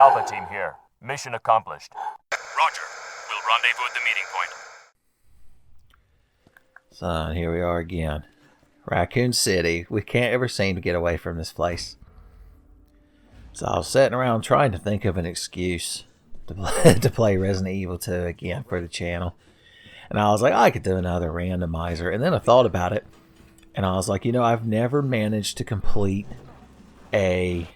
Alpha team here. Mission accomplished. Roger. We'll rendezvous at the meeting point. Son, here we are again. Raccoon City. We can't ever seem to get away from this place. So I was sitting around trying to think of an excuse to play Resident Evil 2 again for the channel. And I was like, I could do another randomizer. And then I thought about it. And I was like, you know, I've never managed to complete a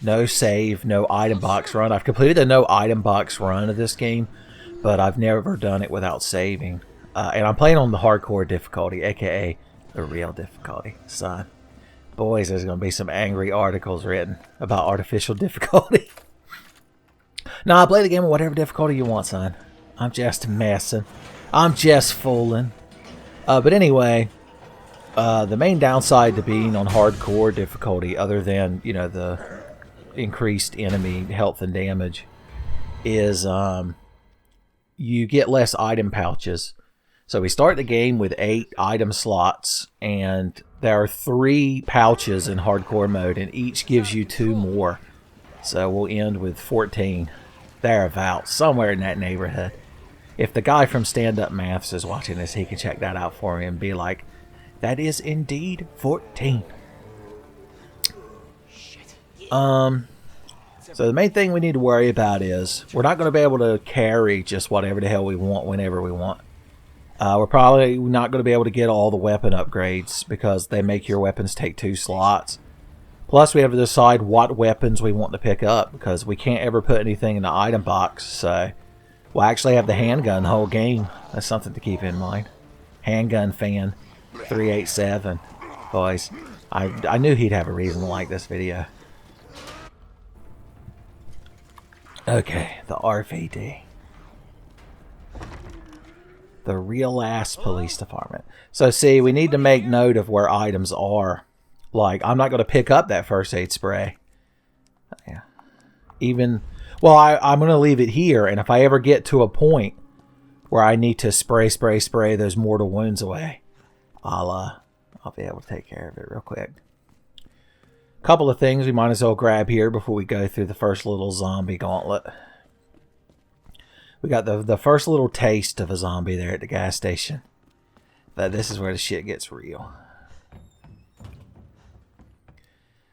no save, no item box run. I've completed a no item box run of this game, but I've never done it without saving. And I'm playing on the hardcore difficulty, aka the real difficulty. Son, boys, there's going to be some angry articles written about artificial difficulty. Nah, play the game on whatever difficulty you want, son. I'm just messing. I'm just fooling. But anyway, the main downside to being on hardcore difficulty, other than, you know, the increased enemy health and damage, is you get less item pouches. So we start the game with 8 item slots, and there are 3 pouches in hardcore mode, and each gives you 2 more. So we'll end with 14. Thereabouts, somewhere in that neighborhood. If the guy from Stand Up Maths is watching this, he can check that out for me and be like, that is indeed 14. So the main thing we need to worry about is we're not going to be able to carry just whatever the hell we want whenever we want. We're probably not going to be able to get all the weapon upgrades because they make your weapons take 2 slots. Plus, we have to decide what weapons we want to pick up because we can't ever put anything in the item box. So we'll actually have the handgun the whole game. That's something to keep in mind. Handgun fan 387. Boys, I knew he'd have a reason to like this video. Okay, the RVD. The real ass police department. So see, we need to make note of where items are. Like, I'm not going to pick up that first aid spray. Yeah. Well, I'm going to leave it here, and if I ever get to a point where I need to spray those mortal wounds away, I'll be able to take care of it real quick. Couple of things we might as well grab here before we go through the first little zombie gauntlet. We got the first little taste of a zombie there at the gas station. But this is where the shit gets real.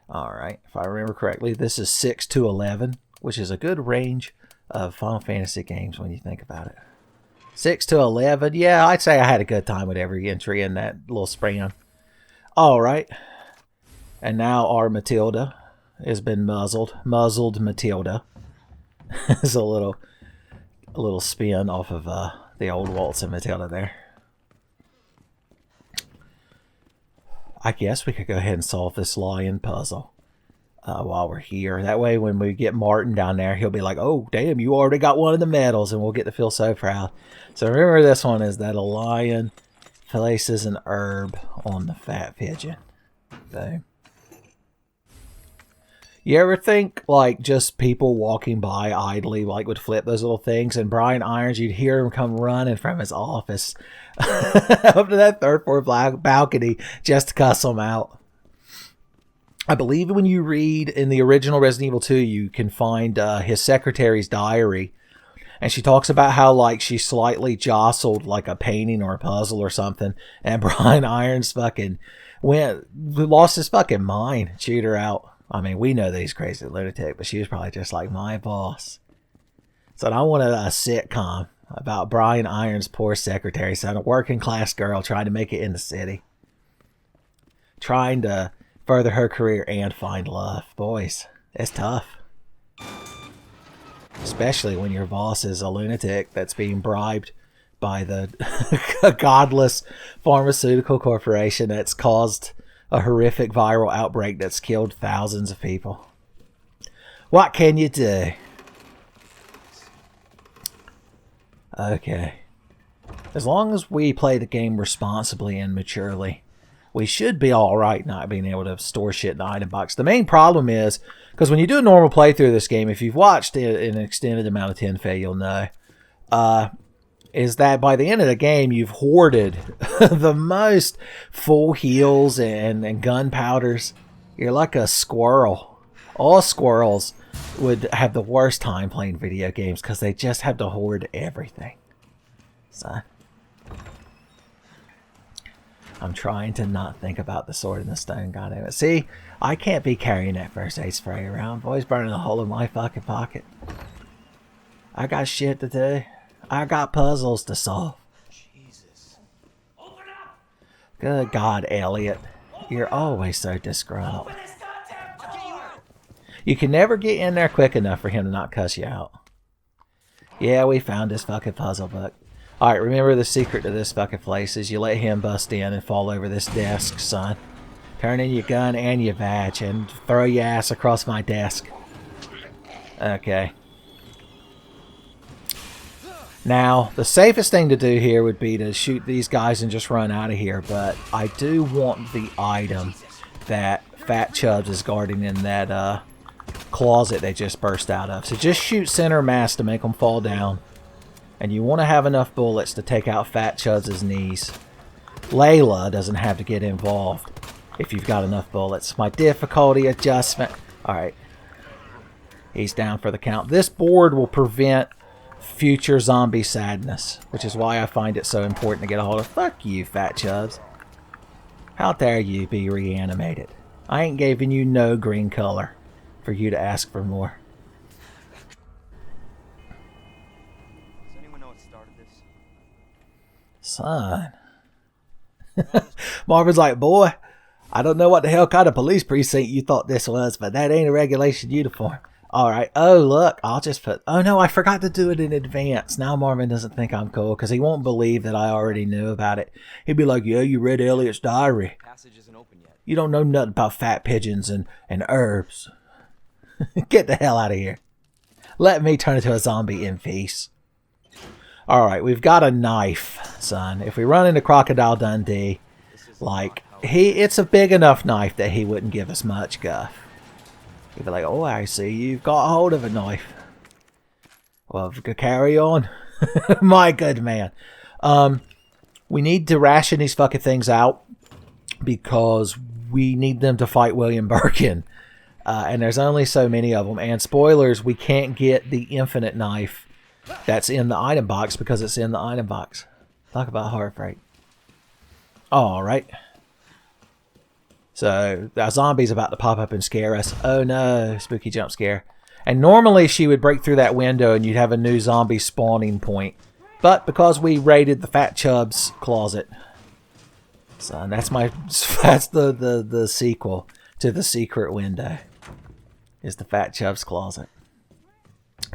Alright, if I remember correctly, this is 6 to 11, which is a good range of Final Fantasy games when you think about it. 6 to 11, yeah, I'd say I had a good time with every entry in that little span. Alright, and now our Matilda has been muzzled. Muzzled Matilda. It's a little spin off of the old Waltz and Matilda there. I guess we could go ahead and solve this lion puzzle while we're here. That way when we get Martin down there, he'll be like, oh, damn, you already got one of the medals, and we'll get to feel so proud. So remember, this one is that a lion places an herb on the fat pigeon. So, you ever think, like, just people walking by idly, like, would flip those little things, and Brian Irons, you'd hear him come running from his office up to that 3rd floor balcony just to cuss them out. I believe when you read in the original Resident Evil 2, you can find his secretary's diary, and she talks about how, like, she slightly jostled, like, a painting or a puzzle or something, and Brian Irons fucking lost his fucking mind, chewed her out. I mean, we know that he's crazy lunatic, but she was probably just like, my boss. So I wanted a sitcom about Brian Irons' poor secretary, son, a working class girl trying to make it in the city. Trying to further her career and find love. Boys, it's tough. Especially when your boss is a lunatic that's being bribed by the godless pharmaceutical corporation that's caused a horrific viral outbreak that's killed thousands of people. What can you do? Okay. As long as we play the game responsibly and maturely, we should be alright not being able to store shit in the item box. The main problem is, because when you do a normal playthrough of this game, if you've watched an extended amount of Tenfey, you'll know, is that by the end of the game, you've hoarded the most full heals and gunpowders. You're like a squirrel. All squirrels would have the worst time playing video games because they just have to hoard everything. So I'm trying to not think about the sword and the stone. Goddamn it. See, I can't be carrying that first aid spray around. Boys burning a hole in my fucking pocket. I got shit to do. I got puzzles to solve. Jesus. Open up! Good God, Elliot. You're always so disgruntled. Open this goddamn door! You can never get in there quick enough for him to not cuss you out. Yeah, we found this fucking puzzle book. Alright, remember the secret to this fucking place is you let him bust in and fall over this desk, son. Turn in your gun and your badge and throw your ass across my desk. Okay. Now, the safest thing to do here would be to shoot these guys and just run out of here, but I do want the item that Fat Chubbs is guarding in that closet they just burst out of. So just shoot center mass to make them fall down. And you want to have enough bullets to take out Fat Chubbs' knees. Layla doesn't have to get involved if you've got enough bullets. My difficulty adjustment. Alright. He's down for the count. This board will prevent future zombie sadness, which is why I find it so important to get a hold of. Fuck you, Fat Chubbs. How dare you be reanimated? I ain't giving you no green color for you to ask for more. Does anyone know what started this? Son. Marvin's like, boy, I don't know what the hell kind of police precinct you thought this was, but that ain't a regulation uniform. Alright, oh look, I'll just put... Oh no, I forgot to do it in advance. Now Marvin doesn't think I'm cool, because he won't believe that I already knew about it. He'd be like, yeah, you read Elliot's diary. Passage isn't open yet. You don't know nothing about fat pigeons and herbs. Get the hell out of here. Let me turn into a zombie in peace. Alright, we've got a knife, son. If we run into Crocodile Dundee, like, it's a big enough knife that he wouldn't give us much guff. He'd be like, oh, I see you've got hold of a knife. Well, carry on. My good man. We need to ration these fucking things out because we need them to fight William Birkin. And there's only so many of them. And spoilers, we can't get the infinite knife that's in the item box because it's in the item box. Talk about heartbreak. Alright. So, a zombie's about to pop up and scare us. Oh no, spooky jump scare. And normally she would break through that window and you'd have a new zombie spawning point. But because we raided the Fat Chubbs closet. So that's the sequel to the secret window. Is the Fat Chubbs closet.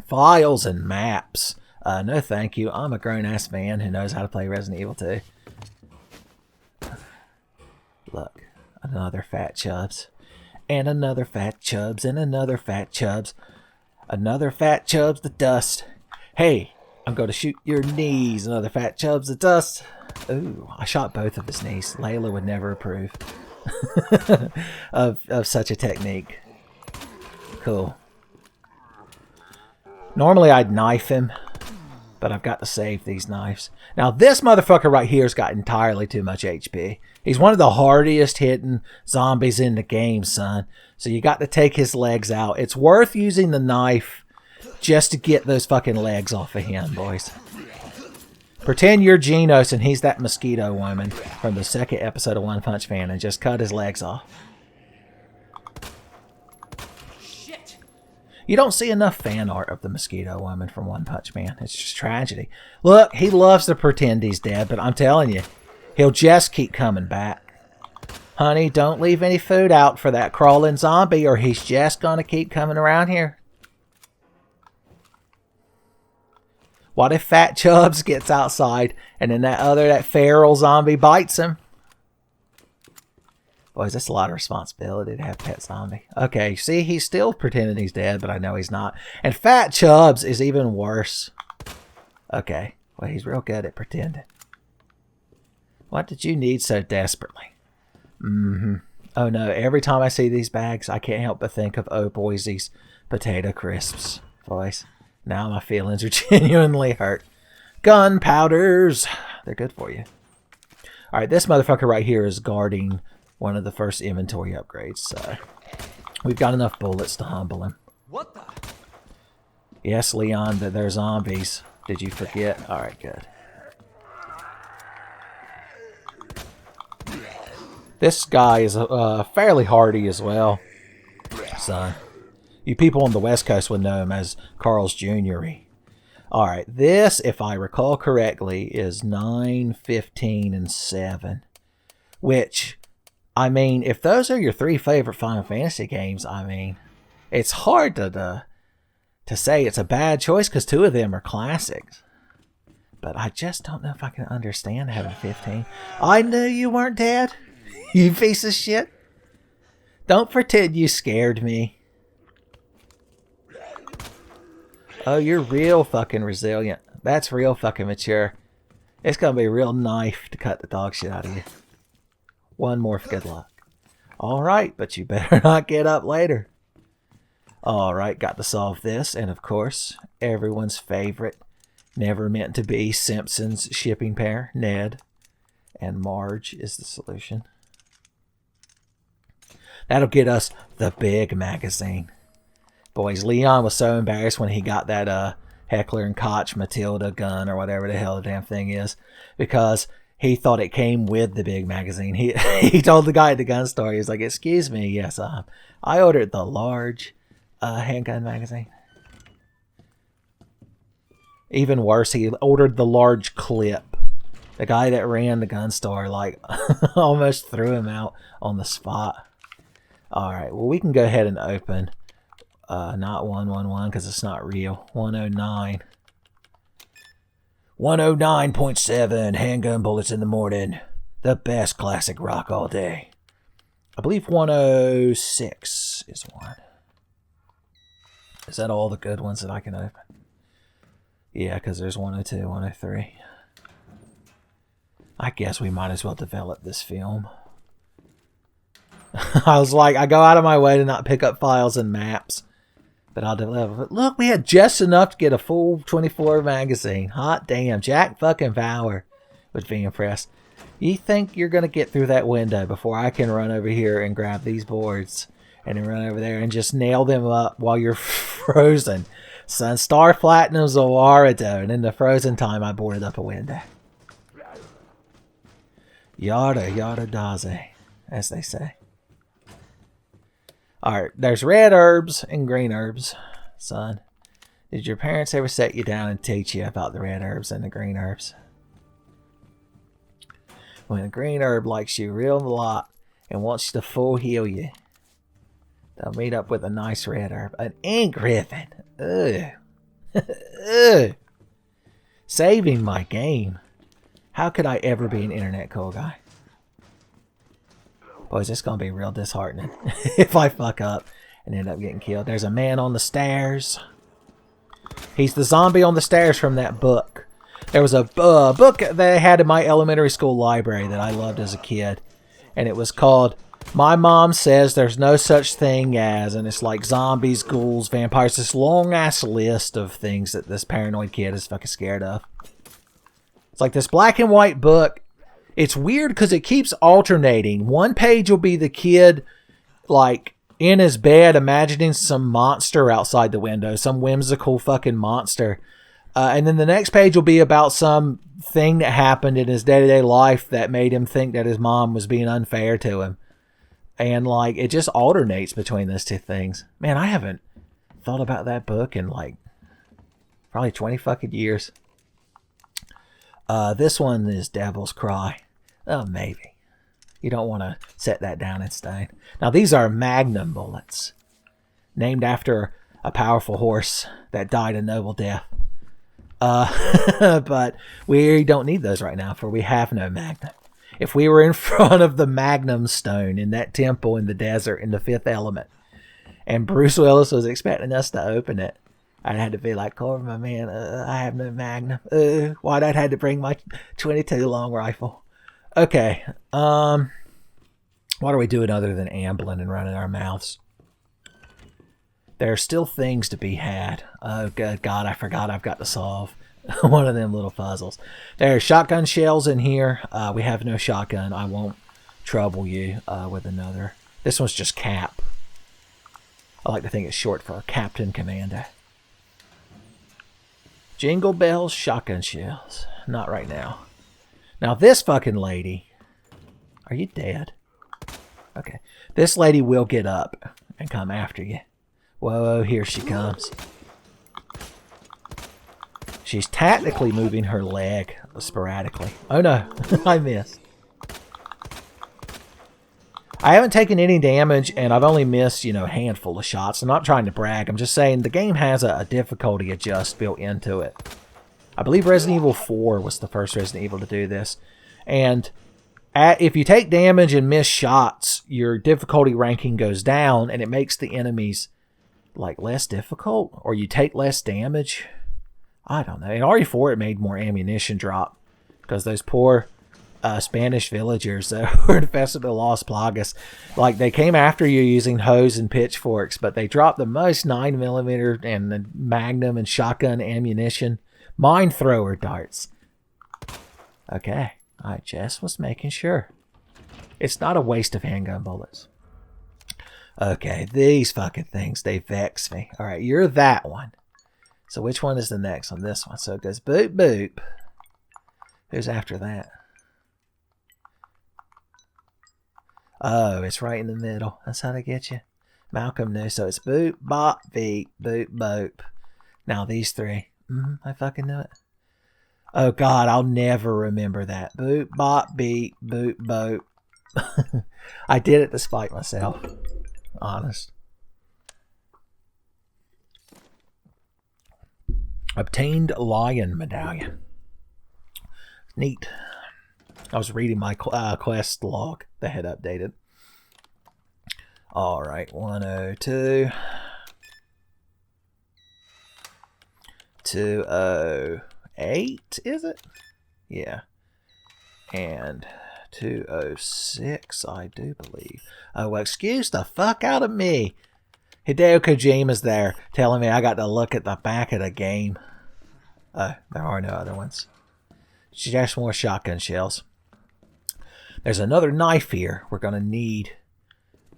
Files and maps. No thank you. I'm a grown-ass man who knows how to play Resident Evil 2. Look. Another Fat Chubbs. And another Fat Chubbs. And another Fat Chubbs. Another Fat Chubbs the dust. Hey, I'm going to shoot your knees. Another Fat Chubbs the dust. Ooh, I shot both of his knees. Layla would never approve of such a technique. Cool. Normally I'd knife him, but I've got to save these knives. Now this motherfucker right here's got entirely too much HP. He's one of the hardest hitting zombies in the game, son. So you got to take his legs out. It's worth using the knife just to get those fucking legs off of him, boys. Pretend you're Genos and he's that mosquito woman from the second episode of One Punch Man and just cut his legs off. Shit! You don't see enough fan art of the mosquito woman from One Punch Man. It's just tragedy. Look, he loves to pretend he's dead, but I'm telling you, he'll just keep coming back. Honey, don't leave any food out for that crawling zombie or he's just gonna keep coming around here. What if Fat Chubbs gets outside and then that feral zombie bites him? Boys, that's a lot of responsibility to have a pet zombie. Okay, see, he's still pretending he's dead, but I know he's not. And Fat Chubbs is even worse. Okay, well, he's real good at pretending. What did you need so desperately? Oh no, every time I see these bags, I can't help but think of Oh Boise's potato crisps. Boys, now my feelings are genuinely hurt. Gunpowders! They're good for you. Alright, this motherfucker right here is guarding one of the first inventory upgrades, so we've got enough bullets to humble him. What the? Yes, Leon, that they're zombies. Did you forget? Alright, good. This guy is fairly hardy as well, son. You people on the West Coast would know him as Carl's Jr. Alright, this, if I recall correctly, is 9, 15, and 7. Which, I mean, if those are your 3 favorite Final Fantasy games, I mean, it's hard to say it's a bad choice because 2 of them are classics. But I just don't know if I can understand having 15. I knew you weren't dead. You piece of shit. Don't pretend you scared me. Oh, you're real fucking resilient. That's real fucking mature. It's gonna be a real knife to cut the dog shit out of you. One more for good luck. Alright, but you better not get up later. Alright, got to solve this. And of course, everyone's favorite, never meant to be Simpsons shipping pair, Ned and Marge is the solution. That'll get us the big magazine. Boys, Leon was so embarrassed when he got that Heckler and Koch Matilda gun or whatever the hell the damn thing is, because he thought it came with the big magazine. He told the guy at the gun store, he was like, "Excuse me, yes, I ordered the large handgun magazine." Even worse, he ordered the large clip. The guy that ran the gun store like almost threw him out on the spot. Alright, well, we can go ahead and open not 111 because it's not real. 109. 109.7 handgun bullets in the morning. The best classic rock all day. I believe 106 is one. Is that all the good ones that I can open? Yeah, because there's 102, 103. I guess we might as well develop this film. I was like, I go out of my way to not pick up files and maps. But I'll develop it. Look, we had just enough to get a full 24 magazine. Hot damn. Jack fucking Bauer would be impressed. You think you're going to get through that window before I can run over here and grab these boards and then run over there and just nail them up while you're frozen? Son, Star Platinum's a Warado, and in the frozen time, I boarded up a window. Yada, yada, daze, as they say. Alright, there's red herbs and green herbs, son. Did your parents ever set you down and teach you about the red herbs and the green herbs? When a green herb likes you real a lot and wants to full heal you, they'll meet up with a nice red herb. An ink ribbon. Ugh. Ugh. Saving my game. How could I ever be an internet cool guy? Boys, it's going to be real disheartening if I fuck up and end up getting killed. There's a man on the stairs. He's the zombie on the stairs from that book. There was a book that I had in my elementary school library that I loved as a kid. And it was called My Mom Says There's No Such Thing As. And it's like zombies, ghouls, vampires. This long-ass list of things that this paranoid kid is fucking scared of. It's like this black and white book. It's weird because it keeps alternating. One page will be the kid, like, in his bed imagining some monster outside the window. Some whimsical fucking monster. And then the next page will be about some thing that happened in his day-to-day life that made him think that his mom was being unfair to him. And, like, it just alternates between those two things. Man, I haven't thought about that book in, like, probably 20 fucking years. This one is Devil's Cry. Oh, maybe. You don't want to set that down in stone. Now, these are Magnum bullets. Named after a powerful horse that died a noble death. But we don't need those right now, for we have no Magnum. If we were in front of the Magnum stone in that temple in the desert in the Fifth Element, and Bruce Willis was expecting us to open it, I'd had to be like, Corbin, my man, I have no Magnum. Why'd I had to bring my 22 long rifle? Okay, what are we doing other than ambling and running our mouths? There are still things to be had. Oh, good God, I forgot I've got to solve one of them little puzzles. There are shotgun shells in here. We have no shotgun. I won't trouble you with another. This one's just cap. I like to think it's short for Captain Commander. Jingle bells, shotgun shells. Not right now. Now this fucking lady... Are you dead? Okay. This lady will get up and come after you. Whoa, here she comes. She's tactically moving her leg sporadically. Oh no, I missed. I haven't taken any damage, and I've only missed, a handful of shots. I'm not trying to brag. I'm just saying the game has a difficulty adjust built into it. I believe Resident Evil 4 was the first Resident Evil to do this. And if you take damage and miss shots, your difficulty ranking goes down, and it makes the enemies, less difficult? Or you take less damage? I don't know. In RE4, it made more ammunition drop. Because those poor... Spanish villagers that were infested with Las Plagas. They came after you using hoes and pitchforks, but they dropped the most 9mm and the magnum and shotgun ammunition. Mine thrower darts. Okay. I just was making sure. It's not a waste of handgun bullets. Okay, these fucking things, they vex me. Alright, you're that one. So which one is the next one? This one. So it goes boop boop. Who's after that? Oh, it's right in the middle. That's how they get you. Malcolm knew. So it's boop, bop, beep, boop, boop. Now these three. I fucking knew it. Oh, God, I'll never remember that. Boop, bop, beep, boop, boop. I did it to spite myself. Honest. Obtained Lion Medallion. Neat. I was reading my quest log that had updated. Alright, 102. 208, is it? Yeah. And 206, I do believe. Oh, well, excuse the fuck out of me. Hideo Kojima's there telling me I got to look at the back of the game. Oh, there are no other ones. Just more shotgun shells. There's another knife here we're going to need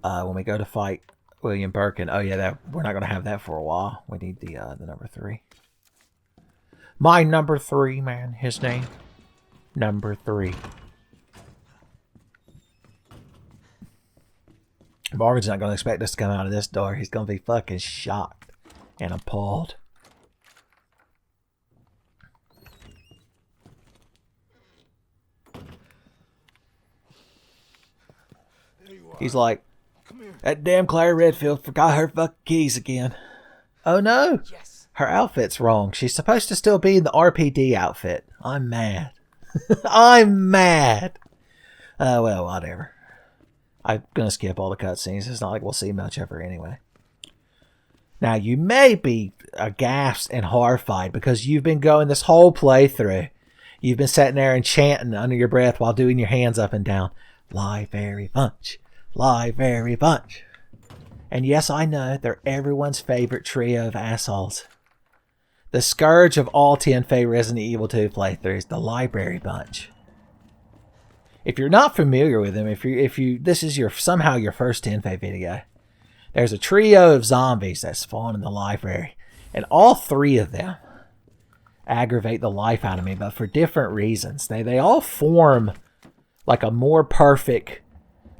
when we go to fight William Birkin. Oh, yeah, we're not going to have that for a while. We need the number 3. My number 3, man. His name. Number 3. Marvin's not going to expect us to come out of this door. He's going to be fucking shocked and appalled. He's like, that damn Claire Redfield forgot her fucking keys again. Oh no! Yes. Her outfit's wrong. She's supposed to still be in the RPD outfit. I'm mad. I'm mad! Well, whatever. I'm gonna skip all the cutscenes. It's not like we'll see much of her anyway. Now, you may be aghast and horrified because you've been going this whole playthrough. You've been sitting there and chanting under your breath while doing your hands up and down. Library Bunch. Library Bunch. And yes, I know, they're everyone's favorite trio of assholes. The scourge of all Tenfey Resident Evil 2 playthroughs, the Library Bunch. If you're not familiar with them, if you this is somehow your first Tenfey video, there's a trio of zombies that spawn in the library, and all 3 of them aggravate the life out of me, but for different reasons. They all form like a more perfect,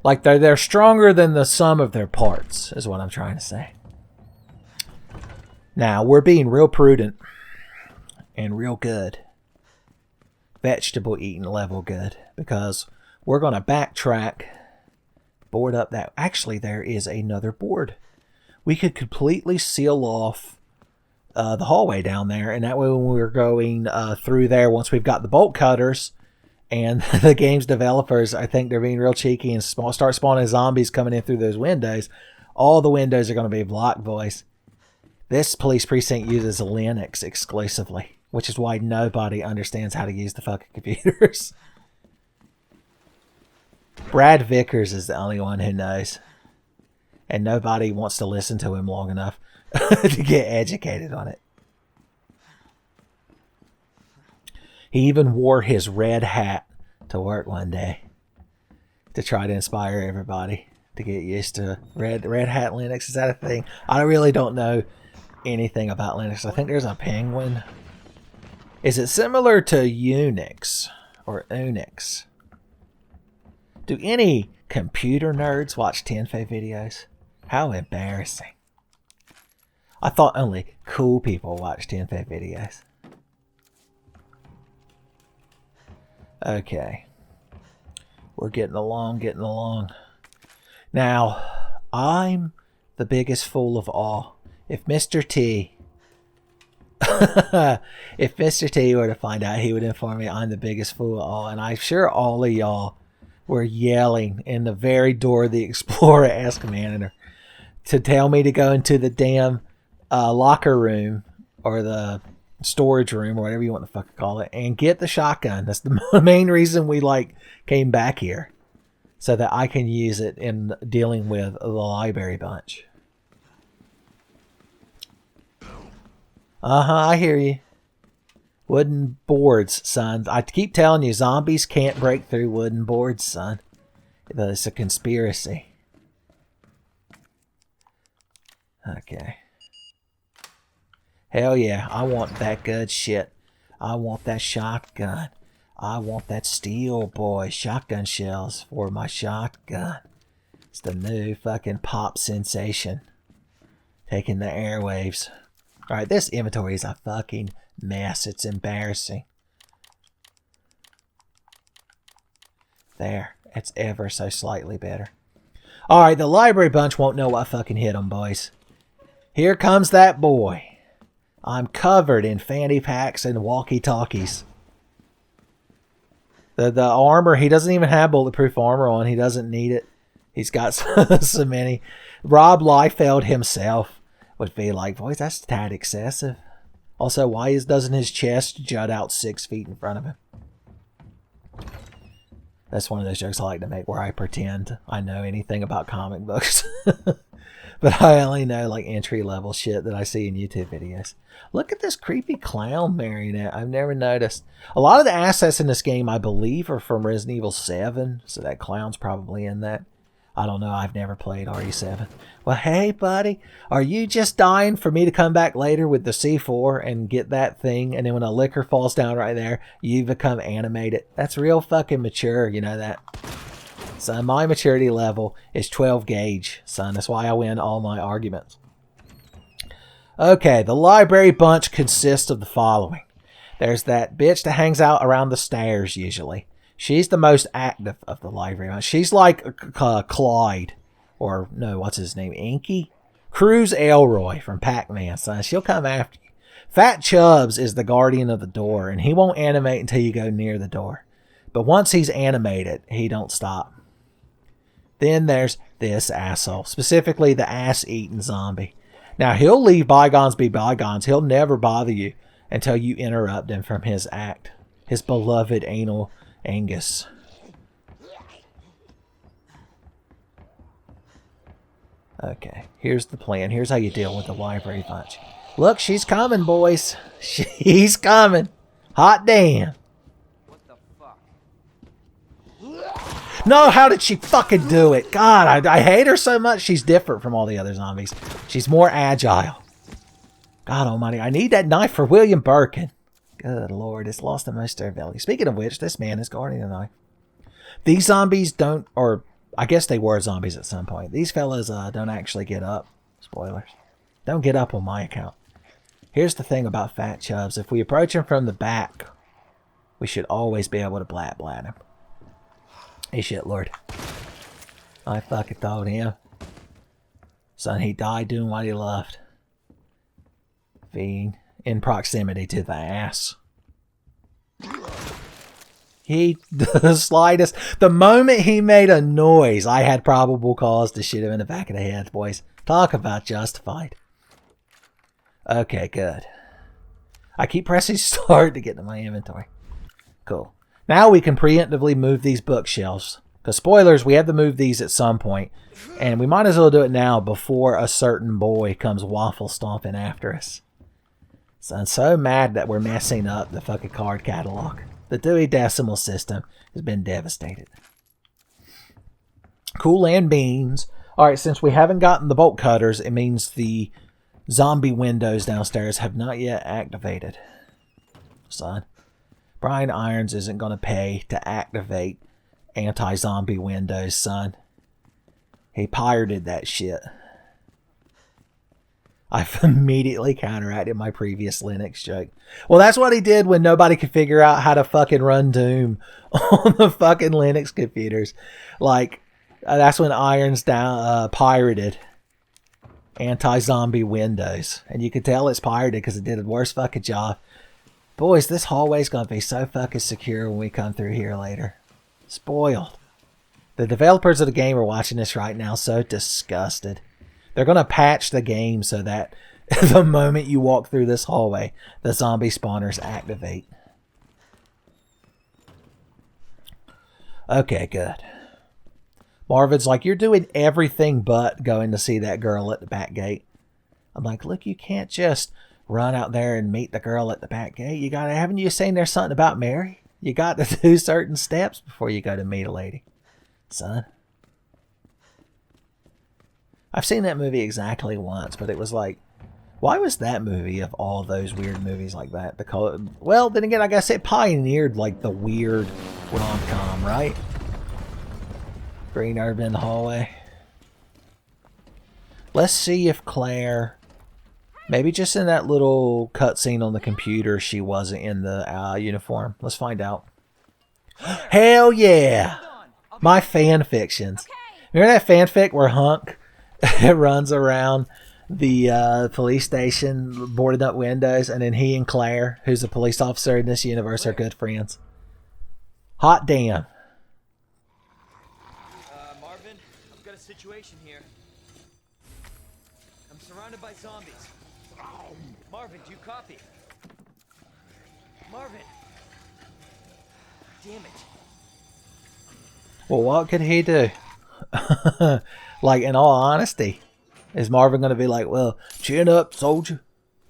like they're stronger than the sum of their parts, is what I'm trying to say. Now, we're being real prudent and real good. Vegetable eating level good, because we're going to backtrack, board up that. Actually, there is another board. We could completely seal off the hallway down there, and that way when we're going through there, once we've got the bolt cutters, and the game's developers, I think they're being real cheeky and start spawning zombies coming in through those windows, all the windows are going to be blocked, boys. This police precinct uses Linux exclusively, which is why nobody understands how to use the fucking computers. Brad Vickers is the only one who knows. And nobody wants to listen to him long enough to get educated on it. He even wore his red hat to work one day to try to inspire everybody. to get used to Red Hat Linux. Is that a thing? I really don't know anything about Linux. I think there's a penguin. Is it similar to Unix or Unix? Do any computer nerds watch Tenfey videos? How embarrassing. I thought only cool people watch Tenfey videos. Okay. We're getting along. Now, I'm the biggest fool of all. If Mr. T were to find out, he would inform me I'm the biggest fool of all. And I'm sure all of y'all were yelling in the very door of the Explorer Ask Manager to tell me to go into the damn locker room or the storage room or whatever you want to fucking call it and get the shotgun. That's the main reason we came back here, so that I can use it in dealing with the library bunch. I hear you. Wooden boards, son. I keep telling you, zombies can't break through wooden boards, son. It's a conspiracy. Okay. Hell yeah, I want that good shit. I want that shotgun. I want that steel boy shotgun shells for my shotgun. It's the new fucking pop sensation. Taking the airwaves. Alright, this inventory is a fucking mess. It's embarrassing. There. It's ever so slightly better. Alright, the library bunch won't know what fucking hit them, boys. Here comes that boy. I'm covered in fanny packs and walkie-talkies. The armor, he doesn't even have bulletproof armor on. He doesn't need it. He's got so many. Rob Liefeld himself would be like, boys, that's a tad excessive. Also, why doesn't his chest jut out 6 feet in front of him? That's one of those jokes I like to make where I pretend I know anything about comic books. But I only know like entry level shit that I see in YouTube videos. Look at this creepy clown marionette. I've never noticed. A lot of the assets in this game, I believe, are from Resident Evil 7. So that clown's probably in that. I don't know. I've never played RE7. Well, hey, buddy. Are you just dying for me to come back later with the C4 and get that thing? And then when a liquor falls down right there, you become animated. That's real fucking mature. You know that? Son, my maturity level is 12 gauge, son. That's why I win all my arguments. Okay, the library bunch consists of the following. There's that bitch that hangs out around the stairs, usually. She's the most active of the library bunch. She's like Clyde. Or, no, what's his name? Inky? Cruz Elroy from Pac-Man, son. She'll come after you. Fat Chubbs is the guardian of the door, and he won't animate until you go near the door. But once he's animated, he don't stop. Then there's this asshole, specifically the ass-eating zombie. Now, he'll leave bygones be bygones. He'll never bother you until you interrupt him from his act. His beloved anal Angus. Okay, here's the plan. Here's how you deal with the library bunch. Look, she's coming, boys. She's coming. Hot damn. No, how did she fucking do it? God, I hate her so much. She's different from all the other zombies. She's more agile. God almighty, I need that knife for William Birkin. Good lord, it's lost the most durability. Speaking of which, this man is guarding a knife. These zombies don't, or I guess they were zombies at some point. These fellas don't actually get up. Spoilers. Don't get up on my account. Here's the thing about Fat Chubbs. If we approach him from the back, we should always be able to blat him. Hey, shit, Lord. I fucking told him. Son, he died doing what he loved. Being in proximity to the ass. He, the slightest. The moment he made a noise, I had probable cause to shoot him in the back of the head, boys. Talk about justified. Okay, good. I keep pressing start to get to my inventory. Cool. Now we can preemptively move these bookshelves. Because spoilers, we have to move these at some point. And we might as well do it now before a certain boy comes waffle stomping after us. So I'm so mad that we're messing up the fucking card catalog. The Dewey Decimal System has been devastated. Cool and beans. Alright, since we haven't gotten the bolt cutters, it means the zombie windows downstairs have not yet activated. Son. Brian Irons isn't going to pay to activate anti-zombie windows, son. He pirated that shit. I've immediately counteracted my previous Linux joke. Well, that's what he did when nobody could figure out how to fucking run Doom on the fucking Linux computers. Like, that's when Irons pirated anti-zombie Windows. And you could tell it's pirated because it did the worst fucking job. Boys, this hallway's going to be so fucking secure when we come through here later. Spoiled. The developers of the game are watching this right now, so disgusted. They're going to patch the game so that the moment you walk through this hallway, the zombie spawners activate. Okay, good. Marvin's like, you're doing everything but going to see that girl at the back gate. I'm like, look, you can't just run out there and meet the girl at the back gate. You gotta, haven't you seen there's something about Mary? You got to do certain steps before you go to meet a lady, son. I've seen that movie exactly once, but it was like, why was that movie of all those weird movies like that? Well, then again, I guess it pioneered like the weird rom-com, right? Green herb in the hallway. Let's see if Claire, maybe just in that little cutscene on the computer, she wasn't in the uniform. Let's find out. Hell yeah! My fan fictions. Remember that fanfic where HUNK runs around the police station, boarded up windows, and then he and Claire, who's a police officer in this universe, are good friends. Hot damn. Marvin, I've got a situation here. I'm surrounded by zombies. Marvin, do you copy? Marvin! Damn it. Well, what could he do? Like, in all honesty, is Marvin going to be like, well, chin up, soldier.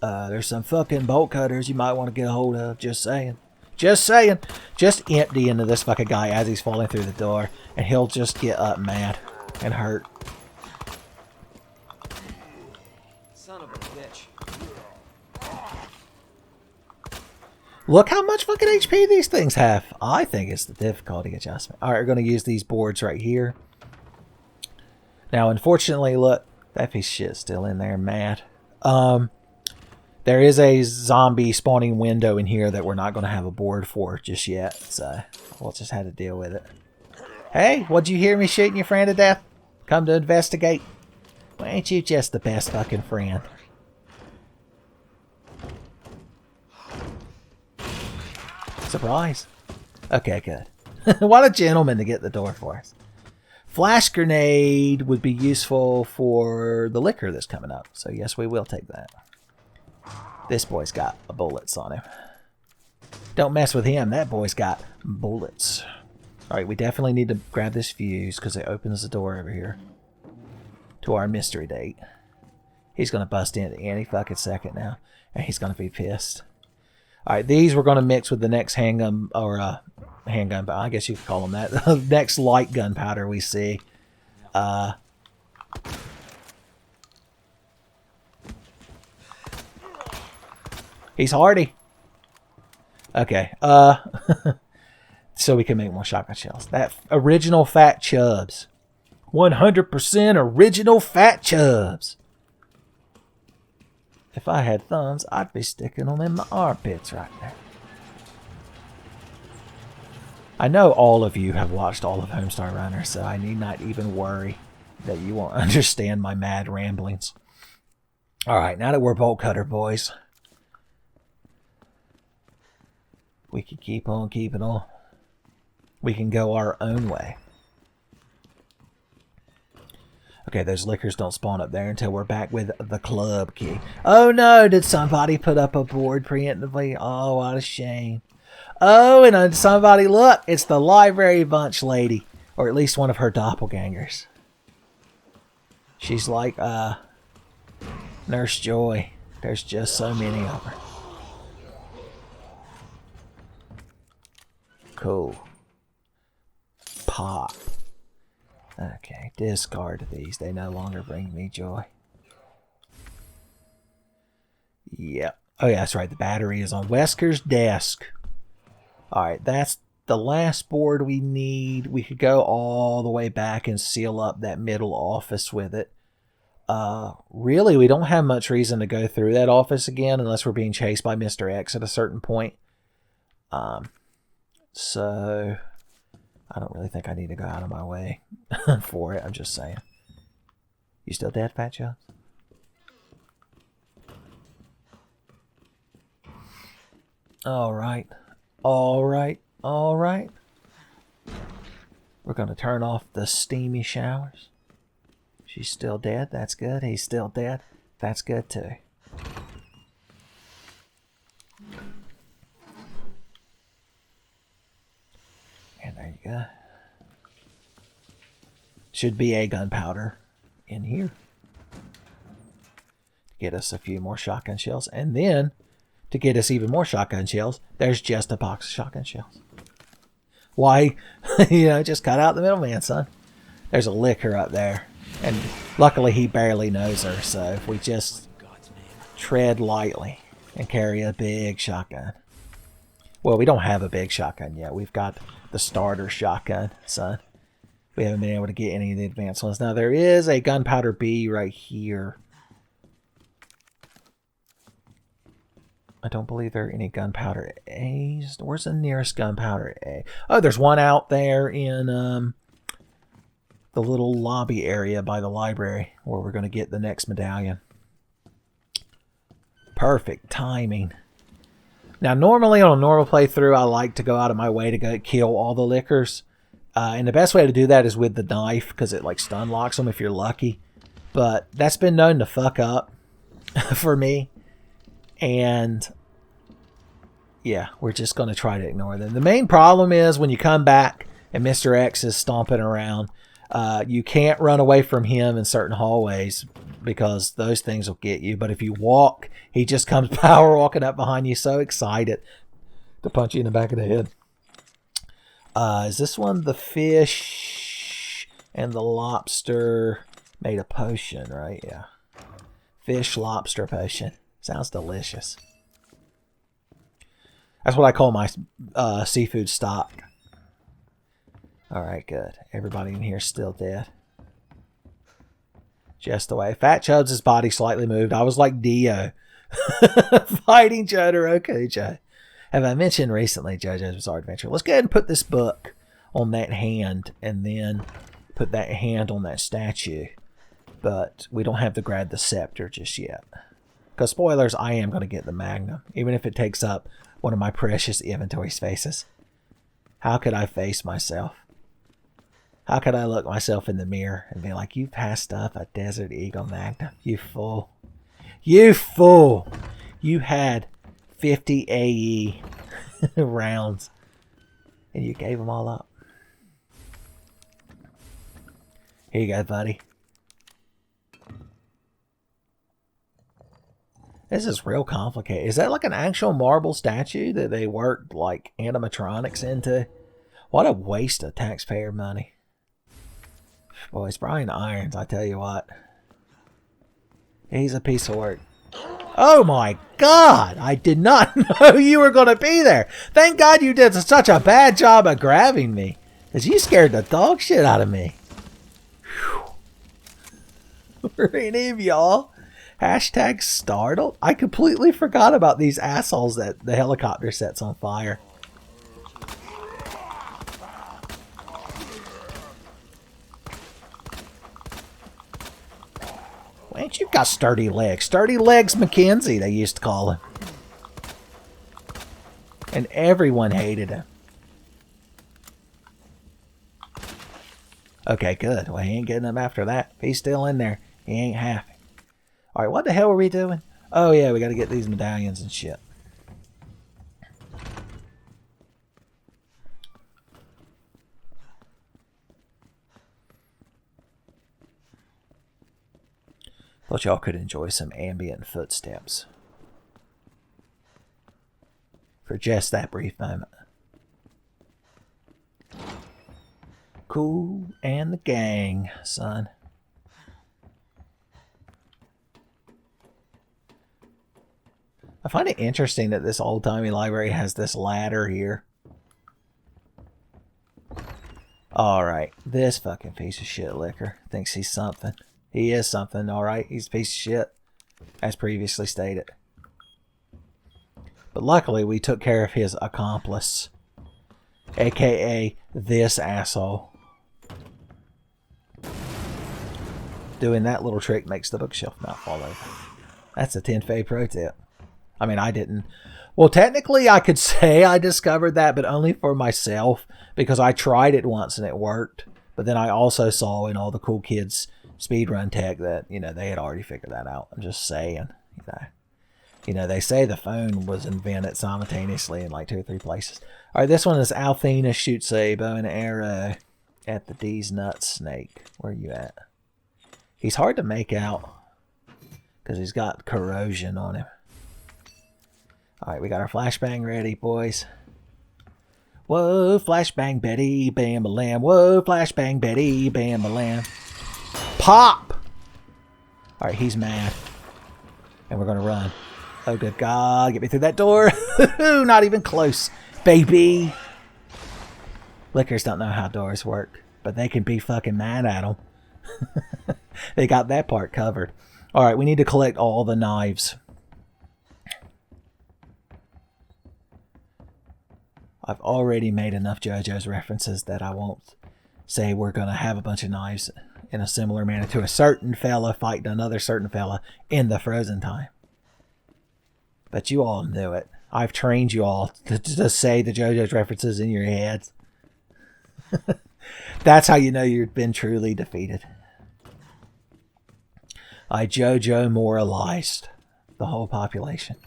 There's some fucking bolt cutters you might want to get a hold of. Just saying. Just saying. Just empty into this fucking guy as he's falling through the door, and he'll just get up mad and hurt. Son of a bitch. Look how much fucking HP these things have. I think it's the difficulty adjustment. Alright, we're going to use these boards right here. Now, unfortunately, look, that piece of shit's still in there, mad. There is a zombie spawning window in here that we're not going to have a board for just yet, so we'll just have to deal with it. Hey, what'd you hear me shooting your friend to death? Come to investigate? Well, ain't you just the best fucking friend? Surprise. Okay, good. What a gentleman to get the door for us. Flash grenade would be useful for the liquor that's coming up. So yes, we will take that. This boy's got bullets on him. Don't mess with him. That boy's got bullets. Alright, we definitely need to grab this fuse because it opens the door over here to our mystery date. He's going to bust in any fucking second now. And he's going to be pissed. Alright, these we're going to mix with the next handgun, or handgun, I guess you could call them that. The next light gunpowder we see. He's hardy. Okay, so we can make more shotgun shells. That original Fat Chubs. 100% original Fat Chubs. If I had thumbs, I'd be sticking them in my armpits right there. I know all of you have watched all of Homestar Runner, so I need not even worry that you won't understand my mad ramblings. Alright, now that we're bolt cutter boys, we can keep on keeping on. We can go our own way. Okay, those liquors don't spawn up there until we're back with the club key. Oh no, did somebody put up a board preemptively? Oh, what a shame. Oh, and somebody, look, it's the library bunch lady. Or at least one of her doppelgangers. She's like, Nurse Joy. There's just so many of her. Cool. Pop. Okay, discard these. They no longer bring me joy. Yep. Oh, yeah, that's right. The battery is on Wesker's desk. Alright, that's the last board we need. We could go all the way back and seal up that middle office with it. Really, we don't have much reason to go through that office again unless we're being chased by Mr. X at a certain point. So I don't really think I need to go out of my way for it. I'm just saying. You still dead, Fat Joe? All right. All right. All right. We're going to turn off the steamy showers. She's still dead. That's good. He's still dead. That's good too. And there you go. Should be a gunpowder in here. Get us a few more shotgun shells. And then, to get us even more shotgun shells, there's just a box of shotgun shells. Why? Just cut out the middleman, son. There's a licker up there. And luckily he barely knows her, so if we just tread lightly and carry a big shotgun. Well, we don't have a big shotgun yet. We've got the starter shotgun, son. We haven't been able to get any of the advanced ones. Now, there is a gunpowder B right here. I don't believe there are any gunpowder A's. Where's the nearest gunpowder A? Oh, there's one out there in the little lobby area by the library where we're going to get the next medallion. Perfect timing. Now, normally on a normal playthrough, I like to go out of my way to go kill all the lickers. And the best way to do that is with the knife because it like stun locks them if you're lucky. But that's been known to fuck up for me. And yeah, we're just going to try to ignore them. The main problem is when you come back and Mr. X is stomping around, you can't run away from him in certain hallways because those things will get you. But if you walk, he just comes power walking up behind you, so excited to punch you in the back of the head. Is this one the fish and the lobster made a potion, right? Yeah. Fish lobster potion. Sounds delicious. That's what I call my seafood stock. Alright, good. Everybody in here is still dead. Just the way. Fat Chubbs' body slightly moved. I was like Dio. Fighting Jotaro Joe. Have I mentioned recently JoJo's Bizarre Adventure? Let's go ahead and put this book on that hand and then put that hand on that statue. But we don't have to grab the scepter just yet. Because spoilers, I am going to get the Magnum. Even if it takes up one of my precious inventory spaces. How could I face myself? How could I look myself in the mirror and be like, you passed up a Desert Eagle Magnum, you fool. You fool. You had 50 AE rounds and you gave them all up. Here you go, buddy. This is real complicated. Is that like an actual marble statue that they worked like animatronics into? What a waste of taxpayer money. Boys, Brian Irons, I tell you what. He's a piece of work. Oh my God! I did not know you were going to be there. Thank God you did such a bad job of grabbing me. Because you scared the dog shit out of me. Were any of y'all hashtag startled? I completely forgot about these assholes that the helicopter sets on fire. Ain't you got sturdy legs? Sturdy legs Mackenzie, they used to call him. And everyone hated him. Okay, good. Well, he ain't getting him after that. If he's still in there, he ain't happy. Alright, what the hell were we doing? Oh yeah, we gotta get these medallions and shit. Thought y'all could enjoy some ambient footsteps. For just that brief moment. Cool and the gang, son. I find it interesting that this old-timey library has this ladder here. Alright, this fucking piece of shit liquor thinks he's something. He is something, alright? He's a piece of shit, as previously stated. But luckily, we took care of his accomplice, aka this asshole. Doing that little trick makes the bookshelf not fall over. That's a Tenfey pro tip. I mean, I didn't. Well, technically, I could say I discovered that, but only for myself, because I tried it once and it worked. But then I also saw in all the cool kids speedrun tech that, you know, they had already figured that out. I'm just saying, you know, they say the phone was invented simultaneously in like 2 or 3 places. All right, this one is Althena shoots a bow and arrow at the D's nut snake. Where are you at? He's hard to make out because he's got corrosion on him. All right, we got our flashbang ready, boys. Whoa, flashbang Betty, bam, lamb. Whoa, flashbang Betty, bam, lamb. Pop! All right, he's mad. And we're going to run. Oh, good God, get me through that door. Not even close, baby. Lickers don't know how doors work, but they can be fucking mad at them. They got that part covered. All right, we need to collect all the knives. I've already made enough JoJo's references that I won't say we're going to have a bunch of knives in a similar manner to a certain fella fighting another certain fella in the Frozen time. But you all knew it. I've trained you all to say the JoJo's references in your heads. That's how you know you've been truly defeated. I JoJo moralized the whole population.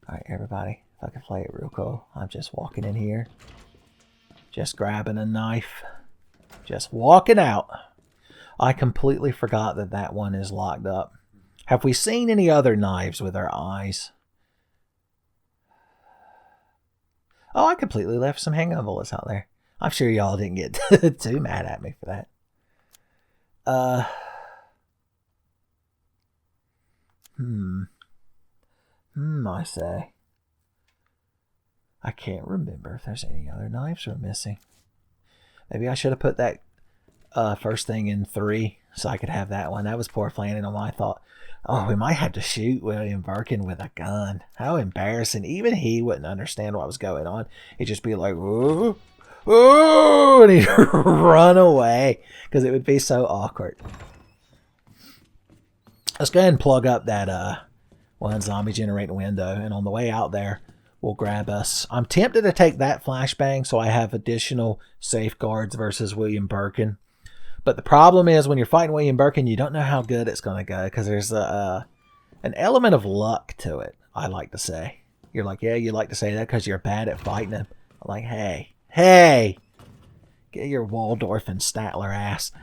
Alright, everybody. If I can play it real cool. I'm just walking in here. Just grabbing a knife. Just walking out. I completely forgot that that one is locked up. Have we seen any other knives with our eyes? Oh, I completely left some handgun bullets out there. I'm sure y'all didn't get too mad at me for that. I say. I can't remember if there's any other knives we're missing. Maybe I should have put that first thing in 3 so I could have that one. That was poor planning on my thought. Oh, we might have to shoot William Birkin with a gun. How embarrassing. Even he wouldn't understand what was going on. He'd just be like, ooh, ooh, and he'd run away because it would be so awkward. Let's go ahead and plug up that one zombie generating window, and on the way out there, we'll grab us. I'm tempted to take that flashbang so I have additional safeguards versus William Birkin. But the problem is when you're fighting William Birkin, you don't know how good it's going to go because there's an element of luck to it, I like to say. You're like, yeah, you like to say that because you're bad at fighting him. I'm like, hey, get your Waldorf and Statler ass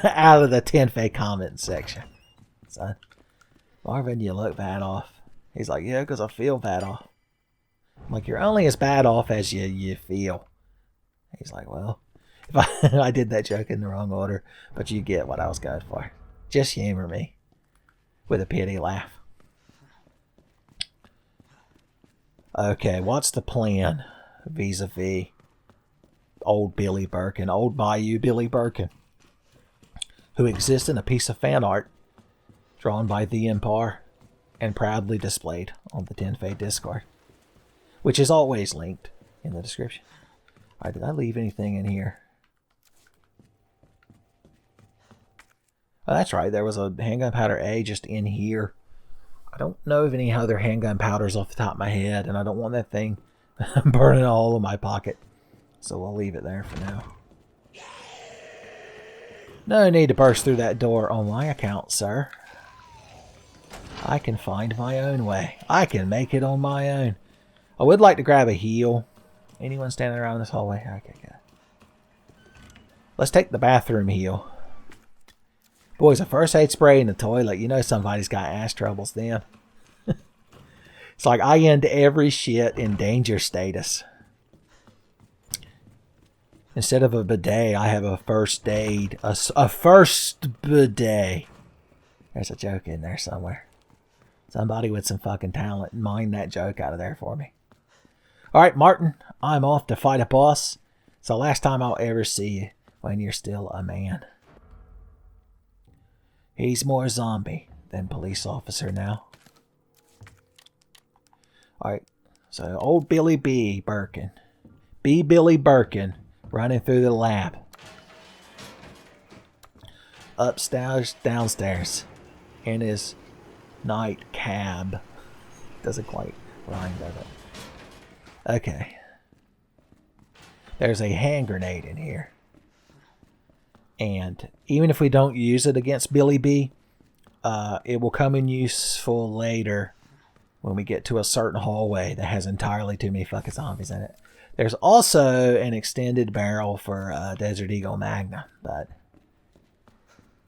out of the Tenfey comment section. Son, Marvin, you look bad off. He's like, yeah, because I feel bad off. I'm like, you're only as bad off as you feel. He's like, well, if I did that joke in the wrong order, but you get what I was going for. Just humor me with a pity laugh. Okay, what's the plan vis-a-vis old Billy Birkin, old Bayou Billy Birkin, who exists in a piece of fan art drawn by the Empire and proudly displayed on the Tenfey Discord, which is always linked in the description. All right, did I leave anything in here? Oh, that's right. There was a handgun powder A just in here. I don't know of any other handgun powders off the top of my head, and I don't want that thing burning all in my pocket. So we'll leave it there for now. No need to burst through that door on my account, sir. I can find my own way. I can make it on my own. I would like to grab a heal. Anyone standing around this hallway? Okay, good. Let's take the bathroom heal. Boys, a first aid spray in the toilet. You know somebody's got ass troubles then. It's like I end every shit in danger status. Instead of a bidet, I have a first aid. A first bidet. There's a joke in there somewhere. Somebody with some fucking talent, mine that joke out of there for me. Alright, Martin, I'm off to fight a boss. It's the last time I'll ever see you when you're still a man. He's more zombie than police officer now. Alright, so old Billy B. Birkin. B. Billy Birkin running through the lab. Upstairs, downstairs. In his night cab. Doesn't quite rhyme, does it? Okay. There's a hand grenade in here. And even if we don't use it against Billy B, it will come in useful later when we get to a certain hallway that has entirely too many fucking zombies in it. There's also an extended barrel for Desert Eagle Magnum, but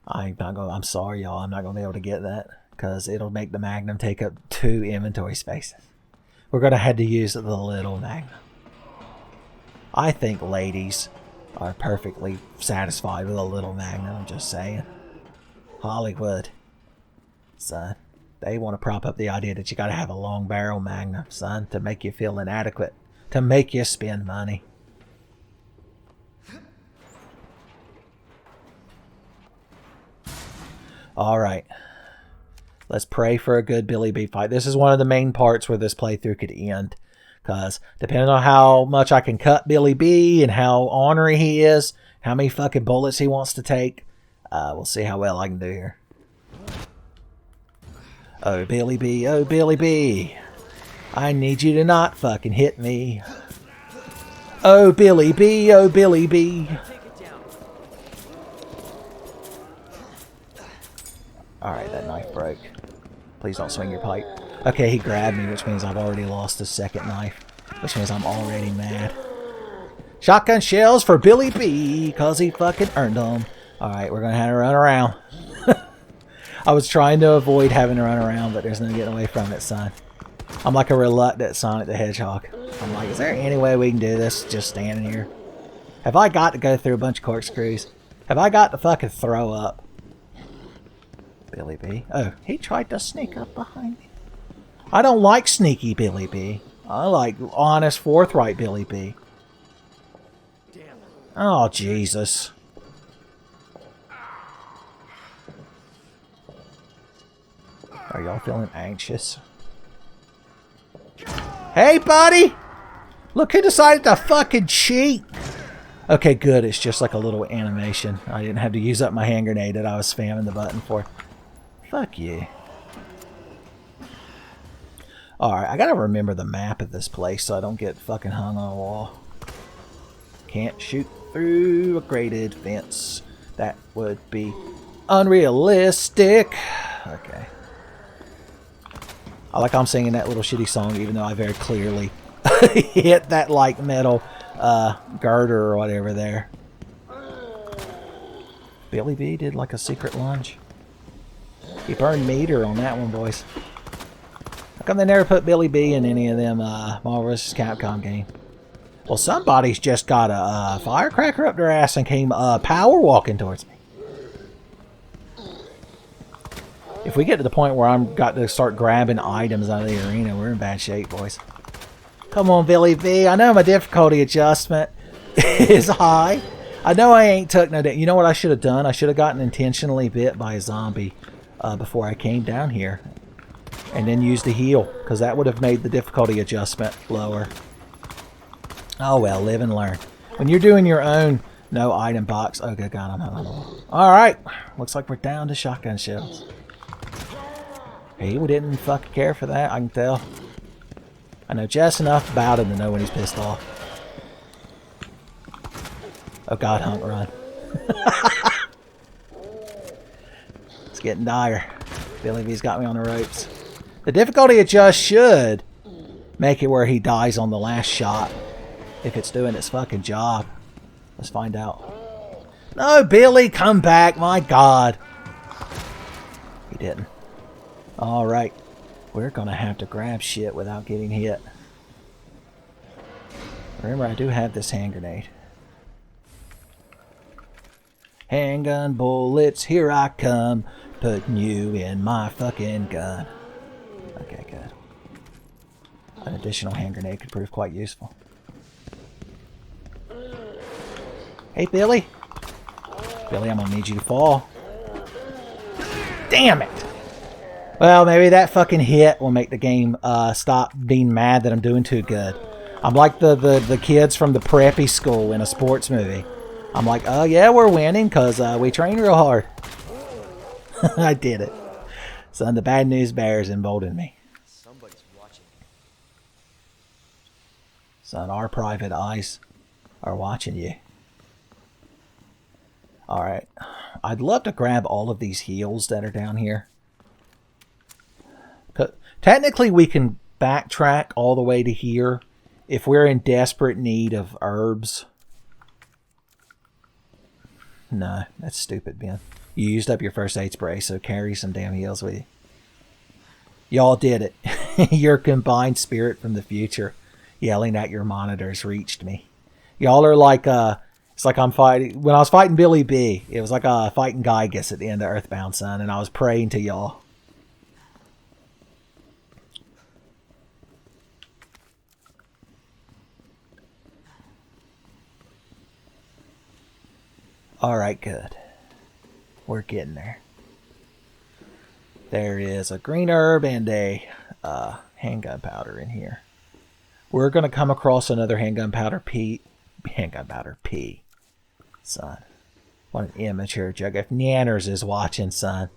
I'm sorry, y'all. I'm not going to be able to get that because it'll make the Magnum take up 2 inventory spaces. We're going to have to use the little Magnum. I think ladies are perfectly satisfied with a little Magnum. I'm just saying. Hollywood, son. They want to prop up the idea that you got to have a long barrel Magnum, son, to make you feel inadequate, to make you spend money. All right. Let's pray for a good Billy B fight. This is one of the main parts where this playthrough could end. Because depending on how much I can cut Billy B and how ornery he is, how many fucking bullets he wants to take, we'll see how well I can do here. Oh, Billy B. Oh, Billy B. I need you to not fucking hit me. Oh, Billy B. Oh, Billy B. Alright, that knife broke. Please don't swing your pipe. Okay, he grabbed me, which means I've already lost the second knife. Which means I'm already mad. Shotgun shells for Billy B. Because he fucking earned them. Alright, we're going to have to run around. I was trying to avoid having to run around, but there's no getting away from it, son. I'm like a reluctant Sonic the Hedgehog. I'm like, is there any way we can do this just standing here? Have I got to go through a bunch of corkscrews? Have I got to fucking throw up? Billy B. Oh, he tried to sneak up behind me. I don't like sneaky Billy B. I like honest, forthright Billy B. Oh, Jesus. Are y'all feeling anxious? Hey, buddy! Look who decided to fucking cheat! Okay, good. It's just like a little animation. I didn't have to use up my hand grenade that I was spamming the button for. Fuck you. Alright, I gotta remember the map of this place so I don't get fucking hung on a wall. Can't shoot through a grated fence. That would be unrealistic. Okay. I like I'm singing that little shitty song even though I very clearly hit that like metal girder or whatever there. Billy B did like a secret lunge. He burned meter on that one, boys. How come they never put Billy B in any of them Marvel vs. Capcom games? Well, somebody's just got a firecracker up their ass and came power walking towards me. If we get to the point where I'm got to start grabbing items out of the arena, we're in bad shape, boys. Come on, Billy B. I know my difficulty adjustment is high. I know I ain't took no... You know what I should have done? I should have gotten intentionally bit by a zombie before I came down here. And then used a heal, because that would have made the difficulty adjustment lower. Oh well, live and learn. When you're doing your own no item box... Oh good God, I'm hungry. Alright, looks like we're down to shotgun shells. He didn't fucking care for that, I can tell. I know just enough about him to know when he's pissed off. Oh God, Hunk, run. It's getting dire. Billy V's got me on the ropes. The difficulty adjust should make it where he dies on the last shot. If it's doing its fucking job. Let's find out. No, Billy, come back, my God. He didn't. Alright. We're gonna have to grab shit without getting hit. Remember, I do have this hand grenade. Handgun bullets, here I come, putting you in my fucking gun. Okay, good. An additional hand grenade could prove quite useful. Hey, Billy. Billy, I'm gonna need you to fall. Damn it! Well, maybe that fucking hit will make the game stop being mad that I'm doing too good. I'm like the kids from the preppy school in a sports movie. I'm like, oh yeah, we're winning because we train real hard. I did it. Son, the bad news bears emboldened me. Somebody's watching. Son, our private eyes are watching you. Alright. I'd love to grab all of these heals that are down here. Technically, we can backtrack all the way to here if we're in desperate need of herbs. No, that's stupid, Ben. You used up your first aid spray, so carry some damn heals with you. Y'all did it. Your combined spirit from the future yelling at your monitors reached me. Y'all are like, it's like I'm fighting. When I was fighting Billy B, it was like fighting Gygus at the end of Earthbound, son, and I was praying to y'all. Alright, good. We're getting there. There is a green herb and a handgun powder in here. We're going to come across another handgun powder P. Son. What an immature joke. If Nanners is watching, son,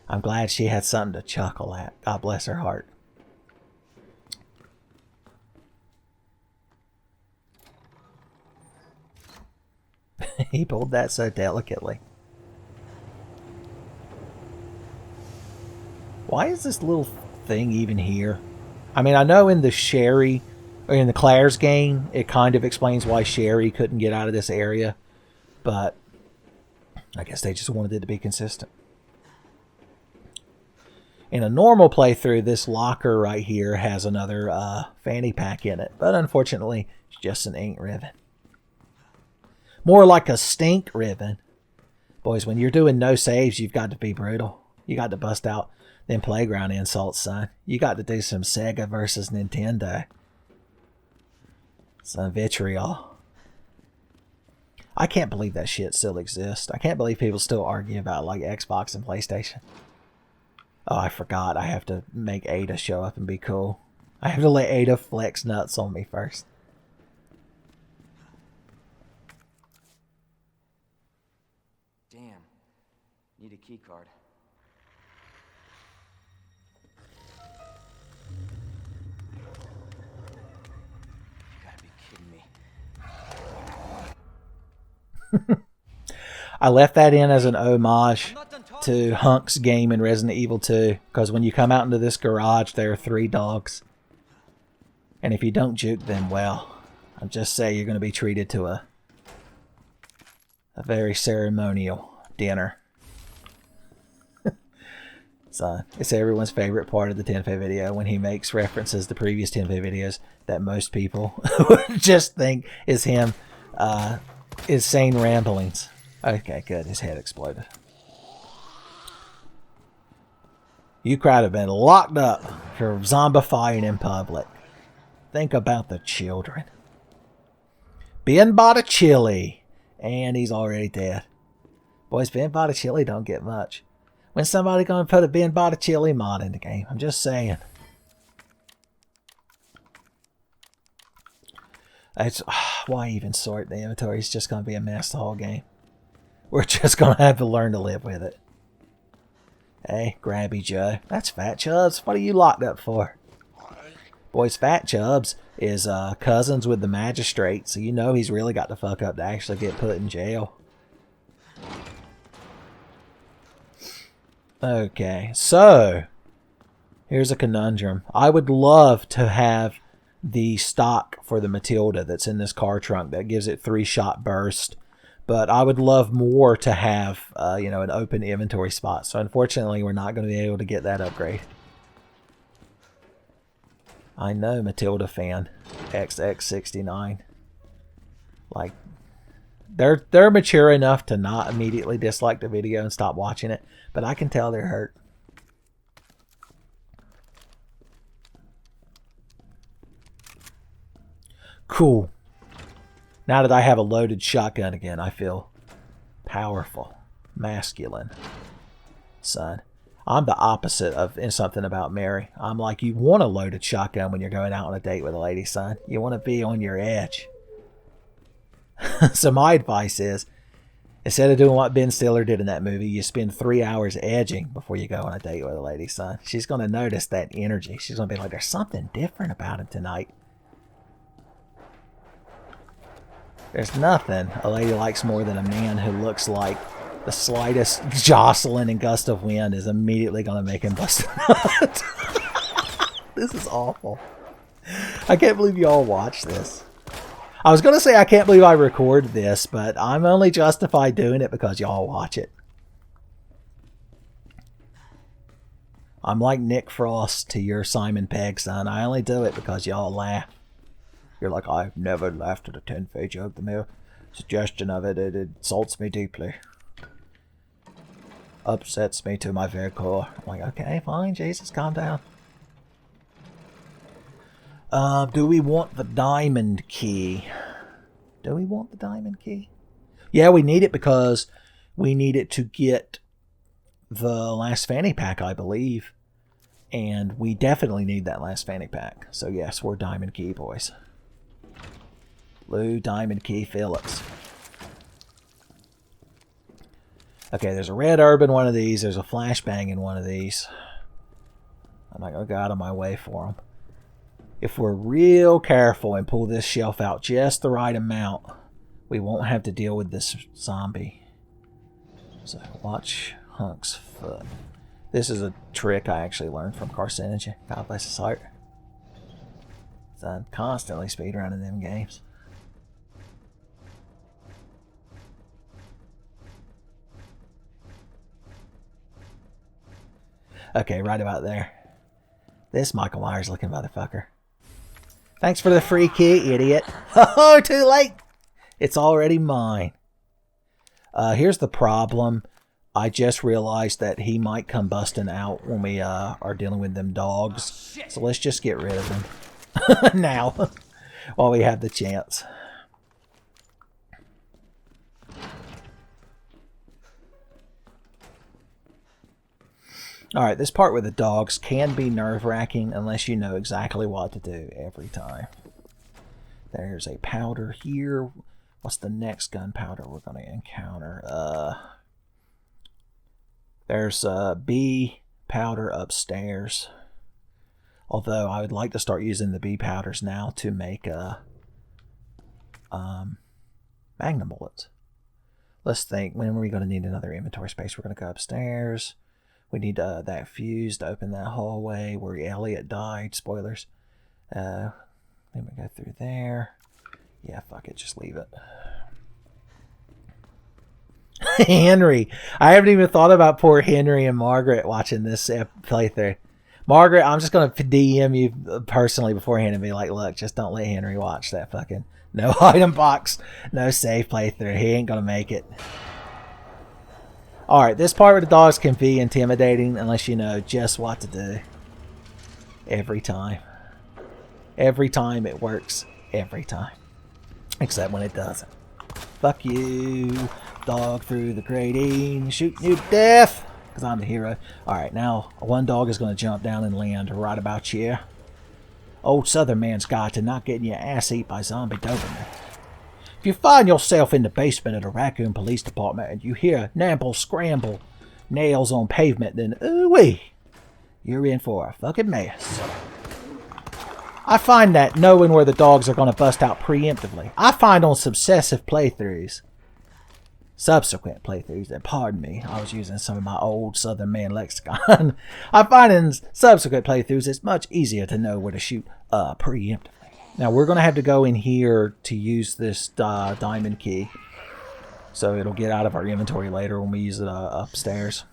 I'm glad she had something to chuckle at. God bless her heart. He pulled that so delicately. Why is this little thing even here? I mean, I know in the Sherry, or in the Claire's game, it kind of explains why Sherry couldn't get out of this area. But I guess they just wanted it to be consistent. In a normal playthrough, this locker right here has another fanny pack in it. But unfortunately, it's just an ink ribbon. More like a stink ribbon. Boys, when you're doing no saves, you've got to be brutal. You got to bust out them playground insults, son. You got to do some Sega versus Nintendo. Some vitriol. I can't believe that shit still exists. I can't believe people still argue about like Xbox and PlayStation. Oh, I forgot. I have to make Ada show up and be cool. I have to let Ada flex nuts on me first. Damn. Need a key card. You gotta be kidding me. I left that in as an homage to HUNK's game in Resident Evil 2, because when you come out into this garage, there are 3 dogs. And if you don't juke them, well, I'll just say you're going to be treated to a very ceremonial dinner. So, it's everyone's favorite part of the Tenfey video when he makes references to previous Tenfey videos that most people would just think is him, insane ramblings. Okay, good. His head exploded. You crowd have been locked up for zombifying in public. Think about the children. Ben Botticelli. And he's already dead. Boys, Ben Botticelli don't get much. When's somebody going to put a Ben Botticelli mod in the game? I'm just saying. It's, why even sort the inventory? It's just going to be a mess the whole game. We're just going to have to learn to live with it. Hey, Grabby Joe. That's Fat Chubbs. What are you locked up for? Boys, Fat Chubbs is cousins with the magistrate, so you know he's really got to fuck up to actually get put in jail. Okay, so here's a conundrum. I would love to have the stock for the Matilda that's in this car trunk that gives it 3-shot burst, but I would love more to have you know, an open inventory spot. So unfortunately, we're not going to be able to get that upgrade. I know, Matilda fan, XX69. Like, They're mature enough to not immediately dislike the video and stop watching it, but I can tell they're hurt. Cool. Now that I have a loaded shotgun again, I feel powerful, masculine. Son, I'm the opposite of in Something About Mary. I'm like, you want a loaded shotgun when you're going out on a date with a lady, son. You want to be on your edge. So my advice is, instead of doing what Ben Stiller did in that movie, you spend 3 hours edging before you go on a date with a lady, son. She's going to notice that energy. She's going to be like, there's something different about him tonight. There's nothing a lady likes more than a man who looks like the slightest jostling and gust of wind is immediately going to make him bust a nut. This is awful. I can't believe you all watch this. I was going to say I can't believe I recorded this, but I'm only justified doing it because y'all watch it. I'm like Nick Frost to your Simon Pegg, son. I only do it because y'all laugh. You're like, I've never laughed at a Tenfey joke. The mere suggestion of it insults me deeply. Upsets me to my very core. I'm like, okay, fine, Jesus, calm down. Do we want the diamond key? Do we want the diamond key? Yeah, we need it because we need it to get the last fanny pack, I believe. And we definitely need that last fanny pack. So yes, we're diamond key boys. Lou Diamond Key Phillips. Okay, there's a red herb in one of these. There's a flashbang in one of these. I'm not going to go out of my way for them. If we're real careful and pull this shelf out just the right amount, we won't have to deal with this zombie. So watch Hunk's foot. This is a trick I actually learned from Carcinogen. God bless his heart. So I'm constantly speedrunning them games. Okay, right about there. This Michael Myers looking motherfucker. Thanks for the free key, idiot. Oh, too late. It's already mine. Here's the problem. I just realized that he might come busting out when we are dealing with them dogs. So let's just get rid of him. Now. While we have the chance. Alright, this part with the dogs can be nerve-wracking unless you know exactly what to do every time. There's a powder here. What's the next gunpowder we're going to encounter? There's bee powder upstairs. Although I would like to start using the bee powders now to make magnum bullets. Let's think. When are we going to need another inventory space? We're going to go upstairs. We need that fuse to open that hallway where Elliot died. Spoilers. Then we go through there. Yeah, fuck it. Just leave it. Henry. I haven't even thought about poor Henry and Margaret watching this playthrough. Margaret, I'm just going to DM you personally beforehand and be like, look, just don't let Henry watch that fucking no item box, no save playthrough. He ain't going to make it. Alright, this part with the dogs can be intimidating unless you know just what to do. Every time. Every time it works. Every time. Except when it doesn't. Fuck you. Dog through the grating. Shooting you to death. Because I'm the hero. Alright, now one dog is going to jump down and land right about here. Old Southern man's guide to not getting your ass eat by zombie Doberman. If you find yourself in the basement of the Raccoon Police Department and you hear namble scramble, nails on pavement, then ooh-wee, you're in for a fucking mess. I find that knowing where the dogs are going to bust out preemptively. I find on subsequent playthroughs, and pardon me, I was using some of my old Southern man lexicon. I find in subsequent playthroughs it's much easier to know where to shoot preemptively. Now we're going to have to go in here to use this diamond key. So it'll get out of our inventory later when we use it upstairs.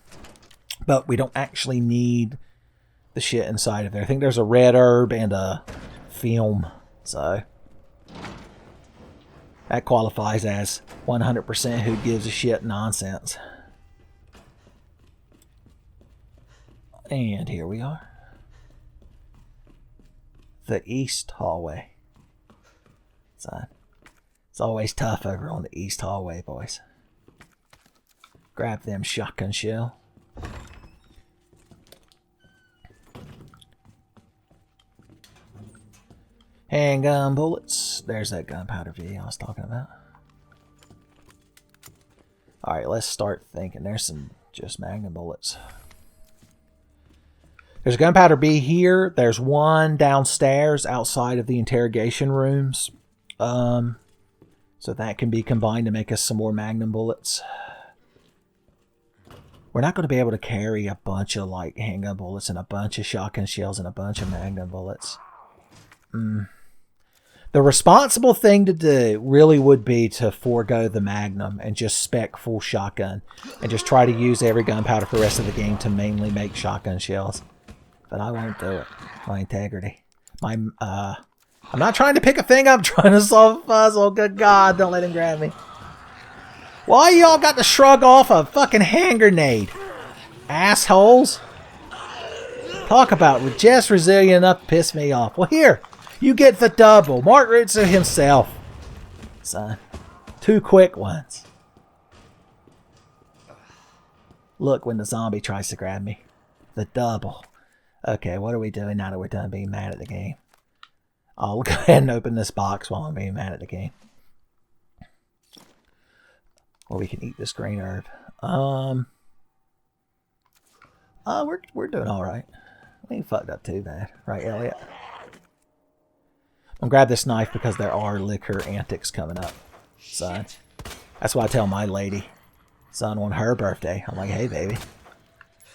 But we don't actually need the shit inside of there. I think there's a red herb and a film. So That qualifies as 100% who gives a shit nonsense. And here we are. The east hallway. So, it's always tough over on the east hallway, boys. Grab them shotgun shell. Handgun bullets. There's that gunpowder V I was talking about. Alright, let's start thinking. There's some just magnum bullets. There's a gunpowder B here. There's one downstairs outside of the interrogation rooms. So that can be combined to make us some more magnum bullets. We're not going to be able to carry a bunch of like handgun bullets and a bunch of shotgun shells and a bunch of magnum bullets. The responsible thing to do really would be to forego the magnum and just spec full shotgun and just try to use every gunpowder for the rest of the game to mainly make shotgun shells. But I won't do it. My integrity. I'm not trying to pick a thing up. I'm trying to solve a puzzle. Good God, don't let him grab me. Why y'all got to shrug off a fucking hand grenade? Assholes. Talk about just resilient enough to piss me off. Well, here. You get the double. Mark Ritzer himself. Son. 2 quick ones. Look when the zombie tries to grab me. The double. Okay, what are we doing now that we're done being mad at the game? I'll go ahead and open this box while I'm being mad at the game. Or we can eat this green herb. We're doing alright. We ain't fucked up too bad. Right, Elliot? I'm gonna grab this knife because there are liquor antics coming up, son. That's why I tell my lady, son, on her birthday, I'm like, hey baby,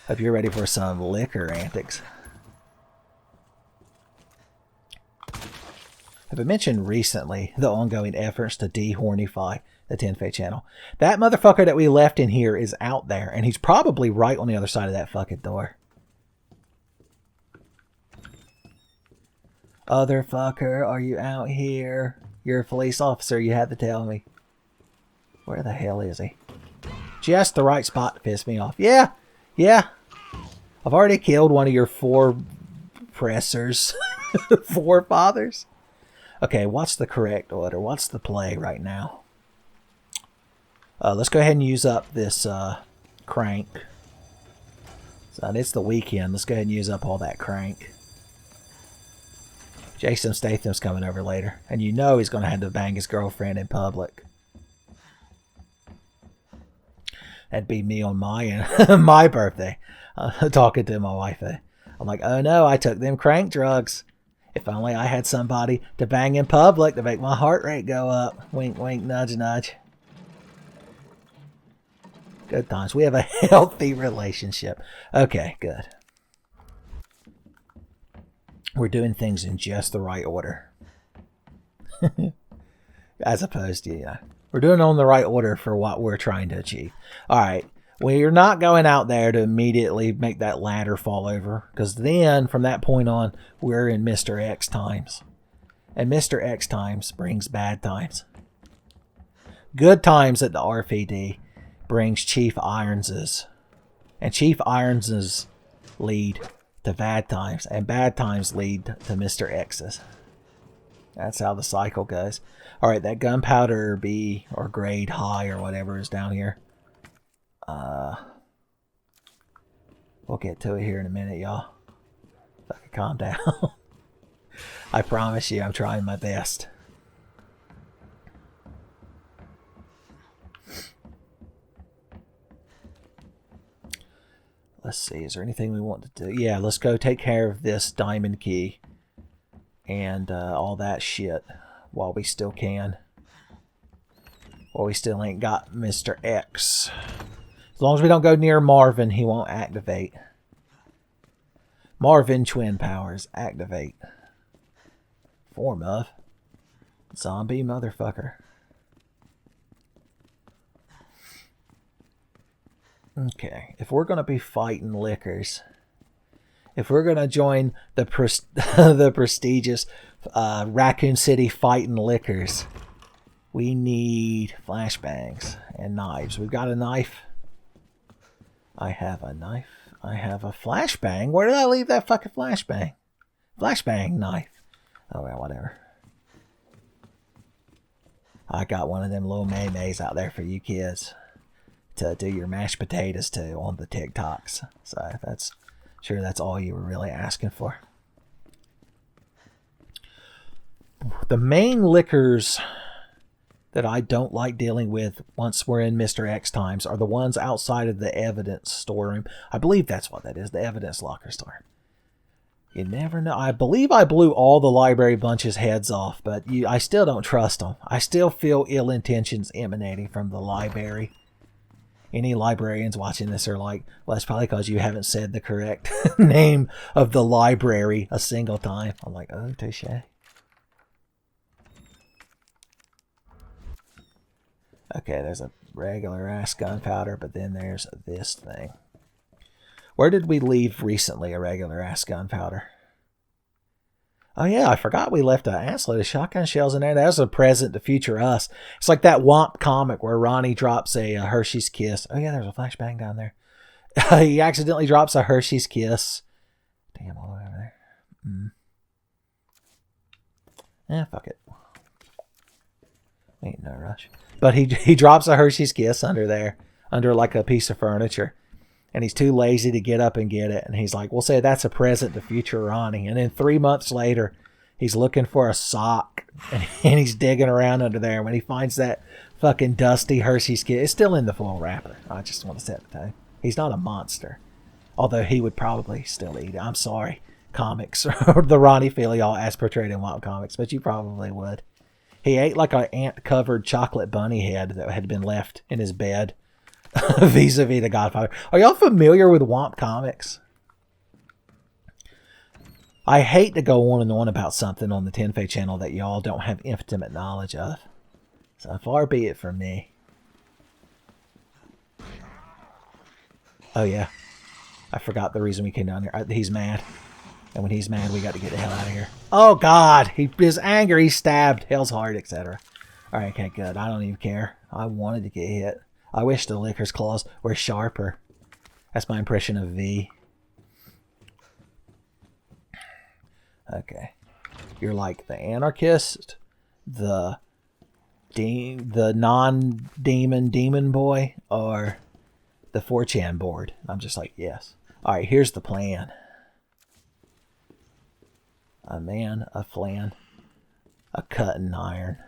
hope you're ready for some liquor antics. Have I mentioned recently the ongoing efforts to de-hornify the Tenfey channel? That motherfucker that we left in here is out there, and he's probably right on the other side of that fucking door. Other fucker, are you out here? You're a police officer, you had to tell me. Where the hell is he? Just the right spot to piss me off. Yeah. I've already killed one of your 4 pressers. 4 fathers. Okay, what's the correct order? What's the play right now? Let's go ahead and use up this crank. So it's the weekend. Let's go ahead and use up all that crank. Jason Statham's coming over later. And you know he's going to have to bang his girlfriend in public. That'd be me on my birthday. Talking to my wife. I'm like, oh no, I took them crank drugs. If only I had somebody to bang in public to make my heart rate go up. Wink, wink, nudge, nudge. Good times. We have a healthy relationship. Okay, good. We're doing things in just the right order. As opposed to, we're doing it on the right order for what we're trying to achieve. Alright, we're not going out there to immediately make that ladder fall over. Because then, from that point on, we're in Mr. X times. And Mr. X times brings bad times. Good times at the RPD brings Chief Irons's. And Chief Irons's lead to bad times, and bad times lead to Mr. X's. That's how the cycle goes. Alright, that gunpowder B, or grade high, or whatever is down here. We'll get to it here in a minute, y'all. Fucking calm down. I promise you, I'm trying my best. Let's see, is there anything we want to do? Yeah, let's go take care of this diamond key and all that shit while we still can. While we still ain't got Mr. X. As long as we don't go near Marvin, he won't activate. Marvin twin powers activate. Form of zombie motherfucker. Okay, if we're going to be fighting liquors, if we're going to join the the prestigious Raccoon City fighting liquors, We need flashbangs and knives. We've got a knife. I have a knife. I have a flashbang. Where did I leave that fucking flashbang? Flashbang knife. Oh, well, whatever. I got one of them little mayonnaise out there for you kids to do your mashed potatoes to on the TikToks. So that's all you were really asking for. The main liquors that I don't like dealing with once we're in Mr. X times are the ones outside of the evidence storeroom. I believe that's what that is, the evidence locker store. You never know. I believe I blew all the library bunch's heads off, but I still don't trust them. I still feel ill intentions emanating from the library. Any librarians watching this are like, well, that's probably because you haven't said the correct name of the library a single time. I'm like, oh, touche. Okay, there's a regular ass gunpowder, but then there's this thing. Where did we leave recently a regular ass gunpowder? Oh yeah, I forgot we left an assload of shotgun shells in there. That was a present to future us. It's like that Womp comic where Ronnie drops a Hershey's Kiss. Oh yeah, there's a flashbang down there. He accidentally drops a Hershey's Kiss. Damn, all the way over there. Fuck it. Ain't no rush. But he drops a Hershey's Kiss under there, under like a piece of furniture. And he's too lazy to get up and get it. And he's like, we'll say that's a present to future Ronnie. And then 3 months later, he's looking for a sock. And he's digging around under there. When he finds that fucking dusty Hershey's Kiss, it's still in the foil wrapper. I just want to set the tone. He's not a monster. Although he would probably still eat it. I'm sorry, comics. Or the Ronnie feel y'all as portrayed in Wild Comics. But you probably would. He ate like an ant-covered chocolate bunny head that had been left in his bed. Vis-a-vis the Godfather. Are y'all familiar with Womp Comics? I hate to go on and on about something on the Tenfey channel that y'all don't have intimate knowledge of. So far be it from me. Oh yeah. I forgot the reason we came down here. He's mad. And when he's mad, we got to get the hell out of here. Oh, God. He is angry. He's stabbed. Hell's heart, etc. All right, okay, good. I don't even care. I wanted to get hit. I wish the licker's claws were sharper. That's my impression of V. Okay. You're like the anarchist, the non-demon demon boy, or the 4chan board. I'm just like, yes. All right, here's the plan. A man, a flan, a cutting iron.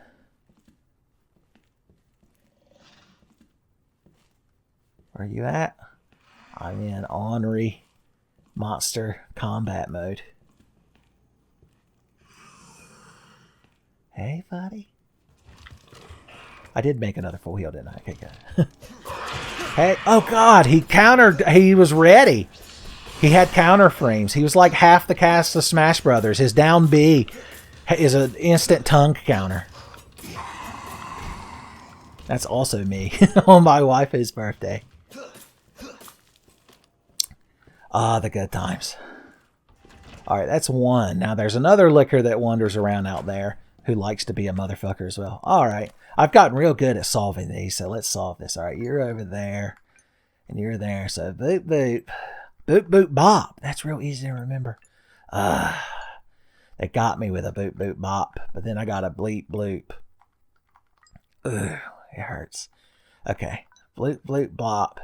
Where are you at? I'm in ornery monster combat mode. Hey, buddy. I did make another full heal, didn't I? Okay, good. Hey, oh God, he countered. He was ready. He had counter frames. He was like half the cast of Smash Brothers. His down B is an instant tongue counter. That's also me on my wife's birthday. Ah, the good times. All right, that's one. Now there's another licker that wanders around out there who likes to be a motherfucker as well. All right, I've gotten real good at solving these, so let's solve this. All right, you're over there, and you're there. So boop boop. Boop, boop, bop. That's real easy to remember. They got me with a boop, boop, bop. But then I got a bleep, bloop. Ugh, it hurts. Okay. Bloop, bloop, blop.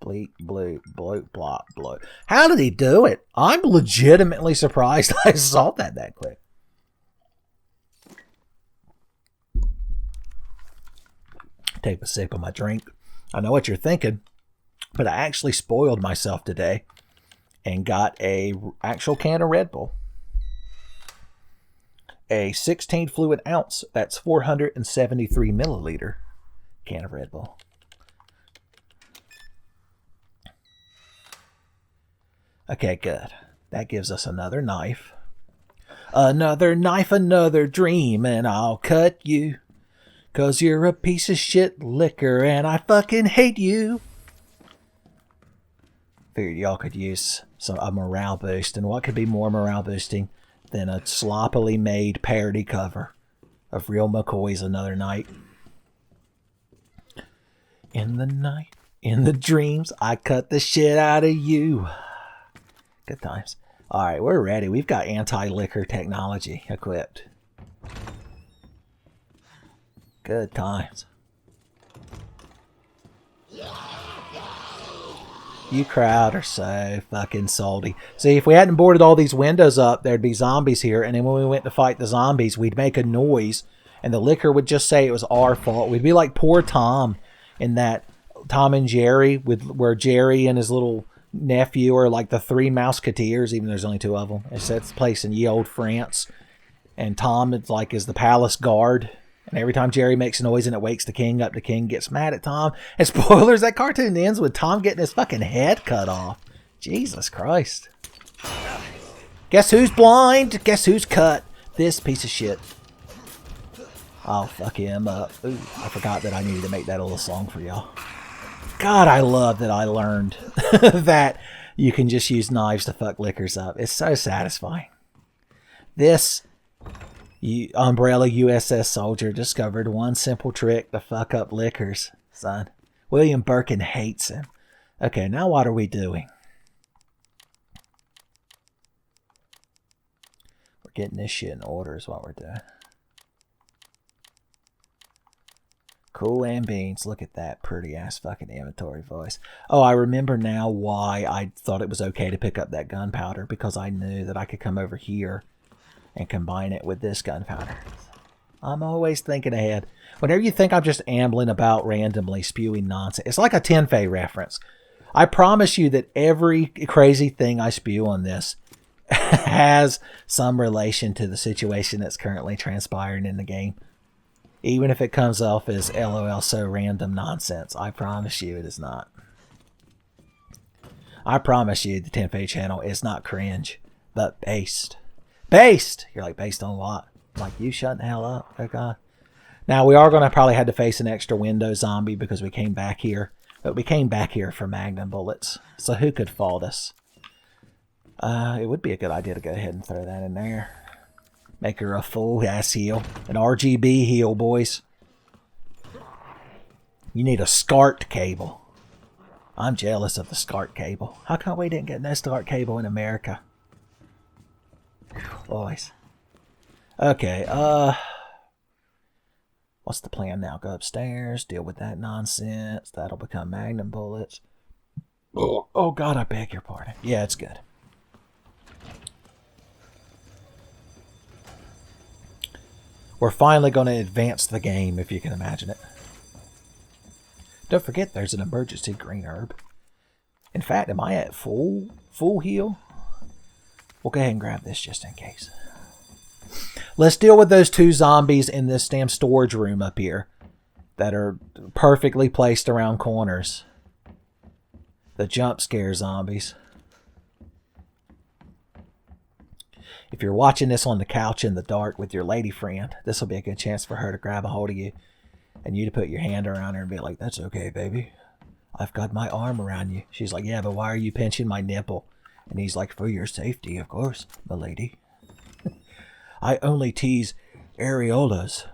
Bleep, bloop, bloop, blop, bloop. How did he do it? I'm legitimately surprised I solved that quick. Take a sip of my drink. I know what you're thinking, but I actually spoiled myself today and got a actual can of Red Bull. A 16 fluid ounce, that's 473 milliliter can of Red Bull. Okay, good. That gives us another knife. Another knife, another dream, and I'll cut you. 'Cause you're a piece of shit liquor and I fucking hate you. Figured y'all could use a morale boost, and what could be more morale boosting than a sloppily made parody cover of Real McCoy's Another Night. In the night, in the dreams, I cut the shit out of you. Good times. Alright, we're ready. We've got anti-liquor technology equipped. Good times. You crowd are so fucking salty. See, if we hadn't boarded all these windows up, there'd be zombies here, and then when we went to fight the zombies, we'd make a noise, and the liquor would just say it was our fault. We'd be like poor Tom in that Tom and Jerry, where Jerry and his little nephew are like the three Mouseketeers, even though there's only two of them. It sets place in ye old France, and Tom is the palace guard. And every time Jerry makes a noise and it wakes the king up, the king gets mad at Tom. And spoilers, that cartoon ends with Tom getting his fucking head cut off. Jesus Christ. Guess who's blind? Guess who's cut? This piece of shit. I'll fuck him up. Ooh, I forgot that I needed to make that a little song for y'all. God, I love that I learned that you can just use knives to fuck liquors up. It's so satisfying. This Umbrella USS soldier discovered one simple trick to fuck up liquors, son. William Birkin hates him. Okay, now what are we doing? We're getting this shit in order is what we're doing. Cool and beans. Look at that pretty ass fucking inventory voice. Oh, I remember now why I thought it was okay to pick up that gunpowder, because I knew that I could come over here and combine it with this gunpowder. I'm always thinking ahead. Whenever you think I'm just ambling about randomly spewing nonsense, it's like a Tenfey reference. I promise you that every crazy thing I spew on this has some relation to the situation that's currently transpiring in the game. Even if it comes off as LOL so random nonsense, I promise you it is not. I promise you the Tenfey channel is not cringe, but based. Based! You're like, based on what? I'm like, you shut the hell up. Oh, God. Now, we are going to probably have to face an extra window zombie because we came back here. But we came back here for magnum bullets. So who could fault us? It would be a good idea to go ahead and throw that in there. Make her a full-ass heal. An RGB heal, boys. You need a SCART cable. I'm jealous of the SCART cable. How come we didn't get no SCART cable in America? Boys. Okay, what's the plan now? Go upstairs, deal with that nonsense. That'll become magnum bullets. Oh God, I beg your pardon. Yeah, it's good. We're finally going to advance the game, if you can imagine it. Don't forget there's an emergency green herb. In fact, am I at full heal? We'll go ahead and grab this just in case. Let's deal with those two zombies in this damn storage room up here that are perfectly placed around corners. The jump scare zombies. If you're watching this on the couch in the dark with your lady friend, this will be a good chance for her to grab a hold of you and you to put your hand around her and be like, that's okay, baby. I've got my arm around you. She's like, yeah, but why are you pinching my nipple? And he's like, for your safety, of course, milady. I only tease areolas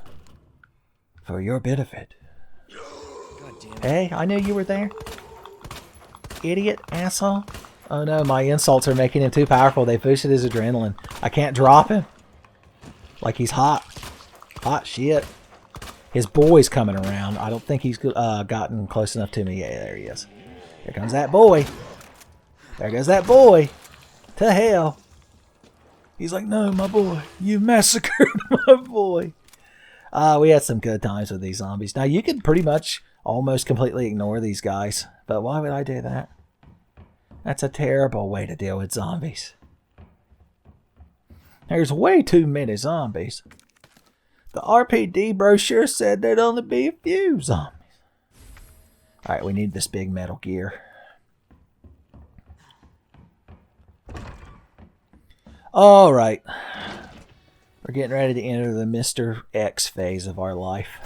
for your benefit. Hey, I knew you were there. Idiot, asshole. Oh no, my insults are making him too powerful. They boosted his adrenaline. I can't drop him. Like he's hot. Hot shit. His boy's coming around. I don't think he's gotten close enough to me. Yeah, there he is. Here comes that boy. There goes that boy. To hell. He's like, no, my boy. You massacred my boy. We had some good times with these zombies. Now, you can pretty much almost completely ignore these guys. But why would I do that? That's a terrible way to deal with zombies. There's way too many zombies. The RPD brochure said there'd only be a few zombies. Alright, we need this big metal gear. Alright. We're getting ready to enter the Mr. X phase of our life.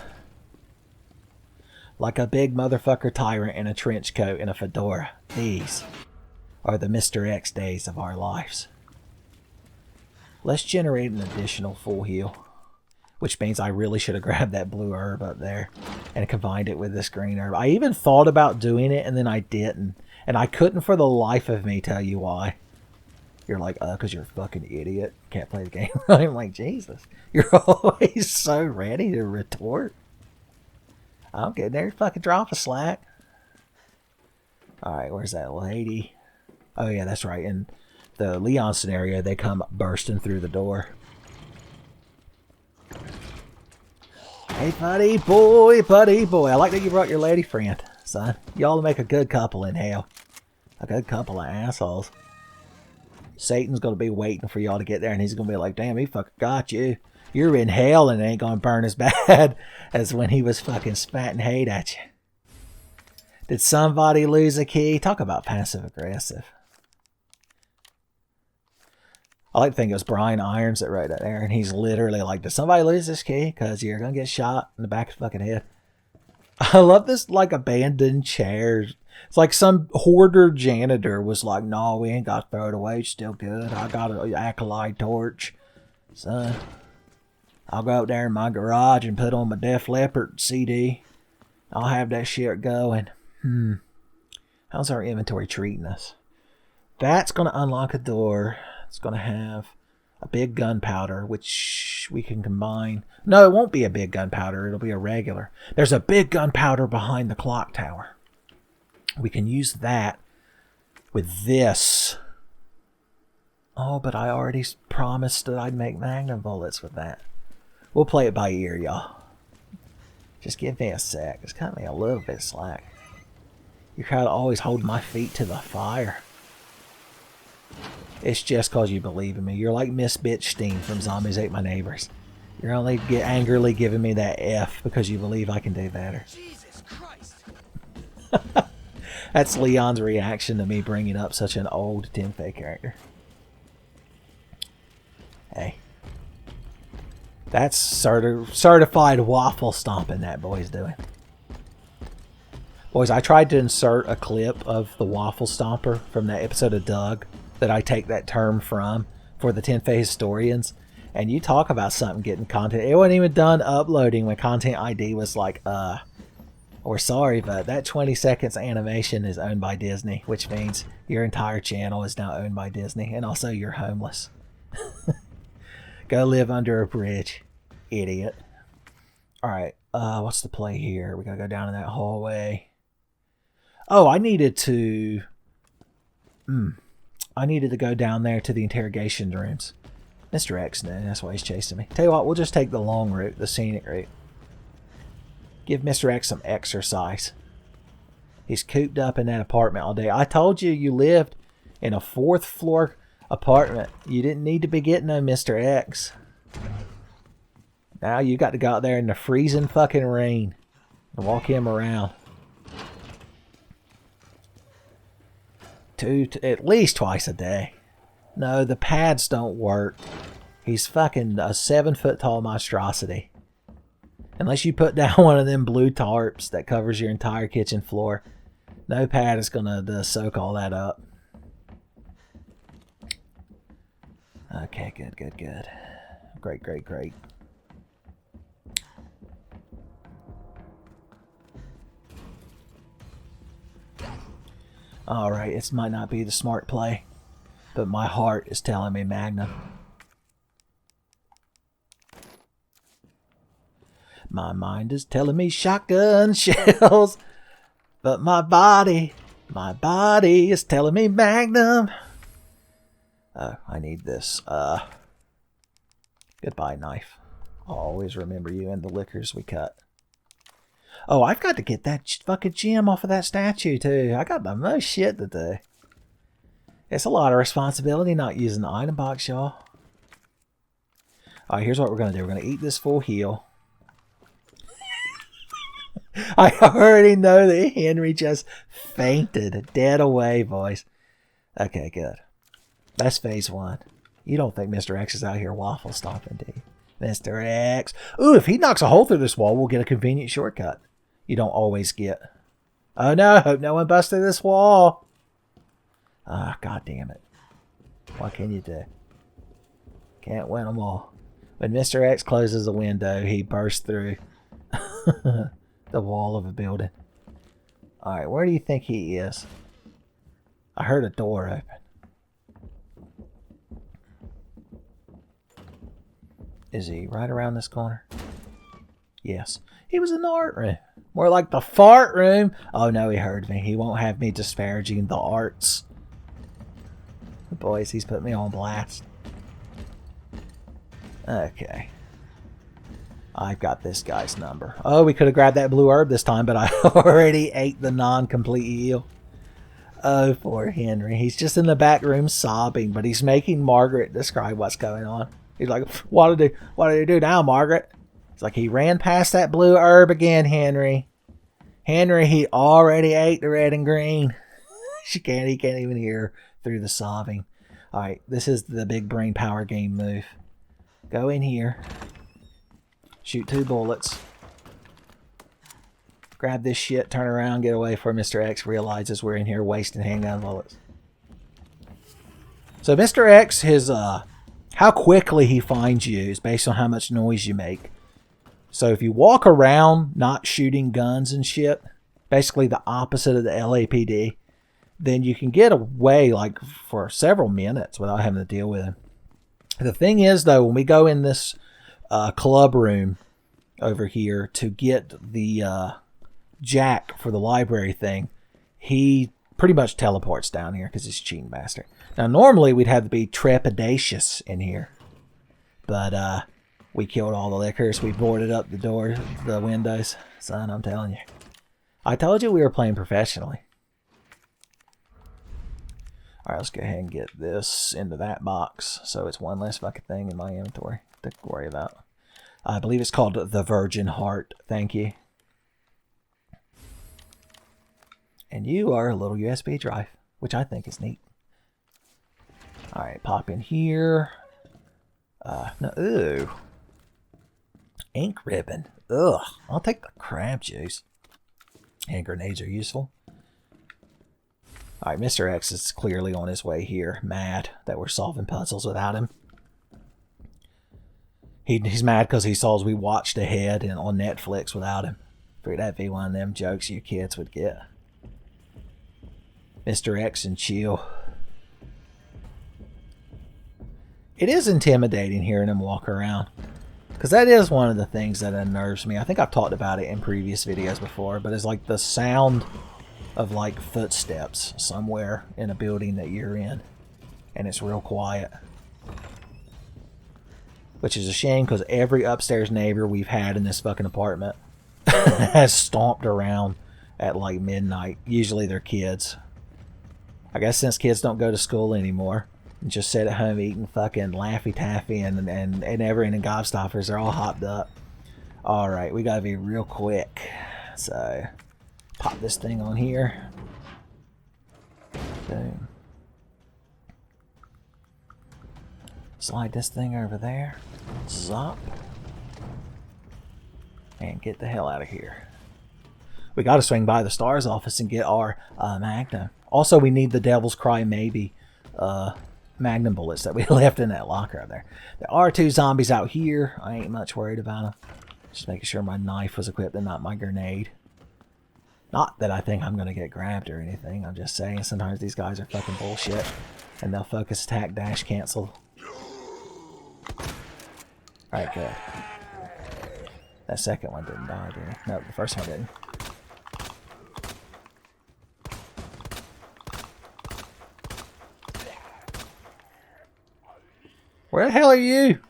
Like a big motherfucker tyrant in a trench coat and a fedora. These are the Mr. X days of our lives. Let's generate an additional full heal. which means I really should have grabbed that blue herb up there and combined it with this green herb. I even thought about doing it, and then I didn't. And I couldn't for the life of me tell you why. You're like, because you're a fucking idiot. Can't play the game. I'm like, Jesus. You're always so ready to retort. I'm getting there. Fucking drop a slack. Alright, where's that lady? Oh, yeah, that's right. In the Leon scenario, they come bursting through the door. Hey, buddy boy, buddy boy. I like that you brought your lady friend, son. Y'all make a good couple in hell. A good couple of assholes. Satan's going to be waiting for y'all to get there, and he's going to be like, damn, he fucking got you. You're in hell, and it ain't going to burn as bad as when he was fucking spatting hate at you. Did somebody lose a key? Talk about passive-aggressive. I like to think it was Brian Irons that wrote that there, and he's literally like, did somebody lose this key? Because you're going to get shot in the back of the fucking head. I love this, like, abandoned chairs. It's like some hoarder janitor was like, no, we ain't got to throw it away. It's still good. I got an acolyte torch. Son, I'll go out there in my garage and put on my Def Leppard CD. I'll have that shit going. How's our inventory treating us? That's going to unlock a door. It's going to have a big gunpowder, which we can combine. No, it won't be a big gunpowder. It'll be a regular. There's a big gunpowder behind the clock tower. We can use that with this. Oh, but I already promised that I'd make magnum bullets with that. We'll play it by ear, y'all. Just give me a sec. Just cut me a little bit slack. You're kind of always holding my feet to the fire. It's just because you believe in me. You're like Miss Bitchstein from Zombies Ate My Neighbors. You're only angrily giving me that F because you believe I can do better. Jesus Christ. That's Leon's reaction to me bringing up such an old Tenfey character. Hey. That's certified waffle stomping that boy's doing. Boys, I tried to insert a clip of the waffle stomper from that episode of Doug that I take that term from for the Tenfey historians. And you talk about something getting content. It wasn't even done uploading when Content ID was like, we're sorry, but that 20 seconds animation is owned by Disney, which means your entire channel is now owned by Disney, and also you're homeless. Go live under a bridge, idiot. Alright, what's the play here? We gotta go down in that hallway. Oh, I needed to go down there to the interrogation rooms. Mr. X knew, that's why he's chasing me. Tell you what, we'll just take the long route, the scenic route. Give Mr. X some exercise. He's cooped up in that apartment all day. I told you you lived in a 4th floor apartment. You didn't need to be getting no Mr. X. Now you got to go out there in the freezing fucking rain and walk him around. At least twice a day. No, the pads don't work. He's fucking a 7-foot tall monstrosity. Unless you put down one of them blue tarps that covers your entire kitchen floor, no pad is going to soak all that up. Okay, good. Great. Alright, this might not be the smart play, but my heart is telling me Magnum. My mind is telling me shotgun shells, but my body is telling me Magnum. Oh, I need this. Goodbye, knife. I'll always remember you and the liquors we cut. Oh, I've got to get that fucking gem off of that statue, too. I got my most shit to do. It's a lot of responsibility not using the item box, y'all. Alright, here's what we're going to do. We're going to eat this full heal. I already know that Henry just fainted. Dead away, boys. Okay, good. That's phase 1. You don't think Mr. X is out here waffle stomping, do you? Mr. X. Ooh, if he knocks a hole through this wall, we'll get a convenient shortcut. You don't always get. Oh no, hope no one busts through this wall. Ah, god damn it. What can you do? Can't win them all. When Mr. X closes the window, he bursts through the wall of a building. Alright, where do you think he is? I heard a door open. Is he right around this corner? Yes. He was in the art room. More like the fart room. Oh no, he heard me. He won't have me disparaging the arts. Boys, he's put me on blast. Okay. I've got this guy's number. Oh, we could have grabbed that blue herb this time, but I already ate the non-complete eel. Oh, poor Henry. He's just in the back room sobbing, but he's making Margaret describe what's going on. He's like, what did he do now, Margaret? It's like he ran past that blue herb again, Henry. Henry, he already ate the red and green. He can't even hear through the sobbing. Alright, this is the big brain power game move. Go in here. Shoot 2 bullets. Grab this shit, turn around, get away before Mr. X realizes we're in here wasting handgun bullets. So Mr. X, how quickly he finds you is based on how much noise you make. So if you walk around not shooting guns and shit, basically the opposite of the LAPD, then you can get away like for several minutes without having to deal with him. The thing is though, when we go in this club room over here to get the jack for the library thing, he pretty much teleports down here because he's a cheating bastard. Now normally we'd have to be trepidatious in here, but we killed all the liquors. We boarded up the door, the windows. Son, I'm telling you. I told you we were playing professionally. Alright, let's go ahead and get this into that box. So it's one less fucking thing in my inventory to worry about. I believe it's called the Virgin Heart. Thank you. And you are a little USB drive, which I think is neat. Alright, pop in here. No, ooh. Ink ribbon. Ugh. I'll take the crab juice. Hand grenades are useful. Alright, Mr. X is clearly on his way here. Mad that we're solving puzzles without him. He's mad because he saw we watched ahead and on Netflix without him. Figured that'd be one of them jokes you kids would get. Mr. X and chill. It is intimidating hearing him walk around. Because that is one of the things that unnerves me. I think I've talked about it in previous videos before. But it's like the sound of like footsteps somewhere in a building that you're in. And it's real quiet. Which is a shame because every upstairs neighbor we've had in this fucking apartment has stomped around at like midnight. Usually they're kids. I guess since kids don't go to school anymore. And just sit at home eating fucking Laffy Taffy and never-ending gobstoppers. They're all hopped up. Alright, we gotta be real quick. So, pop this thing on here. Boom. Slide this thing over there. Zop. And get the hell out of here. We gotta swing by the STARS office and get our Magnum. Also, we need the Devil's Cry Maybe Magnum bullets that we left in that locker up there. There are 2 zombies out here. I ain't much worried about them. Just making sure my knife was equipped and not my grenade. Not that I think I'm going to get grabbed or anything. I'm just saying sometimes these guys are fucking bullshit. And they'll focus, attack, dash, cancel. Alright, good. That second one didn't die, did he? No, the first one didn't. Where the hell are you?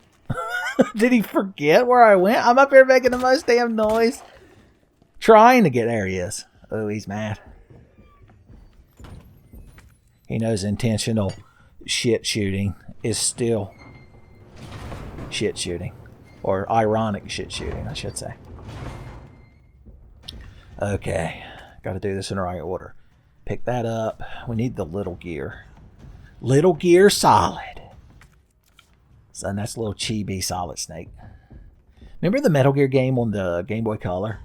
Did he forget where I went? I'm up here making the most damn noise. Trying to get... There he is. Oh, he's mad. He knows intentional shit shooting is still shit shooting. Or ironic shit shooting, I should say. Okay. Got to do this in the right order. Pick that up. We need the little gear. Little gear solid. So that's a little chibi Solid Snake. Remember the Metal Gear game on the Game Boy Color?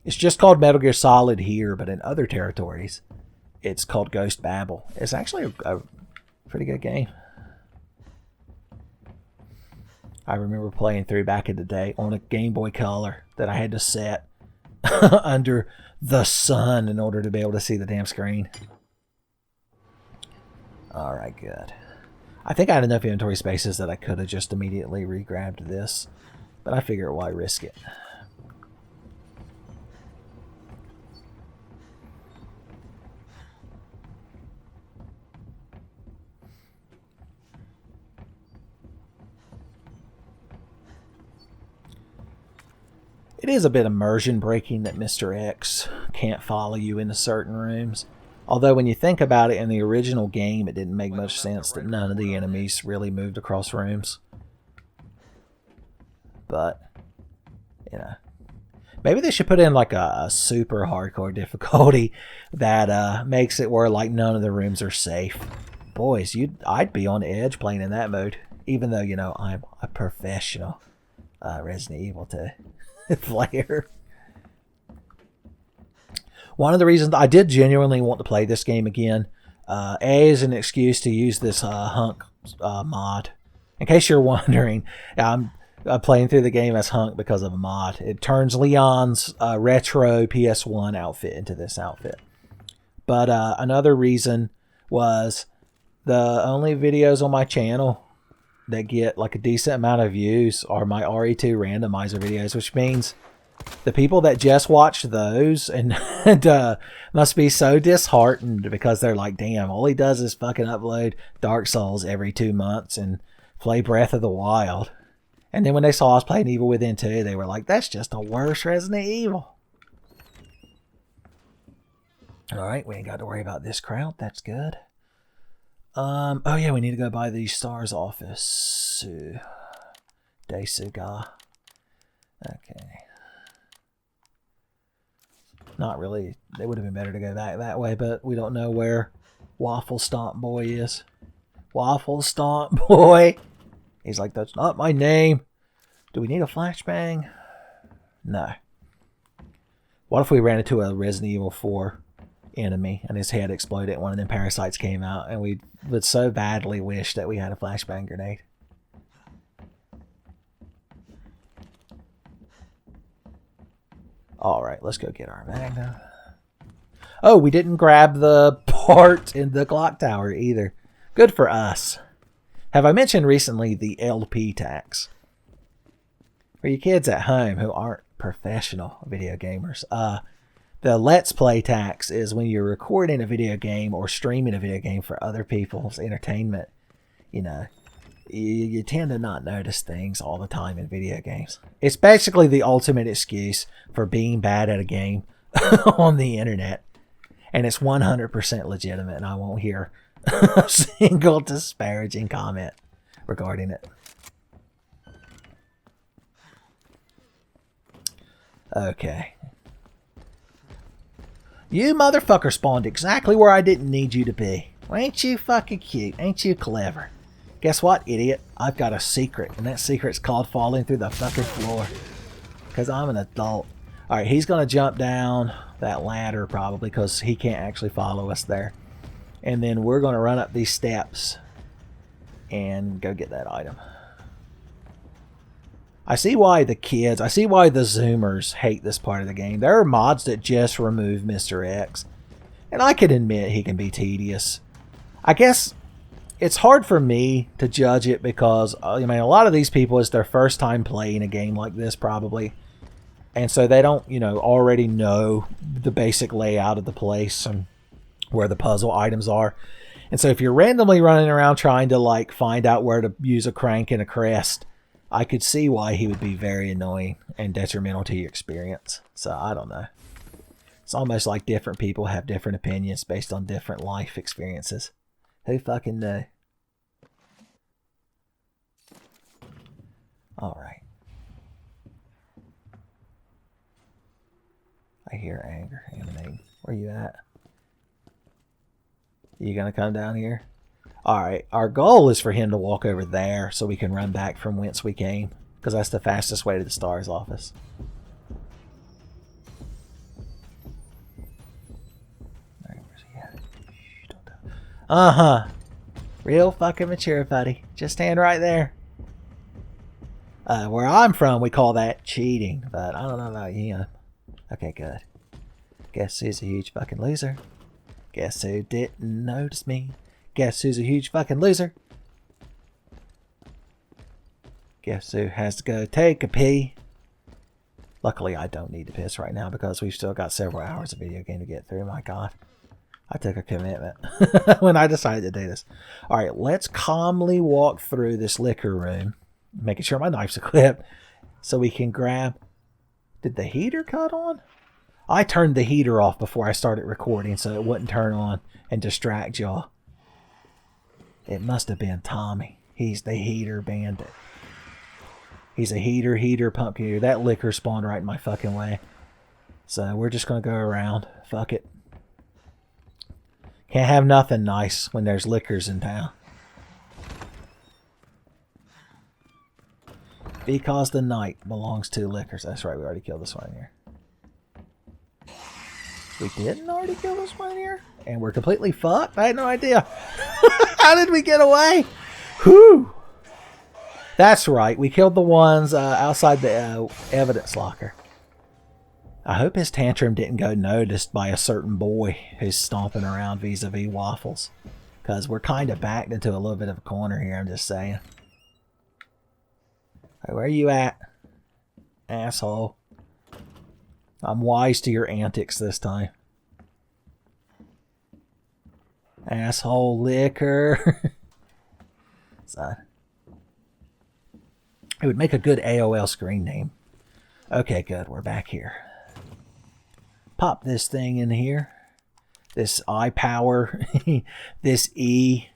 It's just called Metal Gear Solid here, but in other territories, it's called Ghost Babel. It's actually a pretty good game. I remember playing through back in the day on a Game Boy Color that I had to set under the sun in order to be able to see the damn screen. Alright, good. I think I had enough inventory spaces that I could have just immediately re-grabbed this, but I figure why risk it. It is a bit immersion breaking that Mr. X can't follow you into certain rooms. Although when you think about it, in the original game, it didn't make much sense that none of the enemies really moved across rooms. But, you know, maybe they should put in like a super hardcore difficulty that makes it where like none of the rooms are safe. Boys, I'd be on edge playing in that mode, even though, you know, I'm a professional Resident Evil 2 player. One of the reasons I did genuinely want to play this game again, A, is an excuse to use this HUNK mod. In case you're wondering, I'm playing through the game as HUNK because of a mod. It turns Leon's retro PS1 outfit into this outfit. But another reason was the only videos on my channel that get like a decent amount of views are my RE2 randomizer videos, which means the people that just watch those and must be so disheartened because they're like, damn, all he does is fucking upload Dark Souls every 2 months and play Breath of the Wild. And then when they saw us playing Evil Within 2, they were like, that's just a worse Resident Evil. Alright, we ain't got to worry about this crowd. That's good. Oh yeah, we need to go by the Star's office. Daisuga. Okay. Not really. It would have been better to go back that way, but we don't know where Waffle Stomp Boy is. Waffle Stomp Boy. He's like, that's not my name. Do we need a flashbang? No. What if we ran into a Resident Evil 4 enemy and his head exploded and one of them parasites came out and we would so badly wish that we had a flashbang grenade? Alright, let's go get our Magnum. Oh, we didn't grab the part in the clock tower either. Good for us. Have I mentioned recently the LP tax? For you kids at home who aren't professional video gamers, the Let's Play tax is when you're recording a video game or streaming a video game for other people's entertainment. You know, you tend to not notice things all the time in video games. It's basically the ultimate excuse for being bad at a game on the internet. And it's 100% legitimate, and I won't hear a single disparaging comment regarding it. Okay. You motherfucker spawned exactly where I didn't need you to be. Well, ain't you fucking cute? Ain't you clever? Guess what, idiot? I've got a secret, and that secret's called falling through the fucking floor. Because I'm an adult. Alright, he's going to jump down that ladder probably because he can't actually follow us there. And then we're going to run up these steps and go get that item. I see why the Zoomers hate this part of the game. There are mods that just remove Mr. X. And I can admit he can be tedious. I guess it's hard for me to judge it because, I mean, a lot of these people, it's their first time playing a game like this probably. And so they don't, you know, already know the basic layout of the place and where the puzzle items are. And so if you're randomly running around trying to, like, find out where to use a crank and a crest, I could see why he would be very annoying and detrimental to your experience. So, I don't know. It's almost like different people have different opinions based on different life experiences. Who fucking knew? Alright. I hear anger emanating. Where you at? You gonna come down here? Alright, our goal is for him to walk over there so we can run back from whence we came. Because that's the fastest way to the Star's office. Alright, where's he at? Shh, don't tell. Uh-huh. Real fucking mature, buddy. Just stand right there. Where I'm from, we call that cheating, but I don't know about you. Okay, good. Guess who's a huge fucking loser? Guess who didn't notice me? Guess who's a huge fucking loser? Guess who has to go take a pee? Luckily, I don't need to piss right now because we've still got several hours of video game to get through. My God. I took a commitment when I decided to do this. All right, let's calmly walk through this liquor room, making sure my knife's equipped so we can grab... Did the heater cut on? I turned the heater off before I started recording so it wouldn't turn on and distract y'all. It must have been Tommy. He's the heater bandit. He's a heater, pumpkin eater. That liquor spawned right in my fucking way. So we're just going to go around. Fuck it. Can't have nothing nice when there's liquors in town. Because the night belongs to liquors. That's right, we already killed this one here. We didn't already kill this one here? And we're completely fucked? I had no idea. How did we get away? Whew. That's right. We killed the ones outside the evidence locker. I hope his tantrum didn't go noticed by a certain boy who's stomping around vis-a-vis Waffles. Because we're kind of backed into a little bit of a corner here, I'm just saying. Hey, where are you at? Asshole. I'm wise to your antics this time. Asshole liquor. So, it would make a good AOL screen name. Okay, good. We're back here. Pop this thing in here. This iPower. This E.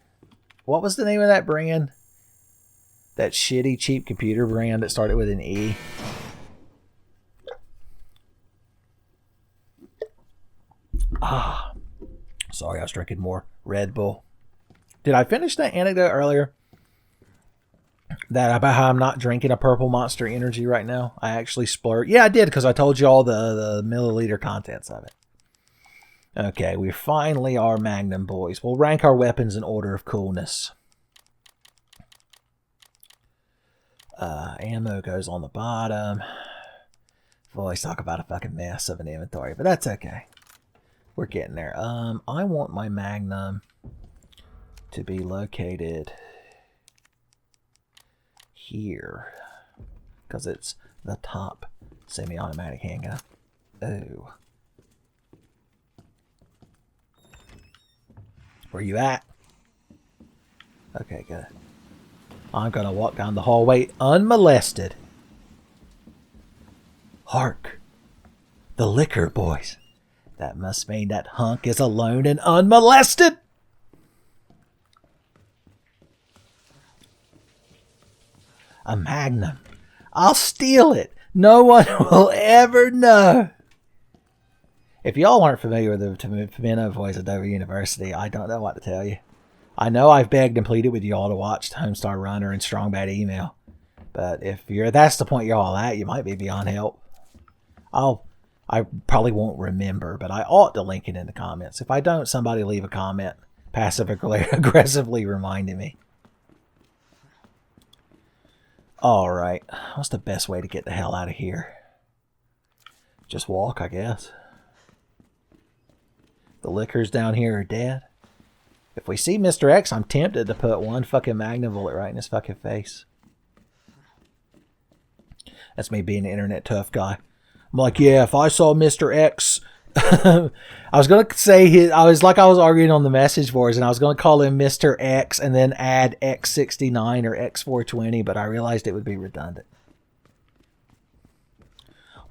What was the name of that brand? That shitty, cheap computer brand that started with an E. Ah. Sorry, I was drinking more Red Bull. Did I finish that anecdote earlier? That about how I'm not drinking a purple Monster Energy right now. I actually splurged. Yeah, I did because I told you all the milliliter contents of it. Okay, we finally are Magnum boys. We'll rank our weapons in order of coolness. Ammo goes on the bottom. Boys, talk about a fucking mess of an inventory, but that's okay. We're getting there. I want my Magnum to be located here because it's the top semi-automatic handgun. Oh. Where you at? Okay, good. I'm gonna walk down the hallway unmolested. Hark! The liquor boys. That must mean that hunk is alone and unmolested! A Magnum. I'll steal it. No one will ever know. If y'all aren't familiar with the Pimento voice at Dover University, I don't know what to tell you. I know I've begged and pleaded with y'all to watch Homestar Runner and Strong Bad Email. But if that's the point you're all at, you might be beyond help. I probably won't remember, but I ought to link it in the comments. If I don't, somebody leave a comment passive-aggressively reminding me. Alright, what's the best way to get the hell out of here? Just walk, I guess. The liquors down here are dead. If we see Mr. X, I'm tempted to put one fucking Magnum bullet right in his fucking face. That's me being an internet tough guy. I'm like, yeah, if I saw Mr. X... I was going to say, I was arguing on the message boards, and I was going to call him Mr. X and then add X69 or X420, but I realized it would be redundant.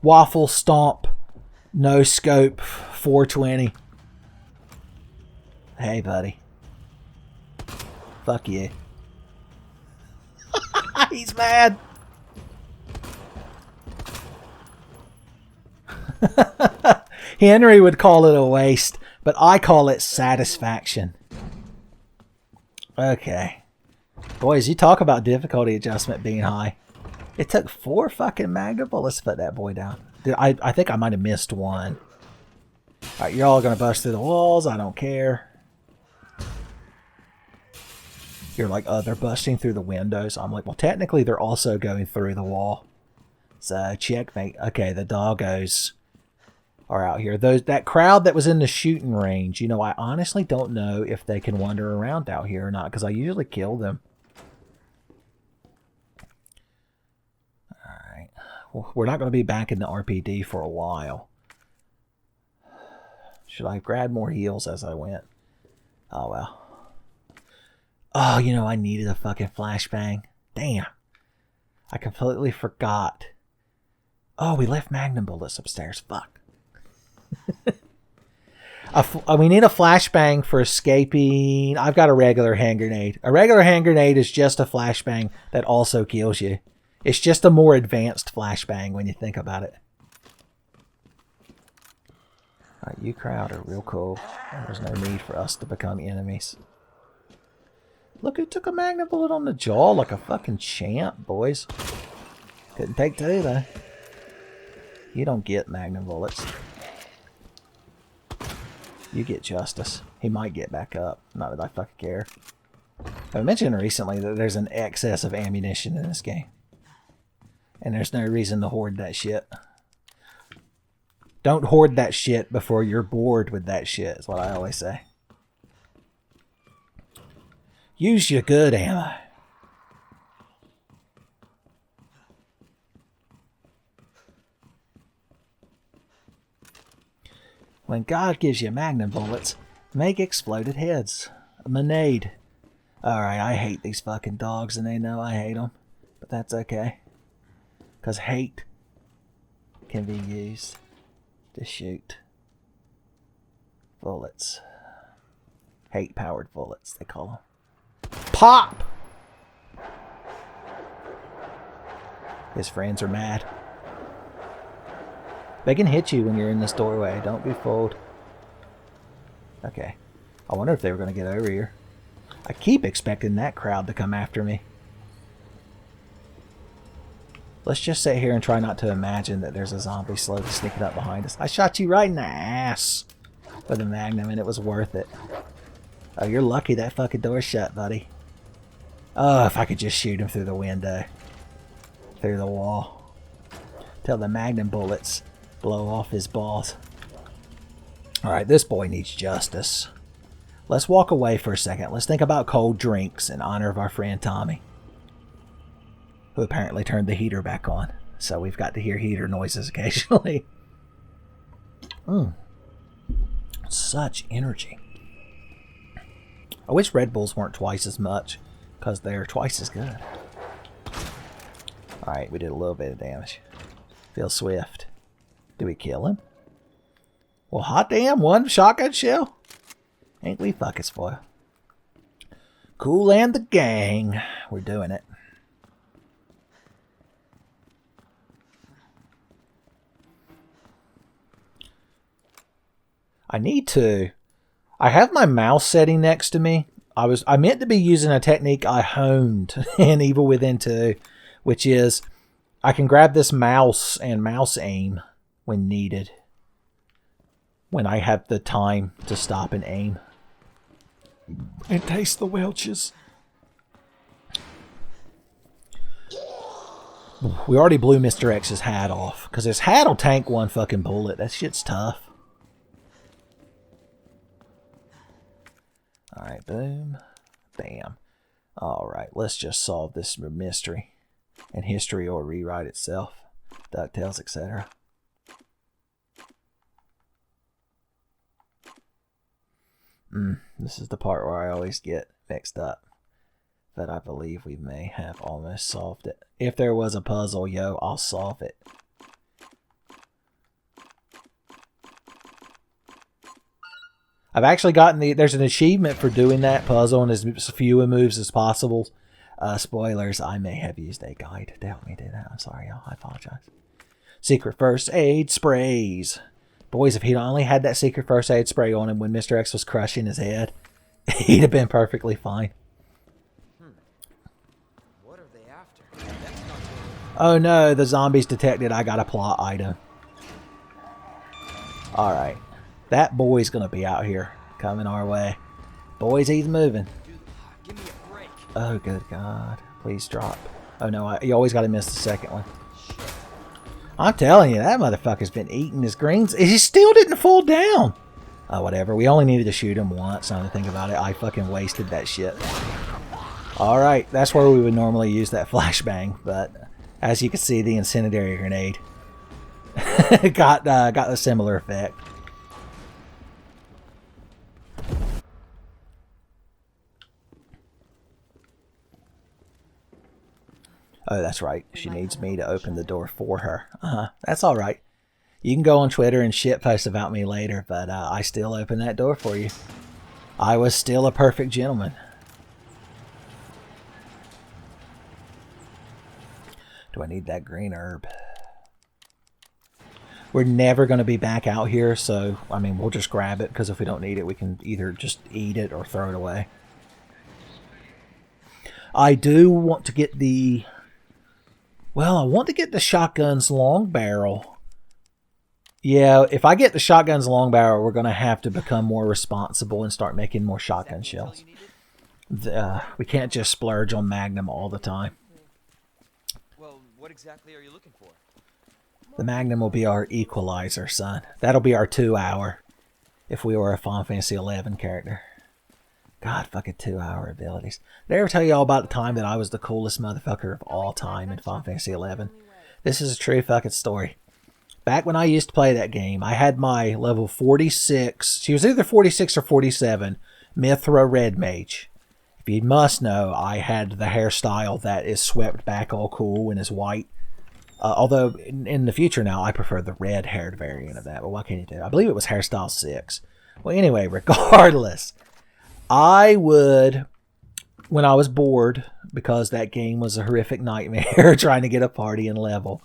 Waffle Stomp, No Scope, 420. Hey, buddy. Fuck you. He's mad. Henry would call it a waste, but I call it satisfaction. Okay. Boys, you talk about difficulty adjustment being high. It took 4 fucking Magnum bullets to put that boy down. Dude, I think I might have missed one. Alright, you're all going to bust through the walls. I don't care. You're like, oh, they're busting through the windows. I'm like, well, technically they're also going through the wall. So checkmate. Okay, the doggos are out here. That crowd that was in the shooting range, you know, I honestly don't know if they can wander around out here or not, because I usually kill them. Alright. Well, we're not going to be back in the RPD for a while. Should I grab more heals as I went? Oh, well. Oh, you know, I needed a fucking flashbang. Damn. I completely forgot. Oh, we left magnum bullets upstairs. Fuck. We need a flashbang for escaping. I've got a regular hand grenade. A regular hand grenade is just a flashbang that also kills you. It's just a more advanced flashbang when you think about it. Alright, you crowd are real cool. There's no need for us to become enemies. Look who took a magnum bullet on the jaw like a fucking champ, boys. Couldn't take two, though. You don't get magnum bullets. You get justice. He might get back up. Not that I fucking care. I mentioned recently that there's an excess of ammunition in this game. And there's no reason to hoard that shit. Don't hoard that shit before you're bored with that shit, is what I always say. Use your good ammo. When God gives you magnum bullets, make exploded heads. A grenade. Alright, I hate these fucking dogs and they know I hate them. But that's okay. Because hate can be used to shoot bullets. Hate-powered bullets, they call them. Pop! His friends are mad. They can hit you when you're in this doorway. Don't be fooled. Okay. I wonder if they were going to get over here. I keep expecting that crowd to come after me. Let's just sit here and try not to imagine that there's a zombie slowly sneaking up behind us. I shot you right in the ass with a magnum and it was worth it. Oh, you're lucky that fucking door's shut, buddy. Oh, if I could just shoot him through the window. Through the wall. Till the magnum bullets blow off his balls. Alright, this boy needs justice. Let's walk away for a second. Let's think about cold drinks in honor of our friend Tommy. Who apparently turned the heater back on. So we've got to hear heater noises occasionally. Such energy. I wish Red Bulls weren't twice as much, because they're twice as good. Alright, we did a little bit of damage. Feel swift. Do we kill him? Well, hot damn, one shotgun shell? Ain't we fucking spoiled? Cool and the gang. We're doing it. I need to. I have my mouse setting next to me. I meant to be using a technique I honed in Evil Within 2, which is I can grab this mouse and mouse aim when needed. When I have the time to stop and aim. And taste the Welch's. We already blew Mr. X's hat off. Because his hat will tank one fucking bullet. That shit's tough. Alright, boom. Bam. Alright, let's just solve this mystery. And history will rewrite itself. DuckTales, etc. This is the part where I always get mixed up. But I believe we may have almost solved it. If there was a puzzle, yo, I'll solve it. I've actually gotten there's an achievement for doing that puzzle in as few moves as possible. Spoilers, I may have used a guide to help me do that. I'm sorry, y'all. I apologize. Secret first aid sprays. Boys, if he'd only had that secret first aid spray on him when Mr. X was crushing his head, he'd have been perfectly fine. What are they after? That's not good. Oh no, the zombies detected I got a plot item. Alright. That boy's gonna be out here, coming our way. Boys, he's moving. Dude, give me a break. Oh, good God. Please drop. Oh, no. You always got to miss the second one. I'm telling you, that motherfucker's been eating his greens. He still didn't fall down. Oh, whatever. We only needed to shoot him once. Now to think about it, I fucking wasted that shit. Alright, that's where we would normally use that flashbang. But as you can see, the incendiary grenade got a similar effect. Oh, that's right. She needs me to open the door for her. That's all right. You can go on Twitter and shitpost about me later, but I still opened that door for you. I was still a perfect gentleman. Do I need that green herb? We're never going to be back out here, so, I mean, we'll just grab it, because if we don't need it, we can either just eat it or throw it away. I do want to get the... Well, I want to get the shotgun's long barrel. Yeah, if I get the shotgun's long barrel, we're going to have to become more responsible and start making more shotgun shells. We can't just splurge on Magnum all the time. Well, what exactly are you looking for? The Magnum will be our equalizer, son. That'll be our 2-hour if we were a Final Fantasy 11 character. God, fucking 2-hour abilities. Did I ever tell you all about the time that I was the coolest motherfucker of all time in Final Fantasy 11? This is a true fucking story. Back when I used to play that game, I had my level 46, she was either 46 or 47, Mithra Red Mage. If you must know, I had the hairstyle that is swept back all cool and is white. Although, in the future now, I prefer the red-haired variant of that. But what can you do? I believe it was hairstyle 6. Well, anyway, regardless... I would, when I was bored, because that game was a horrific nightmare trying to get a party and level,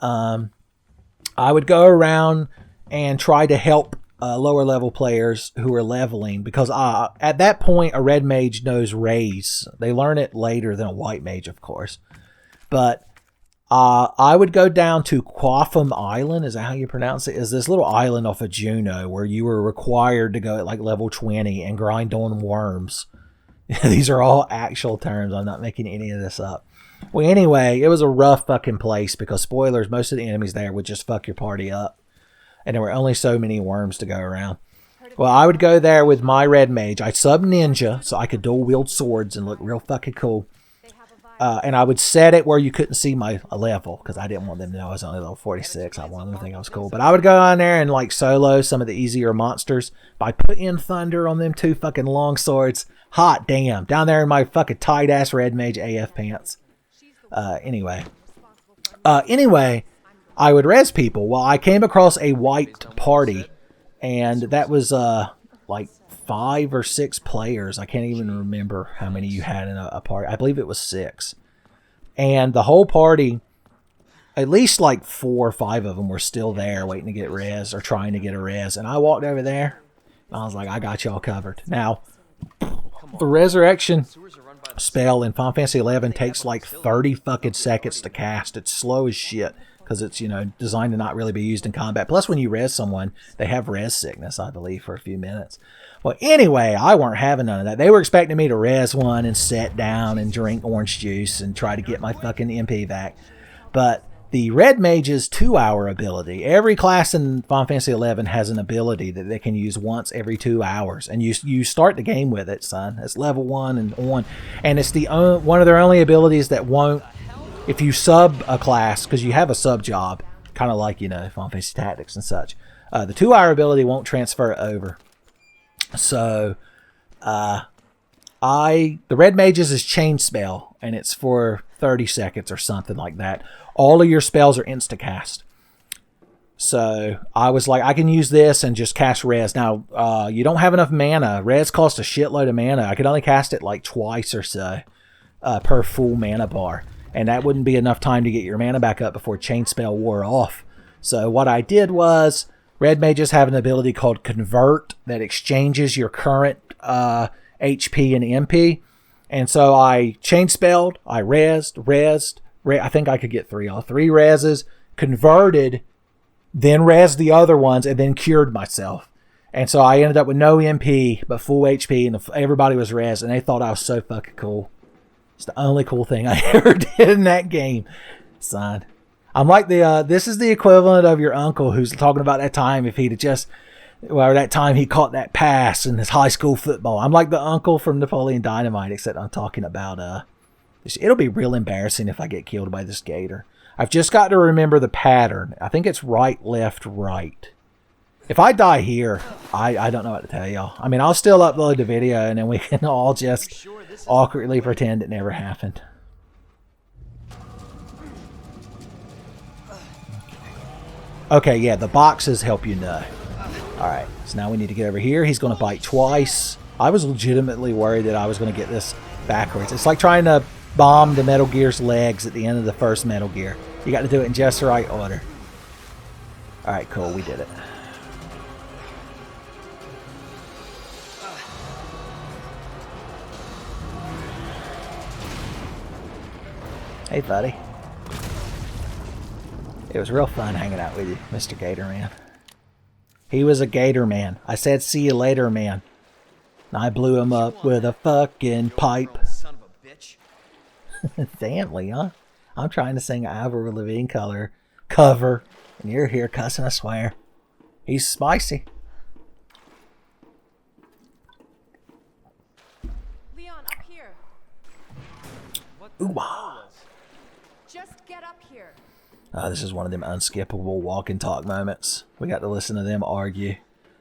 I would go around and try to help lower level players who are leveling, because at that point a red mage knows raise. They learn it later than a white mage, of course. But I would go down to Quaffam Island, is that how you pronounce it? Is this little island off of Juno where you were required to go at like level 20 and grind on worms. These are all actual terms. I'm not making any of this up. Well, anyway, it was a rough fucking place because, spoilers, most of the enemies there would just fuck your party up. And there were only so many worms to go around. Well, I would go there with my red mage. I'd sub ninja so I could dual wield swords and look real fucking cool. And I would set it where you couldn't see my level, because I didn't want them to know I was only level 46. I wanted them to think I was cool. But I would go on there and like solo some of the easier monsters by putting thunder on them 2 fucking long swords. Hot damn. Down there in my fucking tight ass red mage AF pants. Anyway, I would res people. Well, I came across a white party, and that was like 5 or 6 players. I can't even remember how many you had in a party. I believe it was 6. And the whole party, at least like 4 or 5 of them were still there waiting to get res or trying to get a res. And I walked over there and I was like, I got y'all covered. Now, the resurrection spell in Final Fantasy 11 takes like 30 fucking seconds to cast. It's slow as shit because it's, you know, designed to not really be used in combat. Plus, when you res someone, they have res sickness, I believe, for a few minutes. Well, anyway, I weren't having none of that. They were expecting me to res one and sit down and drink orange juice and try to get my fucking MP back. But the Red Mage's 2-hour ability, every class in Final Fantasy XI has an ability that they can use once every 2 hours. And you start the game with it, son. It's level 1 and on. And it's the one of their only abilities that won't, if you sub a class, because you have a sub job, kind of like, you know, Final Fantasy Tactics and such, the 2-hour ability won't transfer over. So, the Red Mage's is Chain Spell, and it's for 30 seconds or something like that. All of your spells are insta-cast. So, I was like, I can use this and just cast Res. Now, you don't have enough mana. Res costs a shitload of mana. I could only cast it like twice or so per full mana bar. And that wouldn't be enough time to get your mana back up before Chain Spell wore off. So, what I did was, Red Mages have an ability called Convert that exchanges your current HP and MP. And so I chain spelled, I resed, I think I could get 3 reses, converted, then resed the other ones, and then cured myself. And so I ended up with no MP, but full HP, and everybody was resed, and they thought I was so fucking cool. It's the only cool thing I ever did in that game, son. I'm like this is the equivalent of your uncle who's talking about that time if he'd have just, well, that time he caught that pass in his high school football. I'm like the uncle from Napoleon Dynamite, except I'm talking about, it'll be real embarrassing if I get killed by this gator. I've just got to remember the pattern. I think it's right, left, right. If I die here, I don't know what to tell y'all. I mean, I'll still upload the video and then we can all just awkwardly pretend it never happened. Okay, yeah, the boxes help you know. Alright, so now we need to get over here. He's going to bite twice. I was legitimately worried that I was going to get this backwards. It's like trying to bomb the Metal Gear's legs at the end of the first Metal Gear. You got to do it in just the right order. Alright, cool, we did it. Hey, buddy. It was real fun hanging out with you, Mr. Gator Man. He was a gator man. I said, see you later, man. And I blew him up with a fucking pipe. Son of a bitch. Damn, Leon. I'm trying to sing Avril Lavigne cover, and you're here cussing, I swear. He's spicy. Leon, up here. Ooh-wah. Just get up here. This is one of them unskippable walk and talk moments. We got to listen to them argue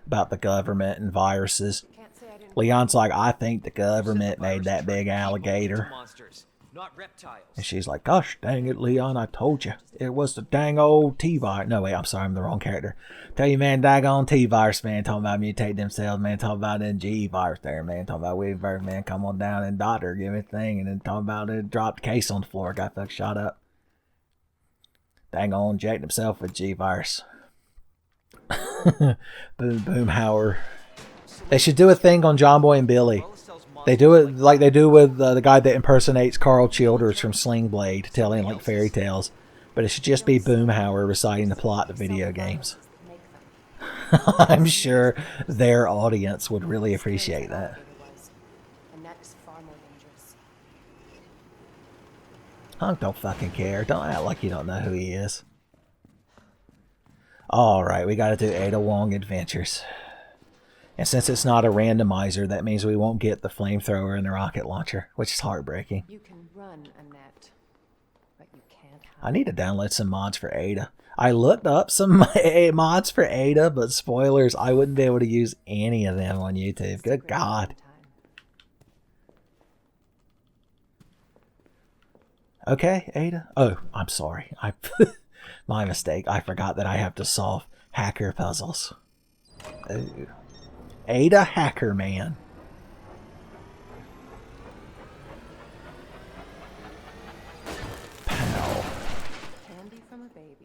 about the government and viruses. Can't say I didn't. Leon's like, I think the government made that big alligator. Monsters, not reptiles. And she's like, gosh dang it, Leon, I told you. It was the dang old T-virus. No, wait, I'm sorry, I'm the wrong character. Tell you, man, daggone T-virus, man, talking about mutate themselves, man, talking about the G-virus there, man, talking about Weaver, man, come on down and doctor, give me a thing, and then talking about it, dropped case on the floor, got fucked shot up. Dang on, inject himself with G-virus. Boomhauer. They should do a thing on John Boy and Billy. They do it like they do with the guy that impersonates Carl Childers from Sling Blade, telling like fairy tales. But it should just be Boomhauer reciting the plot of video games. I'm sure their audience would really appreciate that. And that is far more dangerous. Hunk don't fucking care. Don't act like you don't know who he is. Alright, we gotta do Ada Wong Adventures. And since it's not a randomizer, that means we won't get the flamethrower and the rocket launcher, which is heartbreaking. You can run, Annette, but you can't hide. I need to download some mods for Ada. I looked up some mods for Ada, but spoilers, I wouldn't be able to use any of them on YouTube. Good God. Okay, Ada. Oh, I'm sorry. My mistake. I forgot that I have to solve hacker puzzles. Ooh. Ada Hacker Man. Pow. Candy from a baby.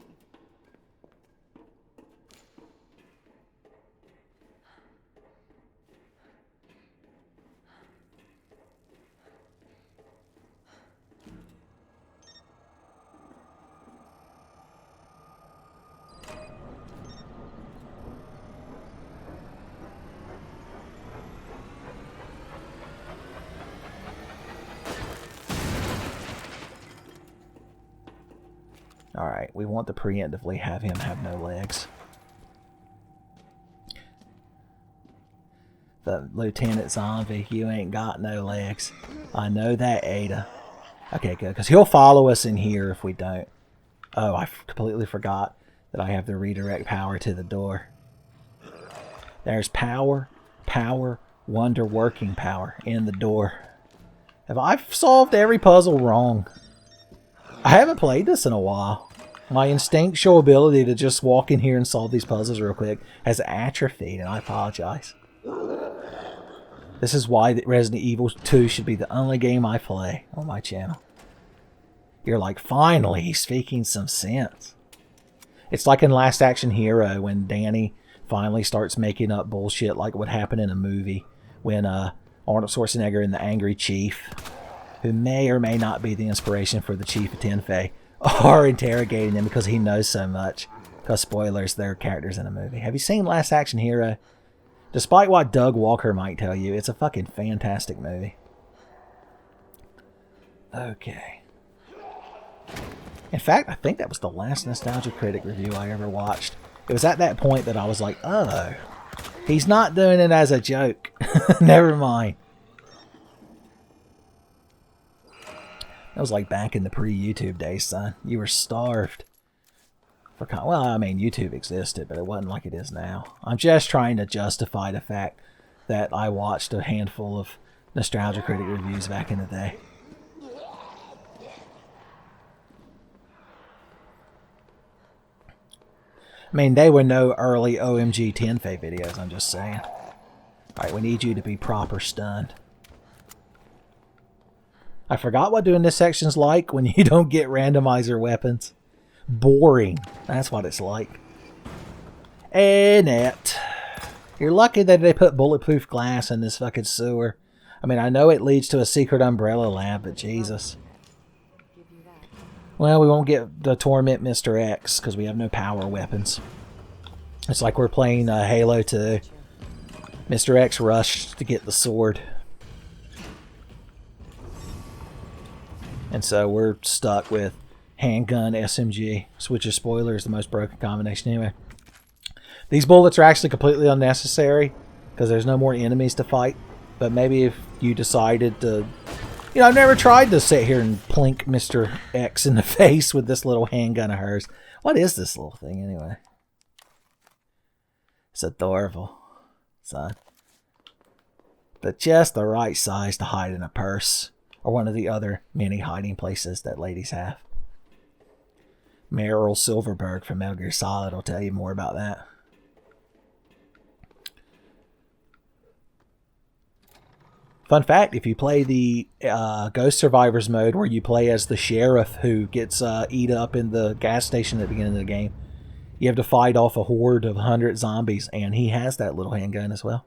Alright, we want to preemptively have him have no legs. The Lieutenant Zombie, you ain't got no legs. I know that, Ada. Okay, good, because he'll follow us in here if we don't. Oh, I completely forgot that I have the redirect power to the door. There's power, wonder working power in the door. Have I solved every puzzle wrong? I haven't played this in a while. My instinctual ability to just walk in here and solve these puzzles real quick has atrophied, and I apologize. This is why Resident Evil 2 should be the only game I play on my channel. You're like, finally, he's speaking some sense. It's like in Last Action Hero when Danny finally starts making up bullshit like what happened in a movie when Arnold Schwarzenegger and the Angry Chief, who may or may not be the inspiration for the Chief of Tenfey, are interrogating him because he knows so much. Because spoilers, they're characters in a movie. Have you seen Last Action Hero? Despite what Doug Walker might tell you, it's a fucking fantastic movie. Okay. In fact, I think that was the last Nostalgia Critic review I ever watched. It was at that point that I was like, oh, he's not doing it as a joke. Never mind. That was like back in the pre-YouTube days, son. You were starved. Well, I mean, YouTube existed, but it wasn't like it is now. I'm just trying to justify the fact that I watched a handful of Nostalgia Critic reviews back in the day. I mean, they were no early OMG Tenfey videos, I'm just saying. Alright, we need you to be proper stunned. I forgot what doing this section's like when you don't get randomizer weapons. Boring. That's what it's like. Annette. You're lucky that they put bulletproof glass in this fucking sewer. I mean, I know it leads to a secret umbrella lab, but Jesus. Well, we won't get to torment Mr. X because we have no power weapons. It's like we're playing Halo 2. Mr. X rushed to get the sword. And so we're stuck with handgun SMG, which is, spoiler, is the most broken combination anyway. These bullets are actually completely unnecessary because there's no more enemies to fight. But maybe if you decided to... You know, I've never tried to sit here and plink Mr. X in the face with this little handgun of hers. What is this little thing anyway? It's adorable, son. But just the right size to hide in a purse or one of the other many hiding places that ladies have. Meryl Silverberg from Metal Gear Solid will tell you more about that. Fun fact, if you play the Ghost Survivors mode where you play as the sheriff who gets eat up in the gas station at the beginning of the game, you have to fight off a horde of 100 zombies, and he has that little handgun as well.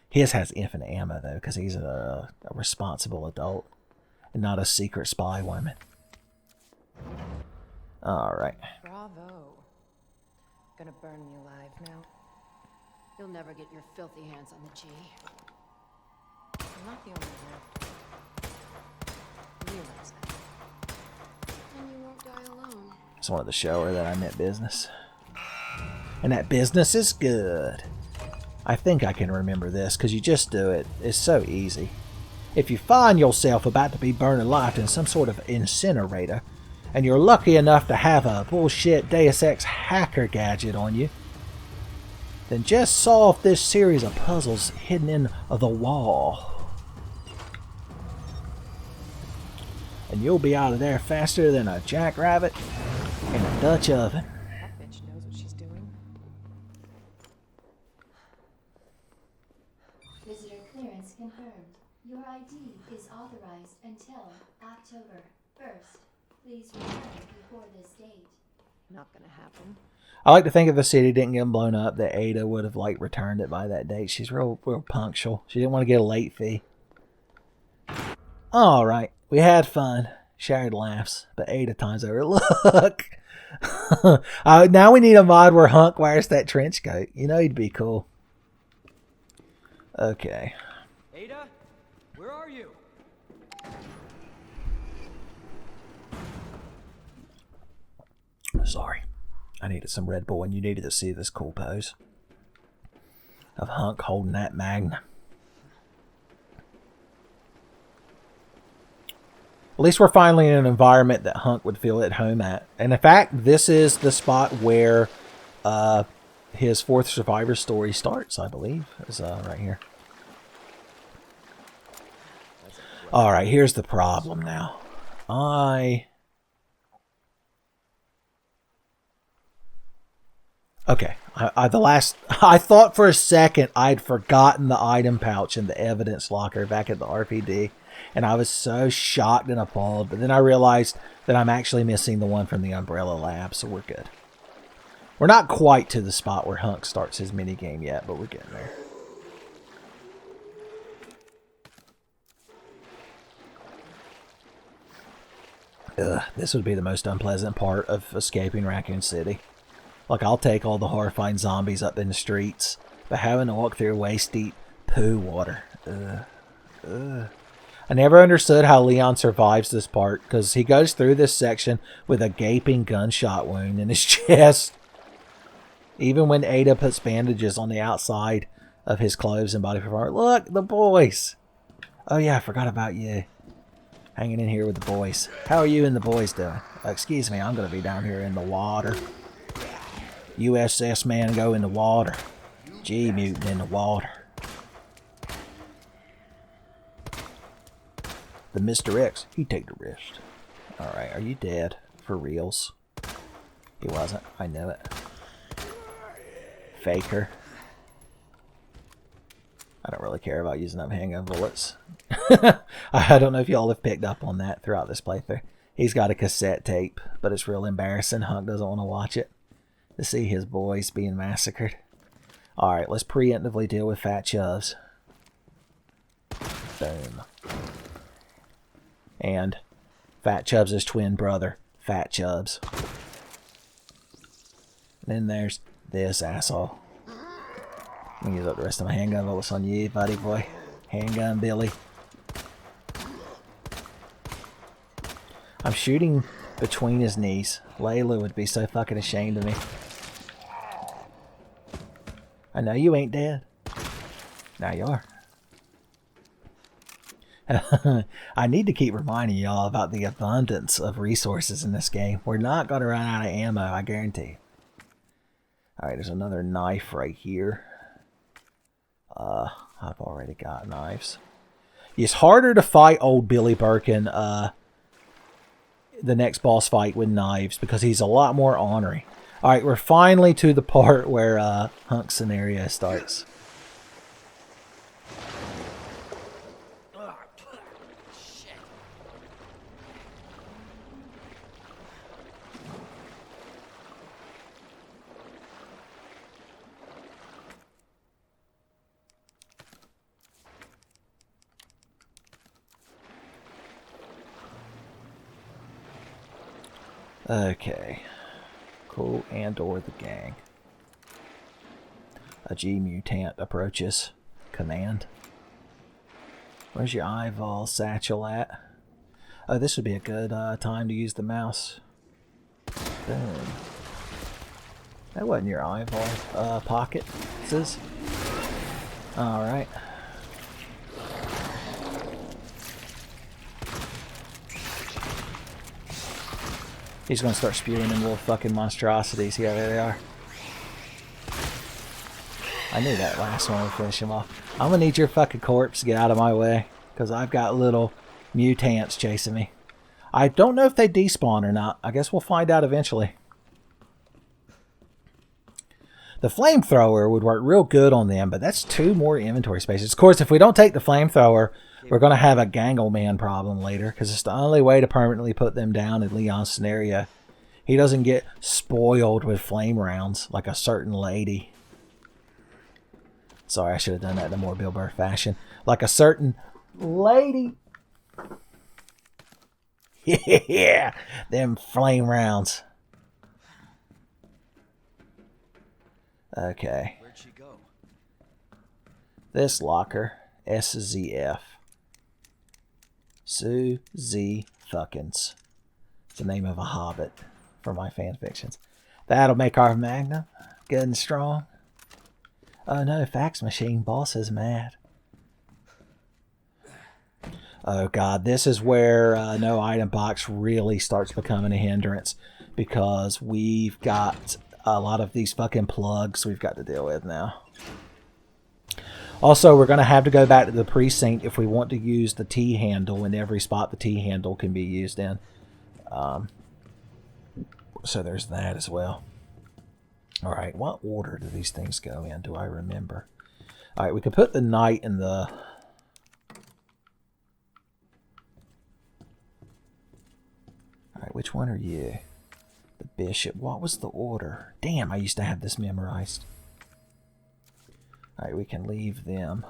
His has infinite ammo, though, because he's a responsible adult and not a secret spy woman. Alright. Bravo. Gonna burn me alive now. You'll never get your filthy hands on the G. I'm not the only one. Realize that. And you won't die alone. Just wanted to show her that I meant business. And that business is good. I think I can remember this, because you just do it. It's so easy. If you find yourself about to be burned alive in some sort of incinerator, and you're lucky enough to have a bullshit Deus Ex hacker gadget on you, then just solve this series of puzzles hidden in the wall. And you'll be out of there faster than a jackrabbit in a Dutch oven. That bitch knows what she's doing. Visitor clearance confirmed. Your ID is authorized until October 1st. Please return before this date. Not gonna happen. I like to think if the city didn't get blown up, that Ada would have like returned it by that date. She's real punctual. She didn't want to get a late fee. All right, we had fun, shared laughs, but Ada times over. Look, now we need a mod where Hunk wears that trench coat. You know he'd be cool. Okay. Ada, where are you? Sorry. I needed some Red Bull, and you needed to see this cool pose of Hunk holding that Magnum. At least we're finally in an environment that Hunk would feel at home at. And in fact, this is the spot where his fourth survivor story starts, I believe. Is right here. Alright, here's the problem now. Okay, I thought for a second I'd forgotten the item pouch in the evidence locker back at the RPD, and I was so shocked and appalled, but then I realized that I'm actually missing the one from the Umbrella Lab, so we're good. We're not quite to the spot where Hunk starts his minigame yet, but we're getting there. Ugh, this would be the most unpleasant part of escaping Raccoon City. Like, I'll take all the horrifying zombies up in the streets, but having to walk through waist-deep poo water. I never understood how Leon survives this part, because he goes through this section with a gaping gunshot wound in his chest. Even when Ada puts bandages on the outside of his clothes and body for look, the boys! Oh yeah, I forgot about you. Hanging in here with the boys. How are you and the boys doing? Excuse me, I'm going to be down here in the water. USS man go in the water. G mutant in the water. The Mr. X, he take the risk. Alright, are you dead? For reals? He wasn't. I know it. Faker. I don't really care about using up handgun bullets. I don't know if y'all have picked up on that throughout this playthrough. He's got a cassette tape, but it's real embarrassing. Hunk doesn't want to watch it. To see his boys being massacred. Alright, let's preemptively deal with Fat Chubs. Boom. And Fat Chubs' twin brother, Fat Chubs. And then there's this asshole. I'm gonna use up the rest of my handgun bullets on you, buddy boy. Handgun Billy. I'm shooting between his knees. Layla would be so fucking ashamed of me. I know you ain't dead. Now you are. I need to keep reminding y'all about the abundance of resources in this game. We're not going to run out of ammo, I guarantee. Alright, there's another knife right here. I've already got knives. It's harder to fight old Billy Birkin, the next boss fight with knives, because he's a lot more ornery. Alright, we're finally to the part where HUNK scenario starts. Okay. Cool, and or the gang. A G mutant approaches. Command. Where's your eyeball satchel at? Oh, this would be a good time to use the mouse. Boom. That wasn't your eyeball pocket. This is. Alright. He's gonna start spewing them little fucking monstrosities. Yeah, there they are. I knew that last one would finish him off. I'm gonna need your fucking corpse to get out of my way, because I've got little mutants chasing me. I don't know if they despawn or not. I guess we'll find out eventually. The flamethrower would work real good on them, but that's 2 more inventory spaces. Of course, if we don't take the flamethrower, we're going to have a Gangleman problem later, because it's the only way to permanently put them down in Leon's scenario. He doesn't get spoiled with flame rounds like a certain lady. Sorry, I should have done that in a more Bill Burr fashion. Like a certain lady. Yeah, them flame rounds. Okay. Where'd she go? This locker, SZF. Sue Z Thuckins. It's the name of a hobbit for my fan fictions. That'll make our magnum good and strong. Oh no, fax machine boss is mad. Oh god, this is where no item box really starts becoming a hindrance, because we've got a lot of these fucking plugs we've got to deal with now. Also, we're going to have to go back to the precinct if we want to use the T-handle in every spot the T-handle can be used in. So there's that as well. Alright, what order do these things go in? Do I remember? Alright, we could put the knight in the... Alright, which one are you? The bishop. What was the order? Damn, I used to have this memorized. Alright, we can leave them.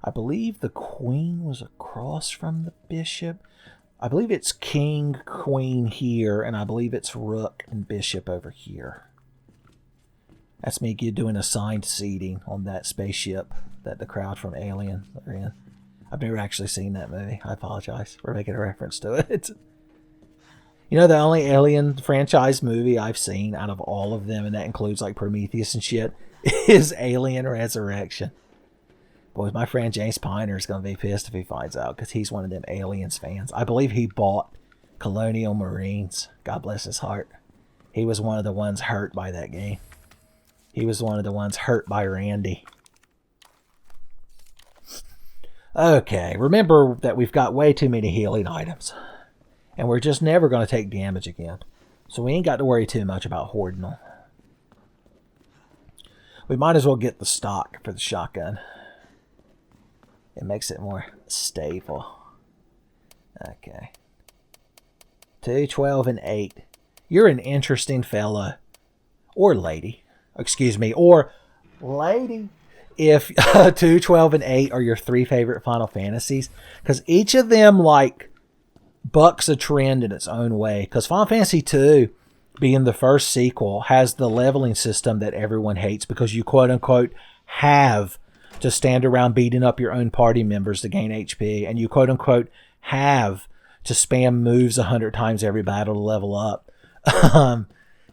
I believe the queen was across from the bishop. I believe it's king, queen here, and I believe it's rook and bishop over here. That's me doing assigned seating on that spaceship that the crowd from Alien are in. I've never actually seen that movie. I apologize for making a reference to it. You know, the only Alien franchise movie I've seen out of all of them, and that includes like Prometheus and shit, is Alien Resurrection. Boy, my friend James Piner is going to be pissed if he finds out, because he's one of them Aliens fans. I believe he bought Colonial Marines. God bless his heart. He was one of the ones hurt by that game. He was one of the ones hurt by Randy. Okay, remember that we've got way too many healing items. And we're just never going to take damage again. So we ain't got to worry too much about hoarding them. We might as well get the stock for the shotgun. It makes it more stable. Okay. 2, 12, and 8. You're an interesting fella. Or lady. Excuse me. Or lady. If 2, 12, and 8 are your 3 favorite Final Fantasies. Because each of them, like, bucks a trend in its own way. Because Final Fantasy 2, being the first sequel, has the leveling system that everyone hates. Because you, quote-unquote, have to stand around beating up your own party members to gain HP. And you, quote-unquote, have to spam moves 100 times every battle to level up.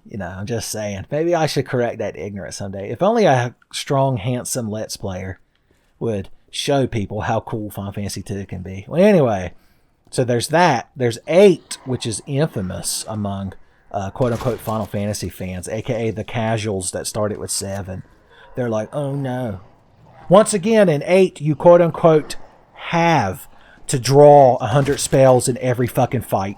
You know, I'm just saying. Maybe I should correct that ignorance someday. If only a strong, handsome Let's Player would show people how cool Final Fantasy 2 can be. Well, anyway, so there's that. There's 8, which is infamous among quote-unquote Final Fantasy fans, a.k.a. the casuals that started with 7. They're like, oh no. Once again, in 8, you quote-unquote have to draw 100 spells in every fucking fight.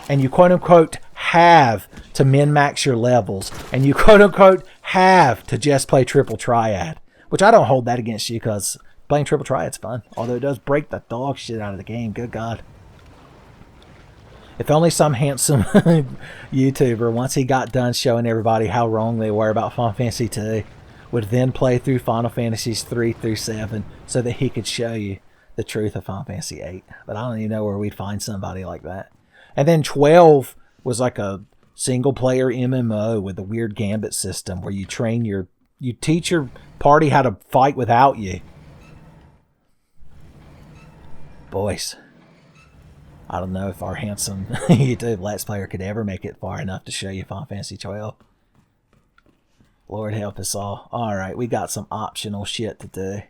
And you quote-unquote have to min-max your levels. And you quote-unquote have to just play Triple Triad. Which I don't hold that against you, because playing Triple Triad's fun. Although it does break the dog shit out of the game. Good God. If only some handsome YouTuber, once he got done showing everybody how wrong they were about Final Fantasy 2, would then play through Final Fantasies 3 through 7 so that he could show you the truth of Final Fantasy 8. But I don't even know where we'd find somebody like that. And then 12 was like a single-player MMO with a weird gambit system where you teach your party how to fight without you. Boys, I don't know if our handsome YouTube Let's Player could ever make it far enough to show you Final Fantasy 12. Lord help us all. Alright, we got some optional shit to do.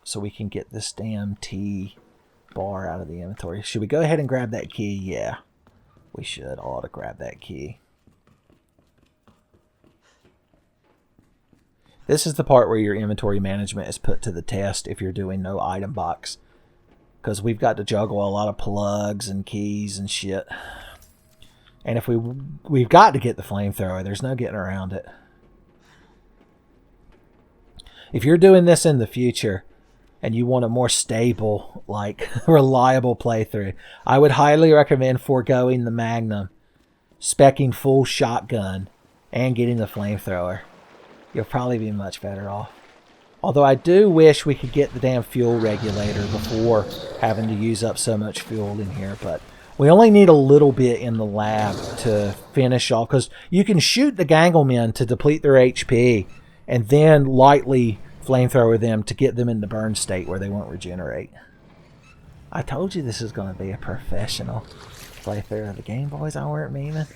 So we can get this damn T bar out of the inventory. Should we go ahead and grab that key? Yeah, we should. I ought to grab that key. This is the part where your inventory management is put to the test if you're doing no item box. Because we've got to juggle a lot of plugs and keys and shit. And if we've got to get the flamethrower. There's no getting around it. If you're doing this in the future and you want a more stable, like, reliable playthrough, I would highly recommend foregoing the Magnum, speccing full shotgun, and getting the flamethrower. You'll probably be much better off. Although I do wish we could get the damn fuel regulator before having to use up so much fuel in here, but we only need a little bit in the lab to finish off, because you can shoot the Ganglemen to deplete their HP, and then lightly flamethrower them to get them in the burn state where they won't regenerate. I told you this is going to be a professional playthrough of the game, boys. I weren't memeing.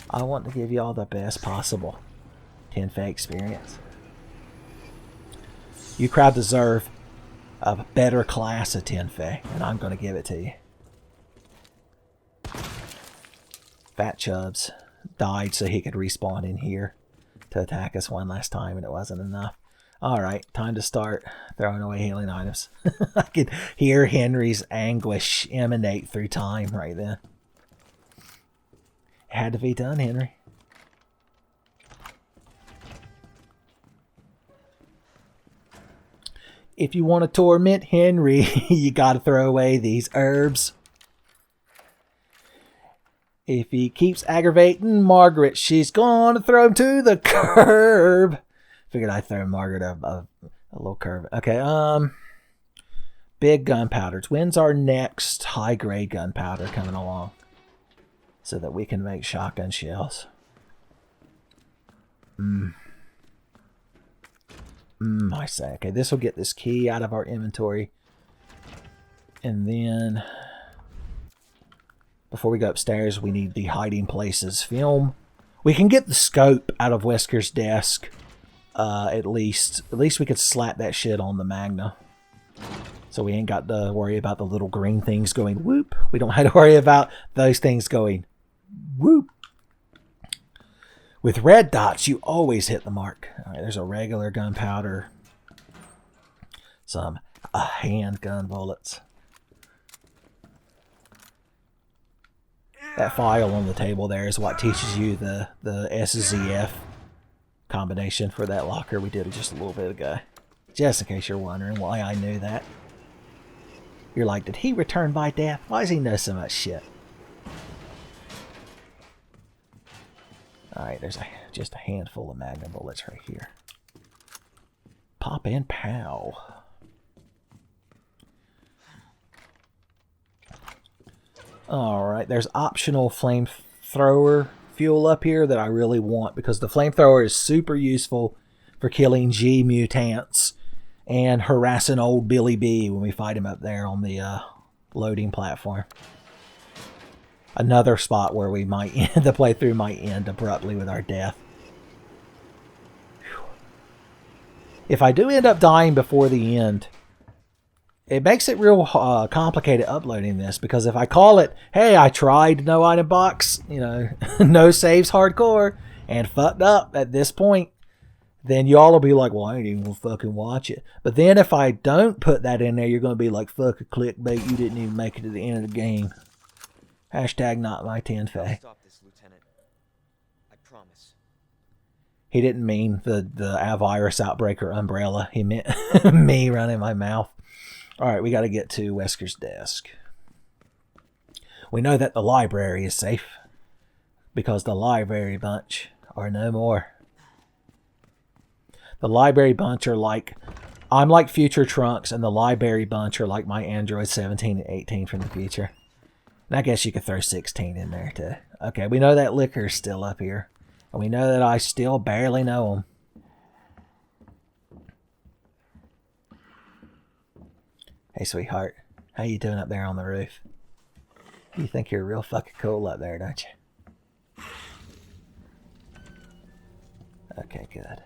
I want to give you all the best possible Tenfey experience. You crowd deserve a better class of Tenfey, and I'm going to give it to you. Fat Chubbs died so he could respawn in here to attack us one last time, and it wasn't enough. Alright, time to start throwing away healing items. I could hear Henry's anguish emanate through time right then. It had to be done, Henry. If you want to torment Henry, you gotta throw away these herbs. If he keeps aggravating Margaret, she's gonna throw him to the curb. Figured I'd throw Margaret a little curve. Okay, big gunpowders. When's our next high-grade gunpowder coming along? So that we can make shotgun shells. I say. Okay, this will get this key out of our inventory. And then, before we go upstairs, we need the hiding places film. We can get the scope out of Wesker's desk. At least we could slap that shit on the Magna. So we ain't got to worry about the little green things going whoop. We don't have to worry about those things going whoop. With red dots, you always hit the mark. All right, there's a regular gunpowder. Some handgun bullets. That file on the table there is what teaches you the SZF combination for that locker we did just a little bit ago. Just in case you're wondering why I knew that. You're like, did he return by death? Why does he know so much shit? Alright, there's just a handful of Magnum bullets right here. Pop and pow. Alright, there's optional flamethrower fuel up here that I really want because the flamethrower is super useful for killing G mutants and harassing old Billy B when we fight him up there on the loading platform. Another spot where we might end, the playthrough might end abruptly with our death. Whew. If I do end up dying before the end, it makes it real complicated uploading this, because if I call it, hey, I tried no item box, you know, no saves hardcore, and fucked up at this point, then y'all will be like, well, I ain't even gonna fucking watch it. But then if I don't put that in there, you're gonna be like, fuck a clickbait, you didn't even make it to the end of the game. Hashtag not my Tenfey. Stop this, Lieutenant. I promise. He didn't mean the virus outbreaker umbrella. He meant me running my mouth. Alright, we got to get to Wesker's desk. We know that the library is safe, because the library bunch are no more. The library bunch are like, I'm like future Trunks, and the library bunch are like my Android 17 and 18 from the future. And I guess you could throw 16 in there too. Okay, we know that Licker's still up here. And we know that I still barely know him. Hey, sweetheart. How you doing up there on the roof? You think you're real fucking cool up there, don't you? Okay, good.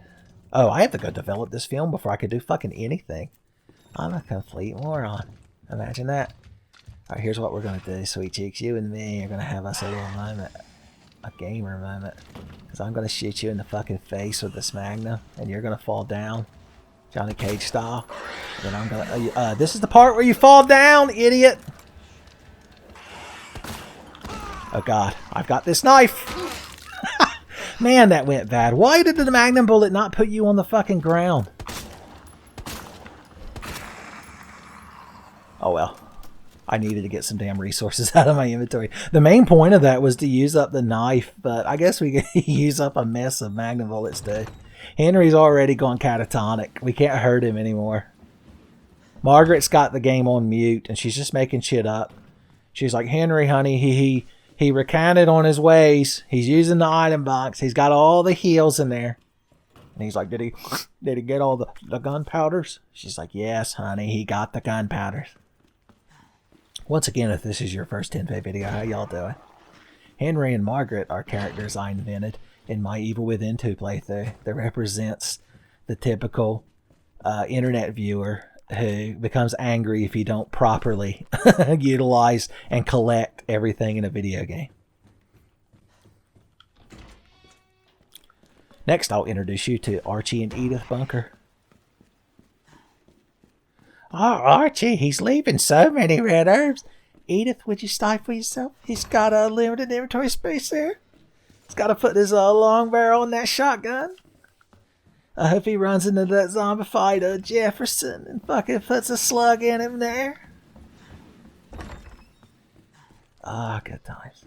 Oh, I have to go develop this film before I could do fucking anything. I'm a complete moron. Imagine that. Alright, here's what we're going to do, sweet cheeks. You and me are going to have us a little moment. A gamer moment. Because I'm going to shoot you in the fucking face with this Magnum. And you're going to fall down. Johnny Cage style. Then I'm going to... this is the part where you fall down, idiot! Oh god, I've got this knife! Man, that went bad. Why did the Magnum bullet not put you on the fucking ground? Oh well. I needed to get some damn resources out of my inventory. The main point of that was to use up the knife, but I guess we could use up a mess of Magnum bullets too. Henry's already gone catatonic. We can't hurt him anymore. Margaret's got the game on mute, and she's just making shit up. She's like, Henry, honey, he recanted on his ways. He's using the item box. He's got all the heals in there. And he's like, did he get all the gunpowders? She's like, yes, honey, he got the gunpowders. Once again, if this is your first Tenfey video, how y'all doing? Henry and Margaret are characters I invented in my Evil Within 2 playthrough that represents the typical internet viewer who becomes angry if you don't properly utilize and collect everything in a video game. Next, I'll introduce you to Archie and Edith Bunker. Oh, Archie, he's leaving so many red herbs. Edith, would you stifle yourself? He's got a limited inventory space there. He's got to put his long barrel in that shotgun. I hope he runs into that zombified Jefferson and fucking puts a slug in him there. Ah, good times.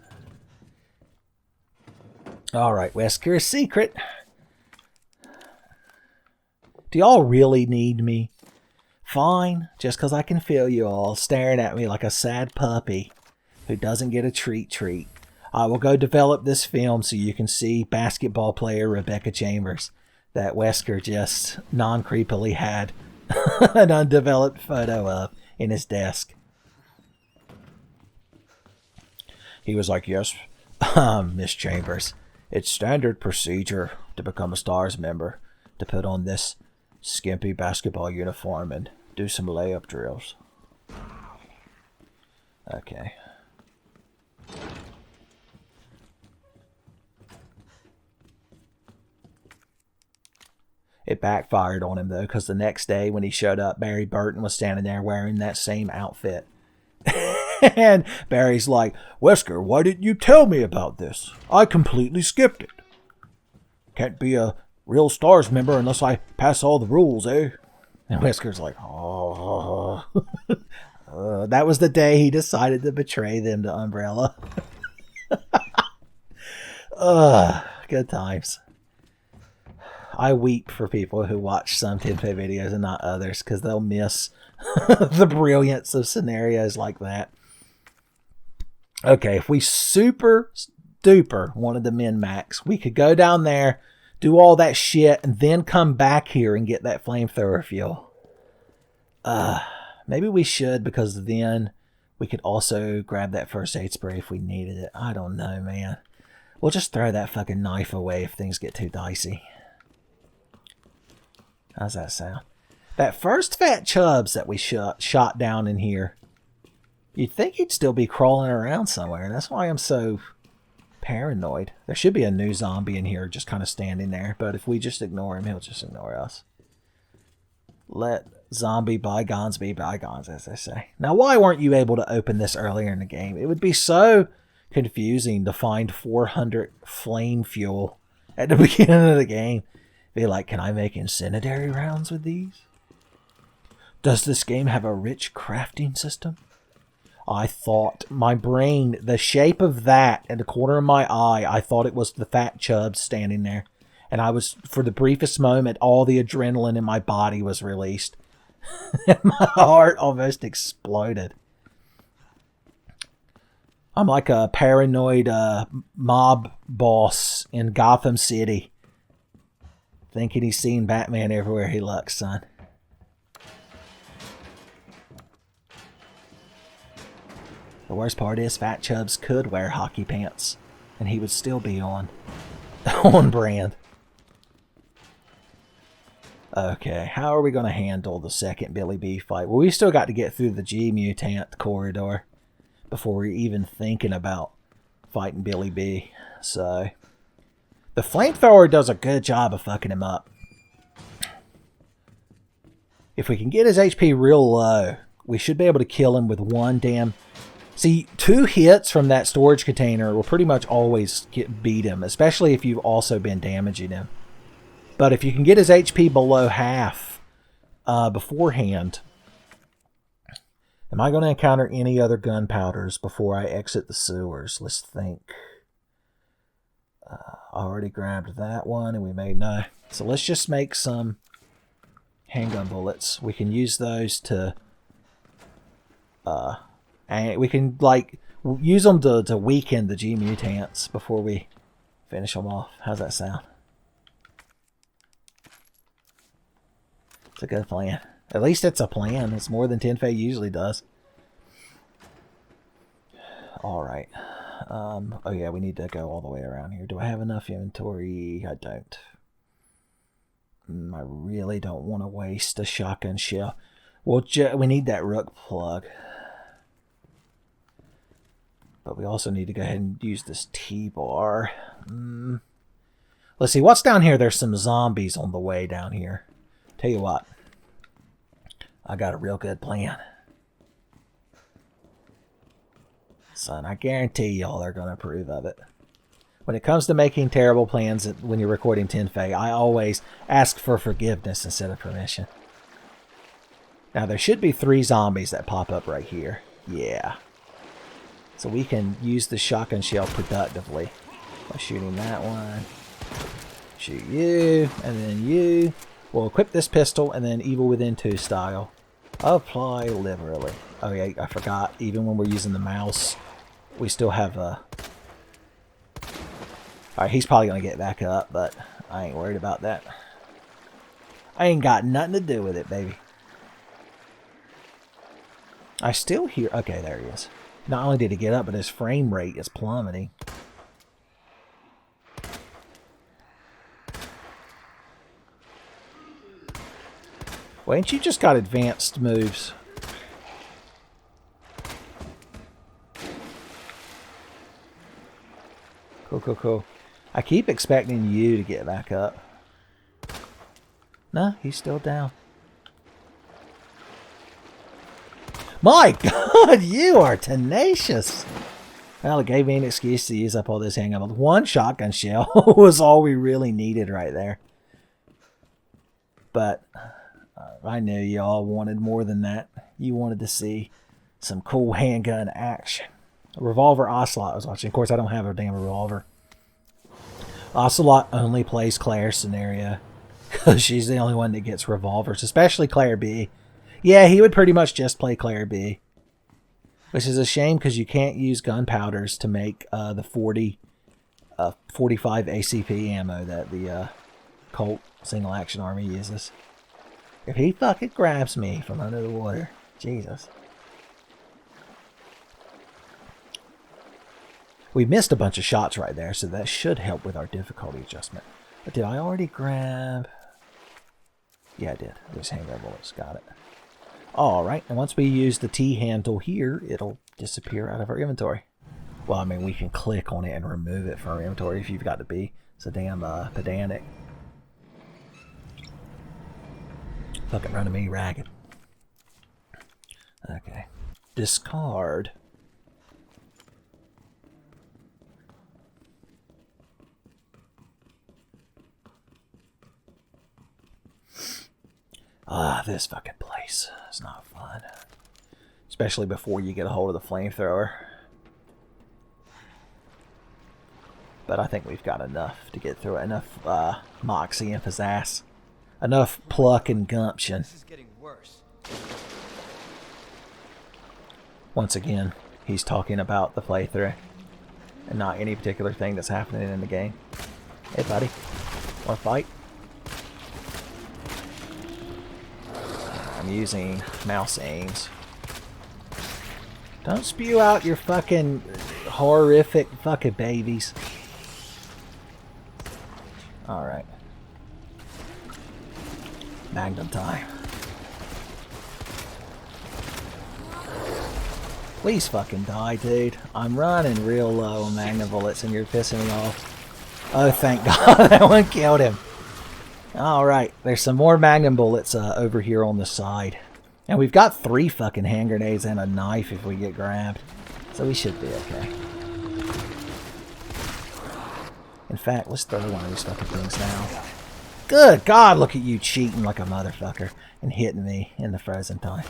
Alright, Wesker's secret. Do y'all really need me? Fine, just because I can feel you all staring at me like a sad puppy who doesn't get a treat. I will go develop this film so you can see basketball player Rebecca Chambers. that Wesker just non-creepily had an undeveloped photo of in his desk. He was like, yes, Miss Chambers, it's standard procedure to become a STARS member to put on this skimpy basketball uniform and do some layup drills. Okay. It backfired on him, though, because the next day when he showed up, Barry Burton was standing there wearing that same outfit. And Barry's like, Wesker, why didn't you tell me about this? I completely skipped it. Can't be a real STARS member unless I pass all the rules, eh? And Wesker's like, oh. That was the day he decided to betray them to Umbrella. Good times. I weep for people who watch some Tenfey videos and not others, because they'll miss the brilliance of scenarios like that. Okay, if we super duper wanted to min-max, we could go down there, do all that shit, and then come back here and get that flamethrower fuel. Maybe we should, because then we could also grab that first aid spray if we needed it. I don't know, man. We'll just throw that fucking knife away if things get too dicey. How's that sound? That first Fat Chubbs that we shot down in here, you'd think he'd still be crawling around somewhere. That's why I'm so paranoid. There should be a new zombie in here just kind of standing there, but if we just ignore him, he'll just ignore us. Let zombie bygones be bygones, as they say. Now, why weren't you able to open this earlier in the game? It would be so confusing to find 400 flame fuel at the beginning of the game. Be like, can I make incendiary rounds with these? Does this game have a rich crafting system? I thought my brain, the shape of that in the corner of my eye, I thought it was the Fat Chubbs standing there. And I was, for the briefest moment, all the adrenaline in my body was released. And my heart almost exploded. I'm like a paranoid mob boss in Gotham City, thinking he's seen Batman everywhere he looks, son. The worst part is Fat Chubbs could wear hockey pants, and he would still be on brand. Okay, how are we going to handle the second Billy B fight? Well, we still got to get through the G-Mutant corridor before we're even thinking about fighting Billy B. So, the flamethrower does a good job of fucking him up. If we can get his HP real low, we should be able to kill him with one damn... See, 2 hits from that storage container will pretty much always beat him, especially if you've also been damaging him. But if you can get his HP below half beforehand... Am I going to encounter any other gunpowders before I exit the sewers? Let's think. I already grabbed that one, and we made no. So let's just make some handgun bullets. We can use those to... and we can, like, use them to weaken the G-Mutants before we finish them off. How's that sound? It's a good plan. At least it's a plan. It's more than Tenfey usually does. Alright. Oh yeah, we need to go all the way around here. Do I have enough inventory? I don't. I really don't want to waste a shotgun shell. Well, we need that rook plug. But we also need to go ahead and use this T-bar. Let's see, what's down here? There's some zombies on the way down here. Tell you what. I got a real good plan. Son, I guarantee y'all are going to approve of it. When it comes to making terrible plans when you're recording Tenfey, I always ask for forgiveness instead of permission. Now, there should be 3 zombies that pop up right here. Yeah. So we can use the shotgun shell productively. By shooting that one. Shoot you. And then you. We'll equip this pistol and then Evil Within 2 style. Apply liberally. Oh yeah, I forgot. Even when we're using the mouse, we still have a... Alright, he's probably going to get back up, but I ain't worried about that. I ain't got nothing to do with it, baby. I still hear... Okay, there he is. Not only did he get up, but his frame rate is plummeting. Well, ain't you just got advanced moves? Cool, cool, cool. I keep expecting you to get back up. No, he's still down. My God, you are tenacious. Well, it gave me an excuse to use up all this handgun. One shotgun shell was all we really needed right there. But I knew you all wanted more than that. You wanted to see some cool handgun action. A revolver Ocelot I was watching. Of course, I don't have a damn revolver. Ocelot only plays Claire's scenario because she's the only one that gets revolvers, especially Claire B. Yeah, he would pretty much just play Claire B. Which is a shame because you can't use gunpowders to make the 45 ACP ammo that the Colt Single Action Army uses. If he fucking grabs me from under the water, Jesus. We missed a bunch of shots right there, so that should help with our difficulty adjustment. But did I already grab... Yeah, I did. There's handgun bullets. Got it. Alright, and once we use the T handle here, it'll disappear out of our inventory. Well, I mean, we can click on it and remove it from our inventory if you've got to be so damn pedantic. Fucking running me ragged. Okay. Discard. Ah, this fucking place is not fun. Especially before you get a hold of the flamethrower. But I think we've got enough to get through it. Enough moxie and pizzazz. Enough pluck and gumption. This is getting worse. Once again, he's talking about the playthrough. And not any particular thing that's happening in the game. Hey buddy, wanna fight? I'm using mouse aims. Don't spew out your fucking horrific fucking babies. Alright. Magnum time. Please fucking die, dude. I'm running real low on Magnum bullets and you're pissing me off. Oh, thank God that one killed him. Alright, there's some more Magnum bullets over here on the side. And we've got 3 fucking hand grenades and a knife if we get grabbed. So we should be okay. In fact, let's throw one of these fucking things now. Good God, look at you cheating like a motherfucker and hitting me in the frozen time.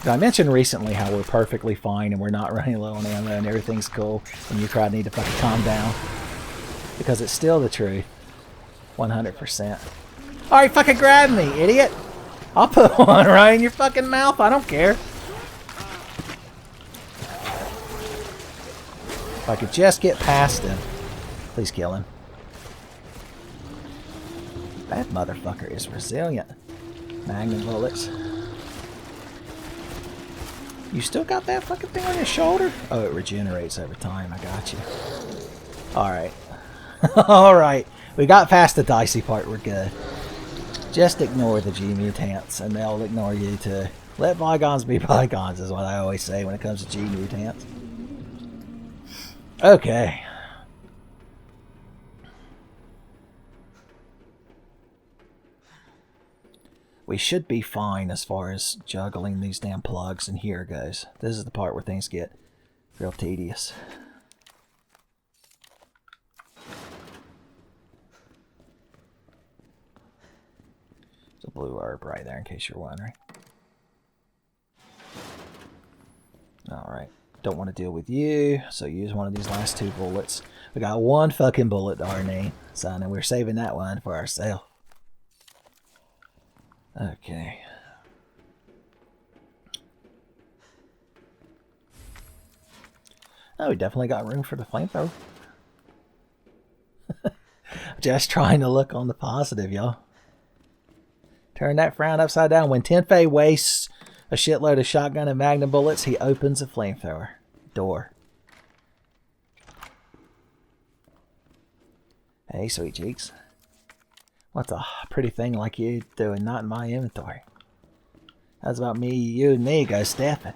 I mentioned recently how we're perfectly fine and we're not running low on ammo and everything's cool and you probably need to fucking calm down. Because it's still the truth. 100%. Alright, fucking grab me, idiot! I'll put one right in your fucking mouth, I don't care. If I could just get past him. Please kill him. That motherfucker is resilient. Magnum bullets. You still got that fucking thing on your shoulder? Oh, it regenerates over time. I got you. Alright. Alright. We got past the dicey part. We're good. Just ignore the G-mutants and they'll ignore you too. Let bygones be bygones is what I always say when it comes to G-mutants. Okay. We should be fine as far as juggling these damn plugs, and here goes. This is the part where things get real tedious. There's a blue herb right there in case you're wondering. Alright, don't want to deal with you, so use one of these last 2 bullets. We got 1 fucking bullet to our name, son, and we're saving that one for ourselves. Okay. Oh, we definitely got room for the flamethrower. Just trying to look on the positive, y'all. Turn that frown upside down. When Tenfey wastes a shitload of shotgun and magnum bullets, he opens a flamethrower door. Hey, sweet cheeks. What's a pretty thing like you doing not in my inventory? How's about me, you, and me go stepping?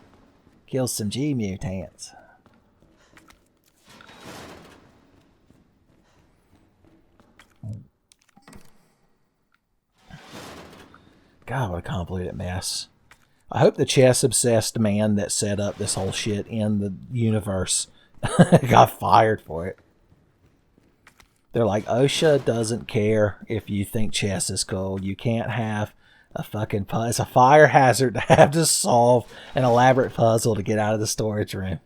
Kill some G mutants. God, what a convoluted mess. I hope the chess-obsessed man that set up this whole shit in the universe got fired for it. They're like, OSHA doesn't care if you think chess is cool. You can't have a fucking puzzle. It's a fire hazard to have to solve an elaborate puzzle to get out of the storage room.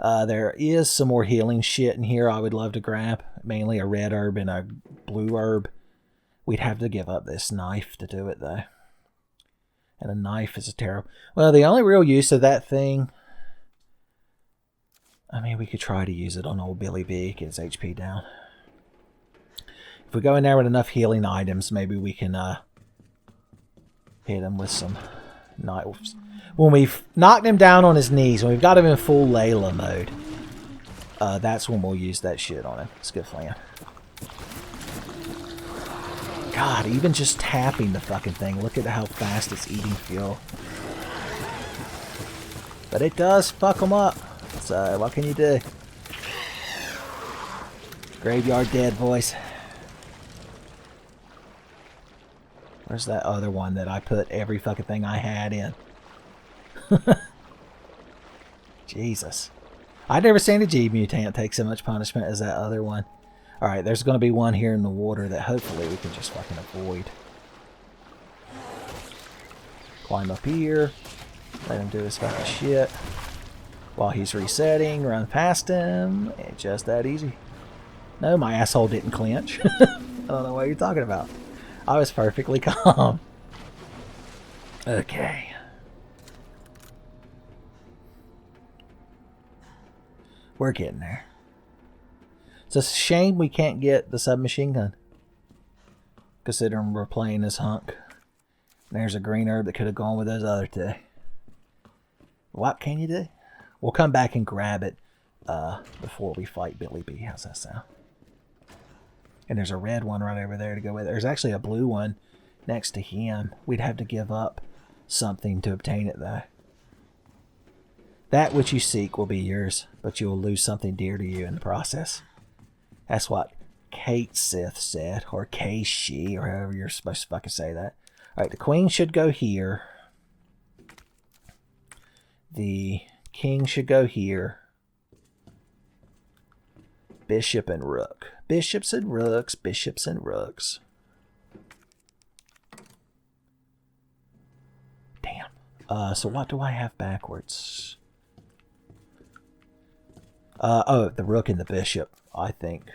There is some more healing shit in here I would love to grab. Mainly a red herb and a blue herb. We'd have to give up this knife to do it, though. And a knife is a terrible... Well, the only real use of that thing... I mean, we could try to use it on old Billy B. Get his HP down. If we go in there with enough healing items, maybe we can hit him with some knives. When we've knocked him down on his knees, when we've got him in full Layla mode, that's when we'll use that shit on him. It's a good plan. God, even just tapping the fucking thing. Look at how fast it's eating fuel. But it does fuck them up. So, what can you do? Graveyard dead, boys. Where's that other one that I put every fucking thing I had in? Jesus. I'd never seen a G mutant take so much punishment as that other one. Alright, there's going to be one here in the water that hopefully we can just fucking avoid. Climb up here. Let him do his fucking shit. While he's resetting, run past him. It's just that easy. No, my asshole didn't clench. I don't know what you're talking about. I was perfectly calm. Okay. We're getting there. It's a shame we can't get the submachine gun. Considering we're playing as HUNK. There's a green herb that could have gone with those other two. What can you do? We'll come back and grab it before we fight Billy B. How's that sound? And there's a red one right over there to go with it. There's actually a blue one next to him. We'd have to give up something to obtain it, though. That which you seek will be yours, but you will lose something dear to you in the process. That's what Kate Sith said, or K-She, or however you're supposed to fucking say that. Alright, the queen should go here. The king should go here. Bishop and rook. Bishops and rooks, bishops and rooks. Damn. So what do I have backwards? Oh, the rook and the bishop, I think.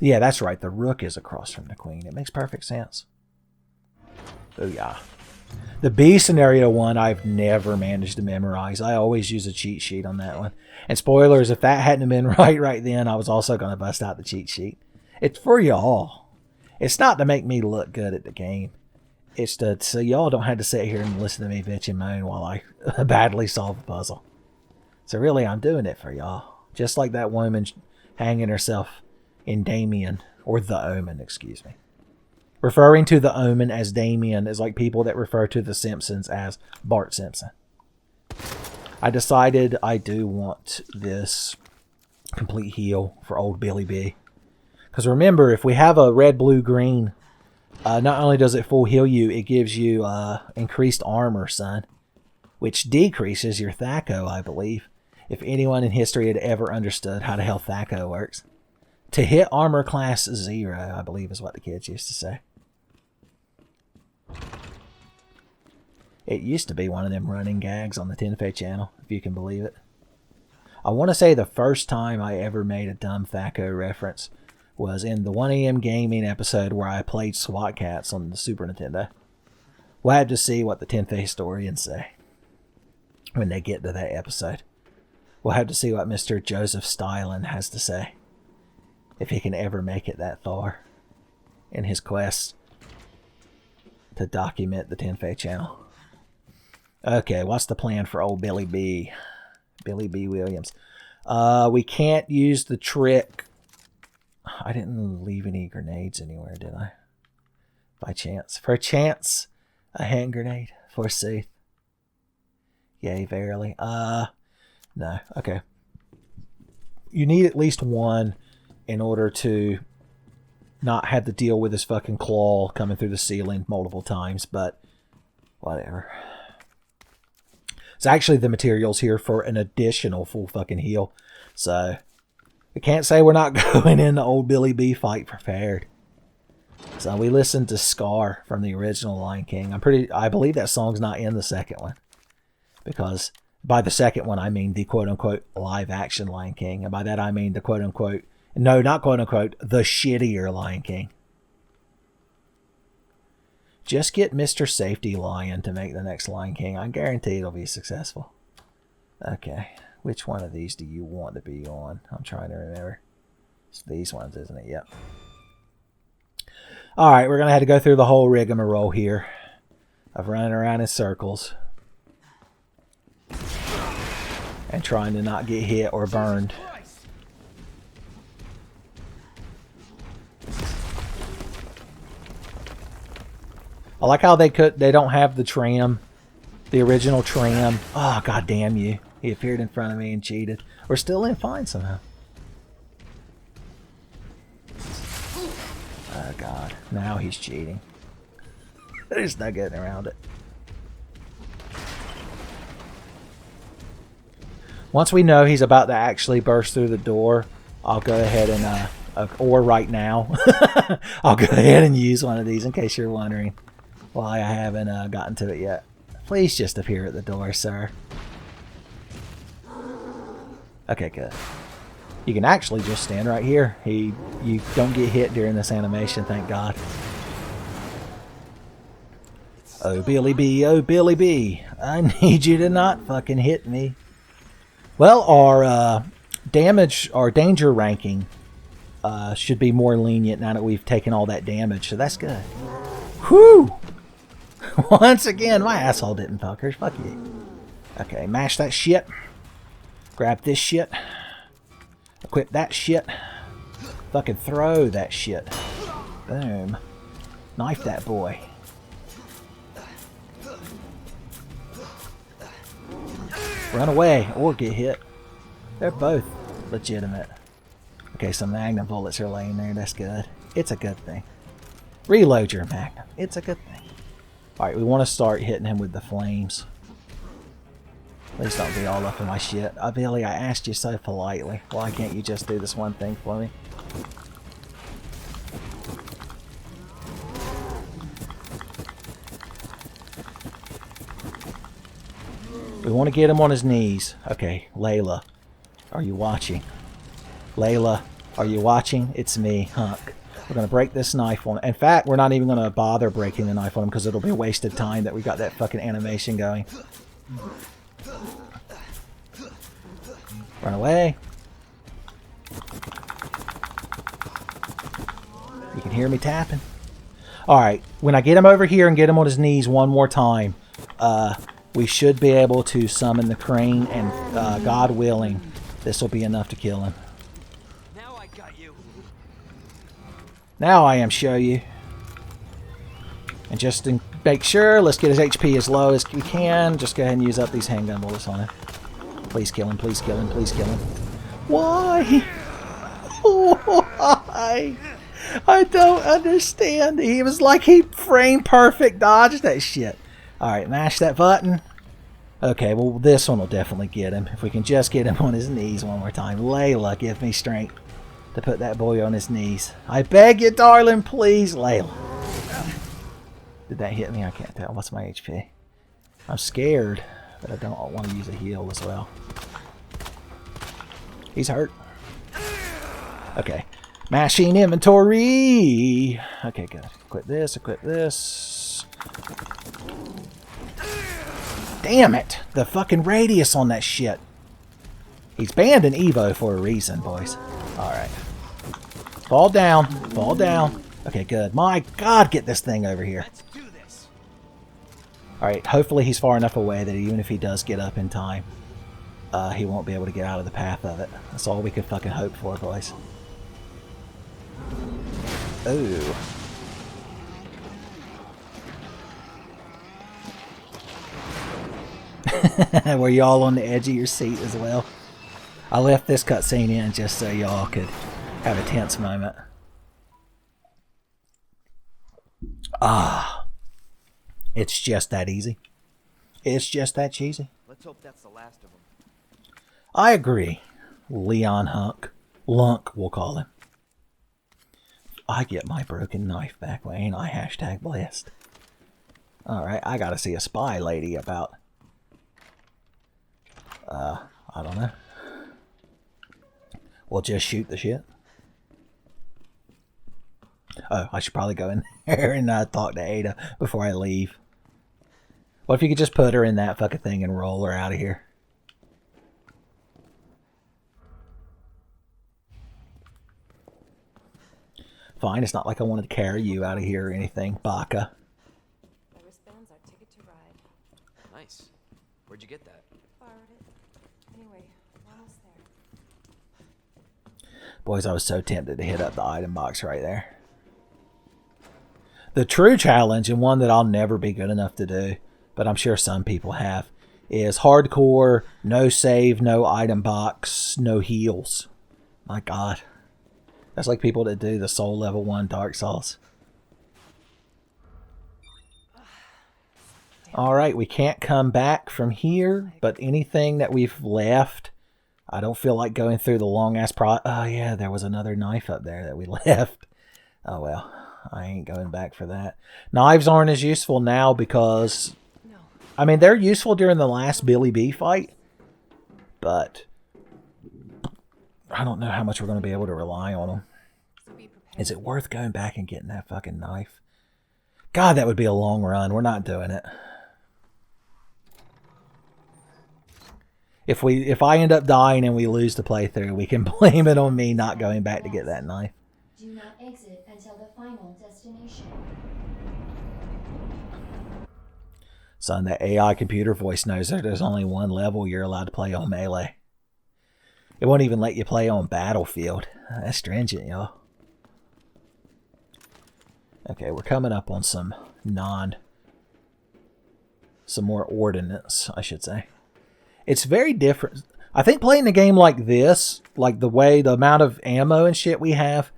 Yeah, that's right. The rook is across from the queen. It makes perfect sense. Oh, yeah. The B scenario one, I've never managed to memorize. I always use a cheat sheet on that one. And spoilers, if that hadn't been right then, I was also going to bust out the cheat sheet. It's for y'all. It's not to make me look good at the game. It's to so y'all don't have to sit here and listen to me bitch and moan while I badly solve a puzzle. So really, I'm doing it for y'all. Just like that woman hanging herself in Damien, or The Omen, excuse me. Referring to The Omen as Damien is like people that refer to The Simpsons as Bart Simpson. I decided I do want this complete heal for old Billy B. Because remember, if we have a red, blue, green, not only does it full heal you, it gives you increased armor, son. Which decreases your THAC0, I believe. If anyone in history had ever understood how the hell THAC0 works. To hit armor class 0, I believe is what the kids used to say. It used to be one of them running gags on the Tenfey channel, if you can believe it. I want to say the first time I ever made a dumb THAC0 reference was in the 1AM Gaming episode where I played SWAT Cats on the Super Nintendo. We'll have to see what the Tenfey historians say. when they get to that episode. We'll have to see what Mr. Joseph Stylen has to say. If he can ever make it that far in his quest to document the Tenfey channel. Okay, what's the plan for old Billy B? Billy B. Williams. We can't use the trick. I didn't leave any grenades anywhere, did I? By chance. For a chance, a hand grenade, forsooth. Yea, verily. No. Okay. You need at least one in order to not have to deal with this fucking claw coming through the ceiling multiple times, but whatever. It's actually the materials here for an additional full fucking heal. So, we can't say we're not going in the old Billy B fight prepared. So, we listened to Scar from the original Lion King. I believe that song's not in the second one. Because by the second one, I mean the quote-unquote live-action Lion King. And by that, I mean the quote-unquote, no, not quote-unquote, the shittier Lion King. Just get Mr. Safety Lion to make the next Lion King. I guarantee it'll be successful. Okay. Which one of these do you want to be on? I'm trying to remember. It's these ones, isn't it? Yep. Alright, we're going to have to go through the whole rigmarole here of running around in circles and trying to not get hit or burned. I like how they don't have the tram, the original tram. Oh, god damn you. He appeared in front of me and cheated. We're still in fine somehow. Oh god, now he's cheating. There's no getting around it. Once we know he's about to actually burst through the door, I'll go ahead and, or right now, I'll go ahead and use one of these in case you're wondering why I haven't gotten to it yet. Please just appear at the door, sir. Okay, good. You can actually just stand right here. You don't get hit during this animation, thank God. Oh, Billy B, oh, Billy B. I need you to not fucking hit me. Well, our danger ranking should be more lenient now that we've taken all that damage, so that's good. Whew! Once again, my asshole didn't fuckers. Fuck you. Okay, mash that shit. Grab this shit. Equip that shit. Fucking throw that shit. Boom. Knife that boy. Run away or get hit. They're both legitimate. Okay, some magnum bullets are laying there. That's good. It's a good thing. Reload your magnum. It's a good thing. Alright, we want to start hitting him with the flames. Please don't be all up in my shit. Billy, I asked you so politely. Why can't you just do this one thing for me? We want to get him on his knees. Okay, Layla, are you watching? Layla, are you watching? It's me, HUNK. We're going to break this knife on him. In fact, we're not even going to bother breaking the knife on him because it'll be a waste of time that we got that fucking animation going. Run away. You can hear me tapping. Alright, when I get him over here and get him on his knees one more time, we should be able to summon the crane and, God willing, this will be enough to kill him. Now I got you. Now I am show you. And just to make sure, let's get his HP as low as we can. Just go ahead and use up these handgun bullets on him. Please kill him, please kill him, please kill him. Why? Why? I don't understand. He was like he frame perfect dodged that shit. Alright, mash that button. Okay, well this one will definitely get him. If we can just get him on his knees one more time. Layla, give me strength to put that boy on his knees. I beg you, darling, please, Layla. Did that hit me? I can't tell. What's my HP? I'm scared, but I don't want to use a heal as well. He's hurt. Okay. Machine inventory! Okay, good. Equip this, equip this. Damn it! The fucking radius on that shit. He's banned in Evo for a reason, boys. Alright. Fall down. Fall down. Okay, good. My God, get this thing over here. Let's do this. Alright, hopefully he's far enough away that even if he does get up in time, he won't be able to get out of the path of it. That's all we could fucking hope for, boys. Ooh. Were y'all on the edge of your seat as well? I left this cutscene in just so y'all could have a tense moment. Ah. It's just that easy. It's just that cheesy. Let's hope that's the last of them. I agree. Leon HUNK. Lunk, we'll call him. I get my broken knife back, well, ain't I? Hashtag blessed. Alright, I gotta see a spy lady about... I don't know. We'll just shoot the shit. Oh, I should probably go in there and talk to Ada before I leave. What if you could just put her in that fucking thing and roll her out of here? Fine, it's not like I wanted to carry you out of here or anything, Baka. My wristband's our ticket to ride. Nice. Where'd you get that? Borrowed it. Anyway, we're almost there. Boys, I was so tempted to hit up the item box right there. The true challenge, and one that I'll never be good enough to do, but I'm sure some people have, is hardcore, no save, no item box, no heals. My God. That's like people that do the Soul Level 1 Dark Souls. Alright, we can't come back from here, but anything that we've left, I don't feel like going through the long-ass oh yeah, there was another knife up there that we left. Oh well, I ain't going back for that. Knives aren't as useful now because... I mean, they're useful during the last Billy B fight, but... I don't know how much we're going to be able to rely on them. Is it worth going back and getting that fucking knife? God, that would be a long run. We're not doing it. If I end up dying and we lose the playthrough, we can blame it on me not going back to get that knife. Do not exit until the final destination. Son, that AI computer voice knows that there's only one level you're allowed to play on Melee. It won't even let you play on Battlefield. That's stringent, y'all. Okay, we're coming up on some more ordnance, I should say. It's very different. I think playing a game like this, like the amount of ammo and shit we have,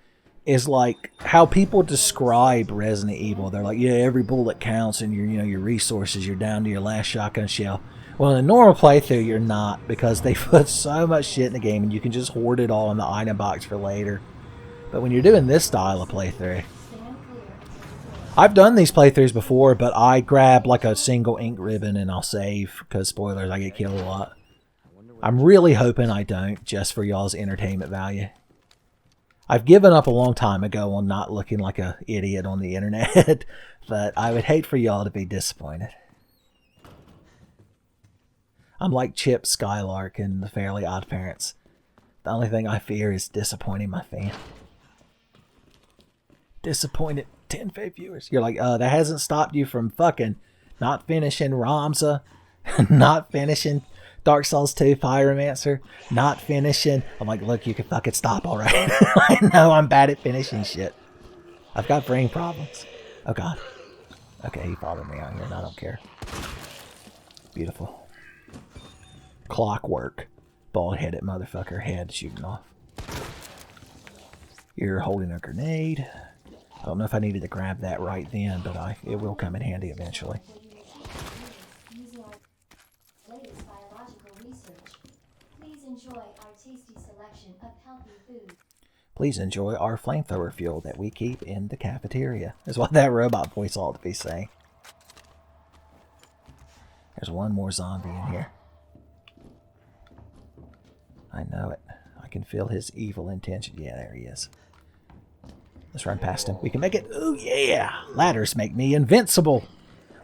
is like how people describe Resident Evil. They're like, yeah, every bullet counts and your resources, you're down to your last shotgun shell. Well, in a normal playthrough, you're not, because they put so much shit in the game and you can just hoard it all in the item box for later. But when you're doing this style of playthrough, I've done these playthroughs before, but I grab like a single ink ribbon and I'll save, because spoilers, I get killed a lot. I'm really hoping I don't, just for y'all's entertainment value. I've given up a long time ago on not looking like an idiot on the internet, but I would hate for y'all to be disappointed. I'm like Chip Skylark in The Fairly Odd Parents. The only thing I fear is disappointing my fan. Disappointed Tenfey viewers. You're like, that hasn't stopped you from fucking not finishing Ramza, not finishing Dark Souls 2 Pyromancer, not finishing... I'm like, look, you can fucking stop, alright? I know I'm bad at finishing shit. I've got brain problems. Oh god. Okay, he followed me out here and I don't care. Beautiful. Clockwork. Bald-headed motherfucker head shooting off. You're holding a grenade. I don't know if I needed to grab that right then, but it will come in handy eventually. Using our latest biological research. Please enjoy our tasty selection of healthy food. Please enjoy our flamethrower fuel that we keep in the cafeteria. Is what that robot voice ought to be saying. There's one more zombie in here. I know it. I can feel his evil intention. Yeah, there he is. Let's run past him. We can make it. Ooh, yeah! Ladders make me invincible.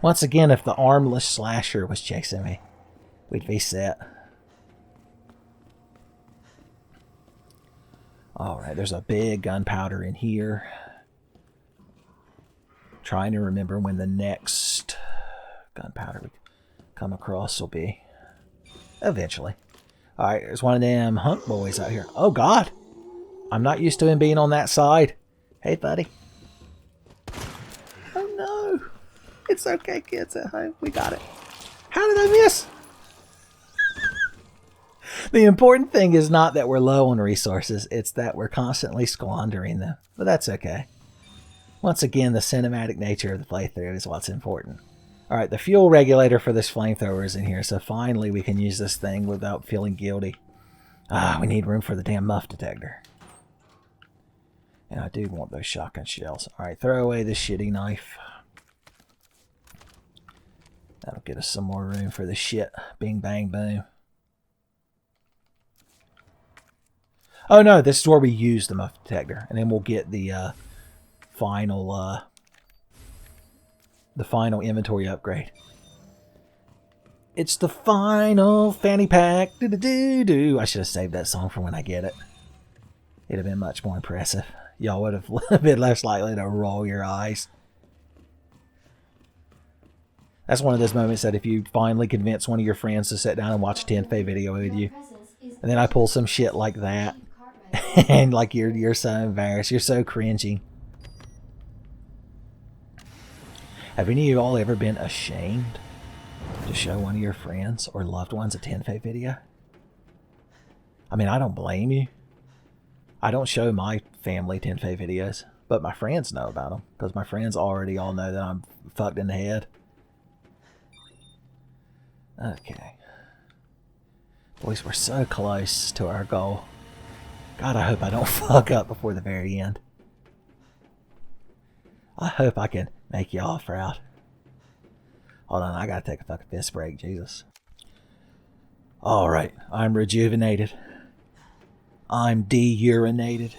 Once again, if the armless slasher was chasing me, we'd be set. Alright, there's a big gunpowder in here. Trying to remember when the next gunpowder we come across will be. Eventually. Alright, there's one of them HUNK boys out here. Oh god! I'm not used to him being on that side. Hey buddy. Oh no! It's okay, kids at home. We got it. How did I miss? The important thing is not that we're low on resources, it's that we're constantly squandering them. But that's okay. Once again, the cinematic nature of the playthrough is what's important. Alright, the fuel regulator for this flamethrower is in here, so finally we can use this thing without feeling guilty. Ah, we need room for the damn muff detector. And I do want those shotgun shells. Alright, throw away this shitty knife. That'll get us some more room for the shit. Bing, bang, boom. Oh no, this is where we use the muff detector. And then we'll get the final inventory upgrade. It's the final fanny pack. Do-do-do-do. I should have saved that song for when I get it. It'd have been much more impressive. Y'all would have been less likely to roll your eyes. That's one of those moments that if you finally convince one of your friends to sit down and watch a Tenfey video with you, and then I pull some shit like that, and like you're so embarrassed, you're so cringy. Have any of you all ever been ashamed to show one of your friends or loved ones a Tenfey video? I mean, I don't blame you. I don't show my family Tenfey videos, but my friends know about them because my friends already all know that I'm fucked in the head. Okay. Boys, we're so close to our goal. God, I hope I don't fuck up before the very end. I hope I can make y'all proud. Hold on, I gotta take a fucking piss break, Jesus. Alright, I'm rejuvenated. I'm de-urinated.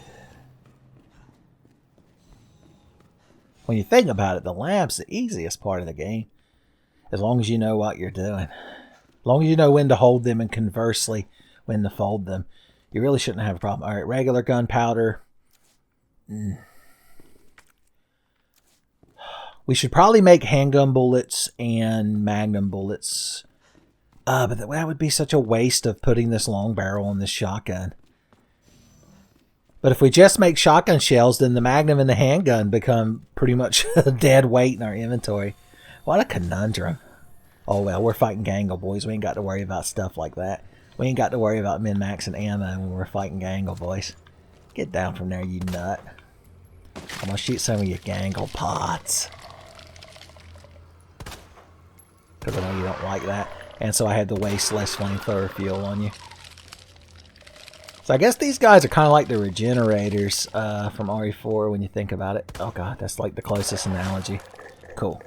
When you think about it, the lab's the easiest part of the game. As long as you know what you're doing. As long as you know when to hold them and conversely when to fold them. You really shouldn't have a problem. Alright, regular gunpowder. We should probably make handgun bullets and magnum bullets. But that would be such a waste of putting this long barrel on this shotgun. But if we just make shotgun shells, then the magnum and the handgun become pretty much a dead weight in our inventory. What a conundrum. Oh well, we're fighting Gangle, boys. We ain't got to worry about stuff like that. We ain't got to worry about min-maxing ammo when we're fighting Gangle, boys. Get down from there, you nut. I'm gonna shoot some of your Gangle pots. Because I know you don't like that. And so I had to waste less flamethrower fuel on you. So I guess these guys are kind of like the regenerators from RE4 when you think about it. Oh god, that's like the closest analogy. Cool.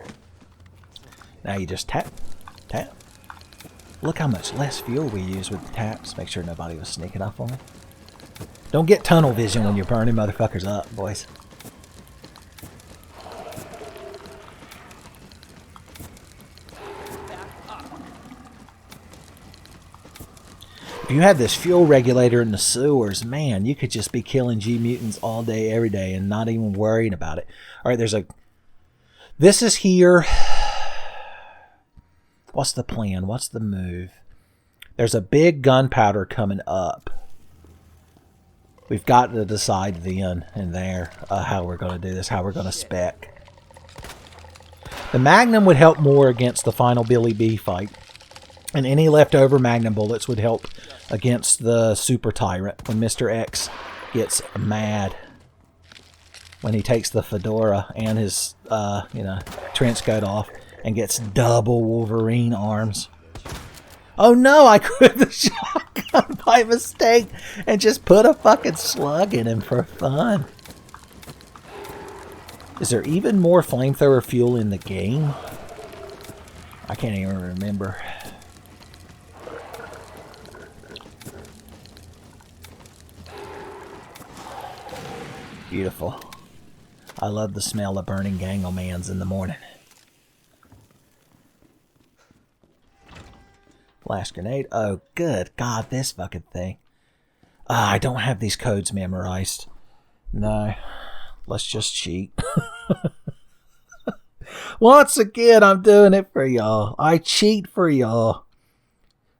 Now you just tap, tap. Look how much less fuel we use with the taps. Make sure nobody was sneaking up on me. Don't get tunnel vision when you're burning motherfuckers up, boys. If you had this fuel regulator in the sewers, man, you could just be killing G-mutants all day, every day, and not even worrying about it. Alright, there's a... This is here. What's the plan? What's the move? There's a big gunpowder coming up. We've got to decide then and there how we're going to do this, how we're going to spec. The Magnum would help more against the final Billy B fight. And any leftover Magnum bullets would help against the Super Tyrant when Mr. X gets mad. When he takes the fedora and his, trench coat off and gets double Wolverine arms. Oh no, I quit the shotgun by mistake and just put a fucking slug in him for fun. Is there even more flamethrower fuel in the game? I can't even remember. Beautiful. I love the smell of burning Ganglemans in the morning. Flash grenade. Oh, good God, this fucking thing. I don't have these codes memorized. No. Let's just cheat. Once again, I'm doing it for y'all. I cheat for y'all.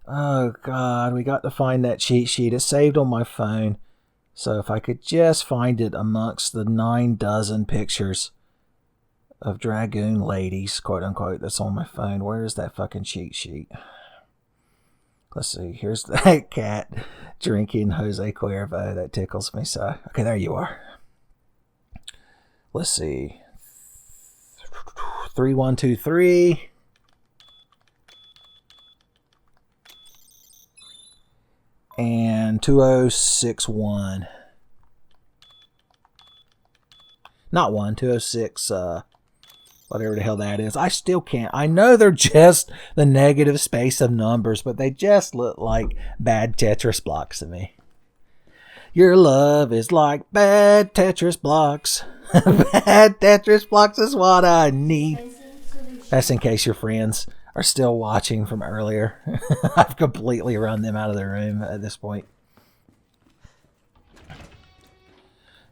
Oh, God. We got to find that cheat sheet. It's saved on my phone. So if I could just find it amongst the 9 dozen pictures of Dragoon ladies, quote unquote, that's on my phone. Where is that fucking cheat sheet? Let's see. Here's that cat drinking Jose Cuervo. That tickles me so. Okay, there you are. Let's see. 3123. And 2061. Not 206, whatever the hell that is. I still can't. I know they're just the negative space of numbers, but they just look like bad Tetris blocks to me. Your love is like bad Tetris blocks. Bad Tetris blocks is what I need. That's in case your friends are still watching from earlier. I've completely run them out of the room at this point.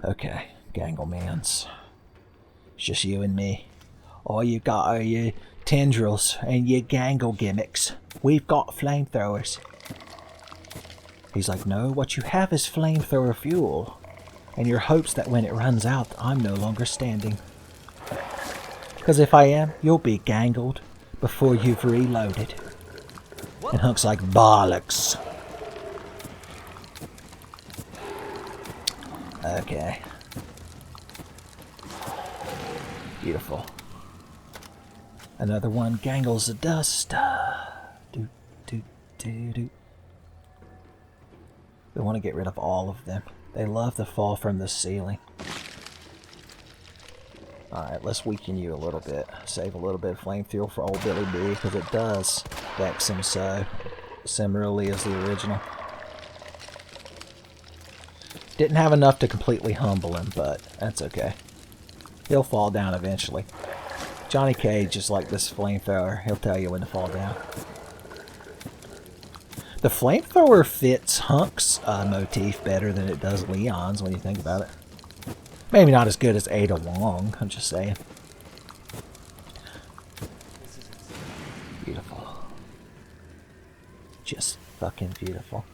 Okay, Ganglemans. It's just you and me. All you got are your tendrils and your gangle gimmicks. We've got flamethrowers. He's like, no, what you have is flamethrower fuel. And your hopes that when it runs out, I'm no longer standing. Because if I am, you'll be gangled before you've reloaded. And Hunk's like, bollocks. Okay. Beautiful. Another one gangles the dust. Do, do, do, do. We want to get rid of all of them. They love to fall from the ceiling. Alright, let's weaken you a little bit. Save a little bit of flame fuel for old Billy B, because it does vex him so similarly as the original. Didn't have enough to completely humble him, but that's okay. He'll fall down eventually. Johnny Cage is like this flamethrower. He'll tell you when to fall down. The flamethrower fits Hunk's motif better than it does Leon's when you think about it. Maybe not as good as Ada Wong, I'm just saying. Beautiful. Just fucking beautiful.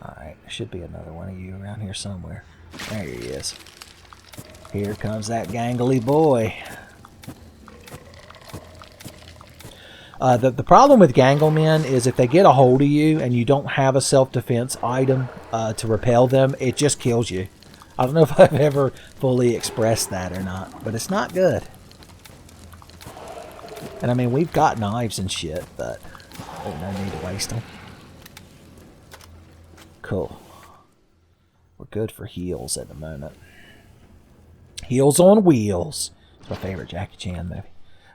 Alright, there should be another one of you around here somewhere. There he is. Here comes that gangly boy. The problem with Ganglemen is if they get a hold of you and you don't have a self-defense item to repel them, it just kills you. I don't know if I've ever fully expressed that or not, but it's not good. And I mean, we've got knives and shit, but there's no need to waste them. Cool. We're good for heals at the moment. Heels on wheels. It's my favorite Jackie Chan movie.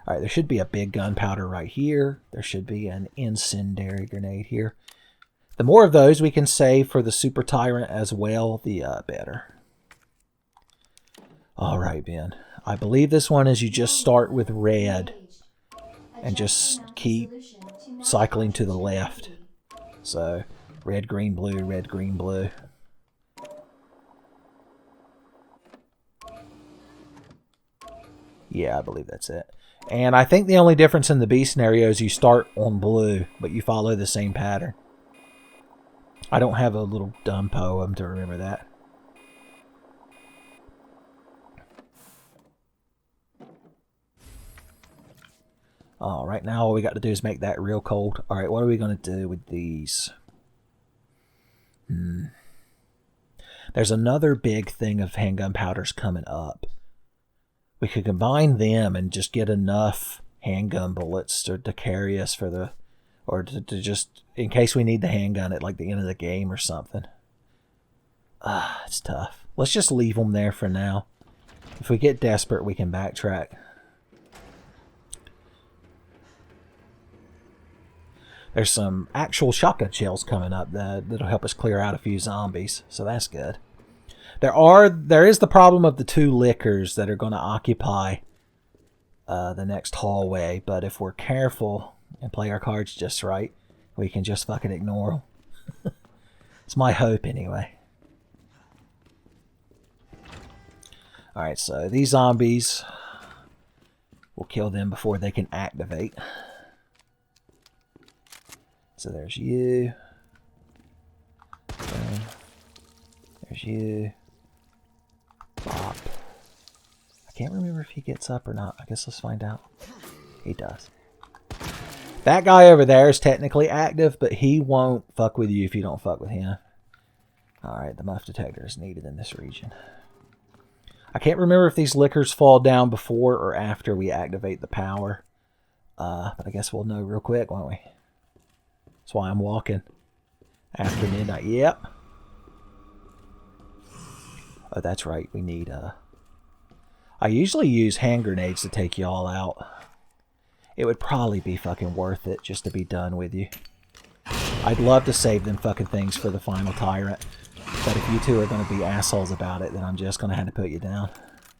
Alright, there should be a big gunpowder right here. There should be an incendiary grenade here. The more of those we can save for the Super Tyrant as well, the better. Alright, Ben. I believe this one is you just start with red and just keep cycling to the left. So, red, green, blue, red, green, blue. Yeah, I believe that's it. And I think the only difference in the B scenario is you start on blue, but you follow the same pattern. I don't have a little dumb poem to remember that. Alright, now all we got to do is make that real cold. Alright, what are we going to do with these? There's another big thing of handgun powders coming up. We could combine them and just get enough handgun bullets to carry us for the... Or to just... In case we need the handgun at like the end of the game or something. It's tough. Let's just leave them there for now. If we get desperate, we can backtrack. There's some actual shotgun shells coming up that'll help us clear out a few zombies. So that's good. There is the problem of the 2 lickers that are going to occupy the next hallway, but if we're careful, and play our cards just right, we can just fucking ignore them. It's my hope anyway. Alright, so these zombies, we'll kill them before they can activate. So there's you. There's you. Bop. I can't remember if he gets up or not. I guess let's find out. He does. That guy over there is technically active, but he won't fuck with you if you don't fuck with him. Alright, the muff detector is needed in this region. I can't remember if these liquors fall down before or after we activate the power. But I guess we'll know real quick, won't we? That's why I'm walking. After midnight. Yep. Oh, that's right. We need... I usually use hand grenades to take you all out. It would probably be fucking worth it just to be done with you. I'd love to save them fucking things for the final tyrant. But if you two are going to be assholes about it, then I'm just going to have to put you down.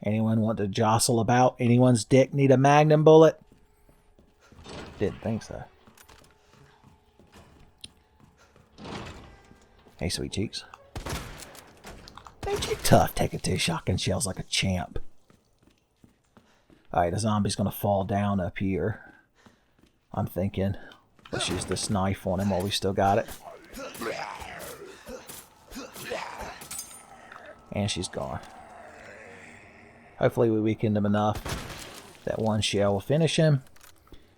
Anyone want to jostle about? Anyone's dick need a magnum bullet? Didn't think so. Hey, sweet cheeks. Ain't you tough taking 2 shotgun shells like a champ? Alright, the zombie's going to fall down up here. I'm thinking, let's use this knife on him while we still got it. And she's gone. Hopefully we weakened him enough that 1 shell will finish him.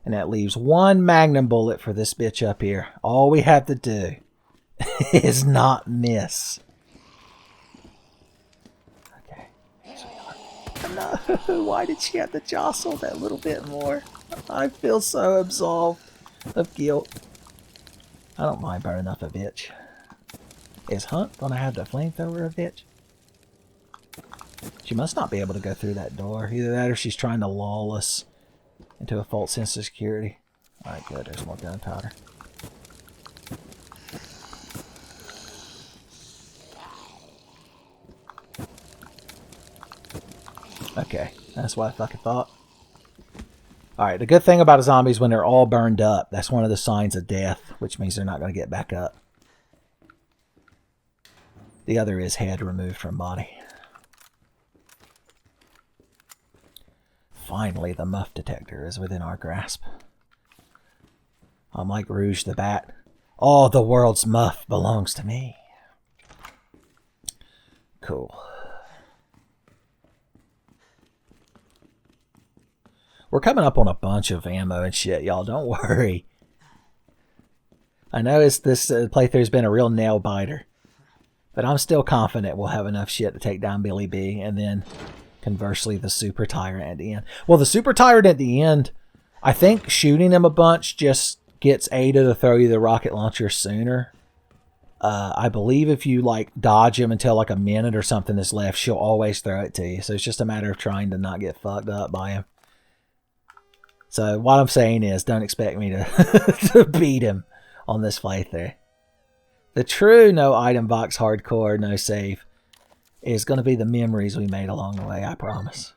And that leaves 1 magnum bullet for this bitch up here. All we have to do is not miss. Okay. No, why did she have to jostle that little bit more? I feel so absolved of guilt. I don't mind burning up a bitch. Is Hunt gonna have the flamethrower, a bitch? She must not be able to go through that door. Either that or she's trying to lull us into a false sense of security. Alright, good. There's more gunpowder. Okay, that's what I fucking thought. Alright, the good thing about a zombie is when they're all burned up, that's one of the signs of death, which means they're not going to get back up. The other is head removed from body. Finally, the muff detector is within our grasp. I'm like Rouge the Bat. All the world's muff belongs to me. Cool. We're coming up on a bunch of ammo and shit, y'all. Don't worry. I know this playthrough's been a real nail biter. But I'm still confident we'll have enough shit to take down Billy B. And then, conversely, the Super Tyrant at the end. Well, the Super Tyrant at the end, I think shooting him a bunch just gets Ada to throw you the rocket launcher sooner. I believe if you, like, dodge him until, like, a minute or something is left, she'll always throw it to you. So it's just a matter of trying to not get fucked up by him. So what I'm saying is, don't expect me to, to beat him on this playthrough. The true no item box hardcore, no save is going to be the memories we made along the way, I promise.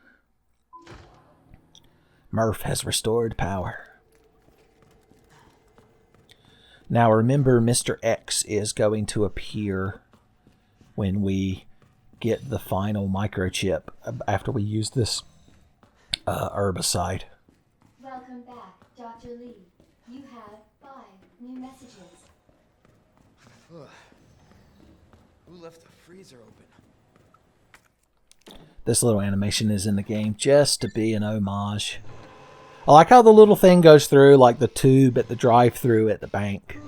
Murph has restored power. Now remember, Mr. X is going to appear when we get the final microchip after we use this herbicide. Welcome back, Dr. Lee. You have 5 new messages. Who left the freezer open? This little animation is in the game just to be an homage. I like how the little thing goes through, like the tube at the drive-thru at the bank.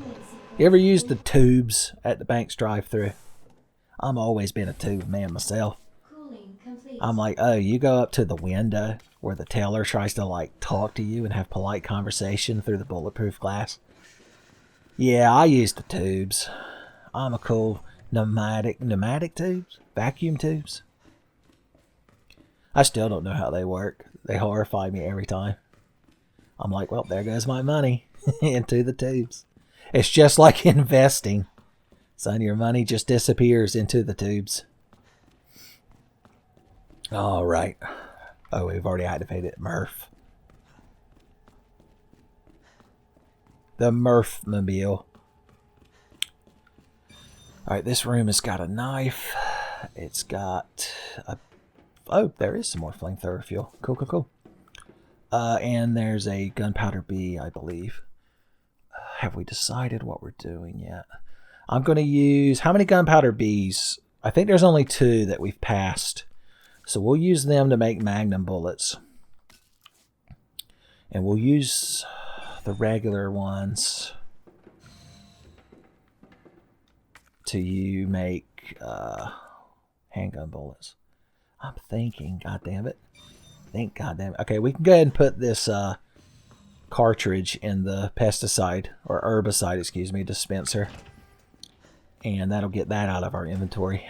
You ever used the tubes at the bank's drive-thru? I'm always been a tube man myself. Cooling complete. I'm like, oh, you go up to the window where the teller tries to, like, talk to you and have polite conversation through the bulletproof glass. Yeah, I use the tubes. I'm a cool pneumatic tubes? Vacuum tubes? I still don't know how they work. They horrify me every time. I'm like, well, there goes my money into the tubes. It's just like investing. Son, your money just disappears into the tubes. All right. Oh, we've already activated Murph. The Murph-mobile. Alright, this room has got a knife. It's got a... Oh, there is some more flamethrower fuel. Cool, cool, cool. And there's a gunpowder bee, I believe. Have we decided what we're doing yet? I'm going to use... How many gunpowder bees? I think there's only 2 that we've passed. So we'll use them to make magnum bullets. And we'll use the regular ones to make handgun bullets. I'm thinking, goddammit. Okay, we can go ahead and put this cartridge in the pesticide, or herbicide, excuse me, dispenser. And that'll get that out of our inventory.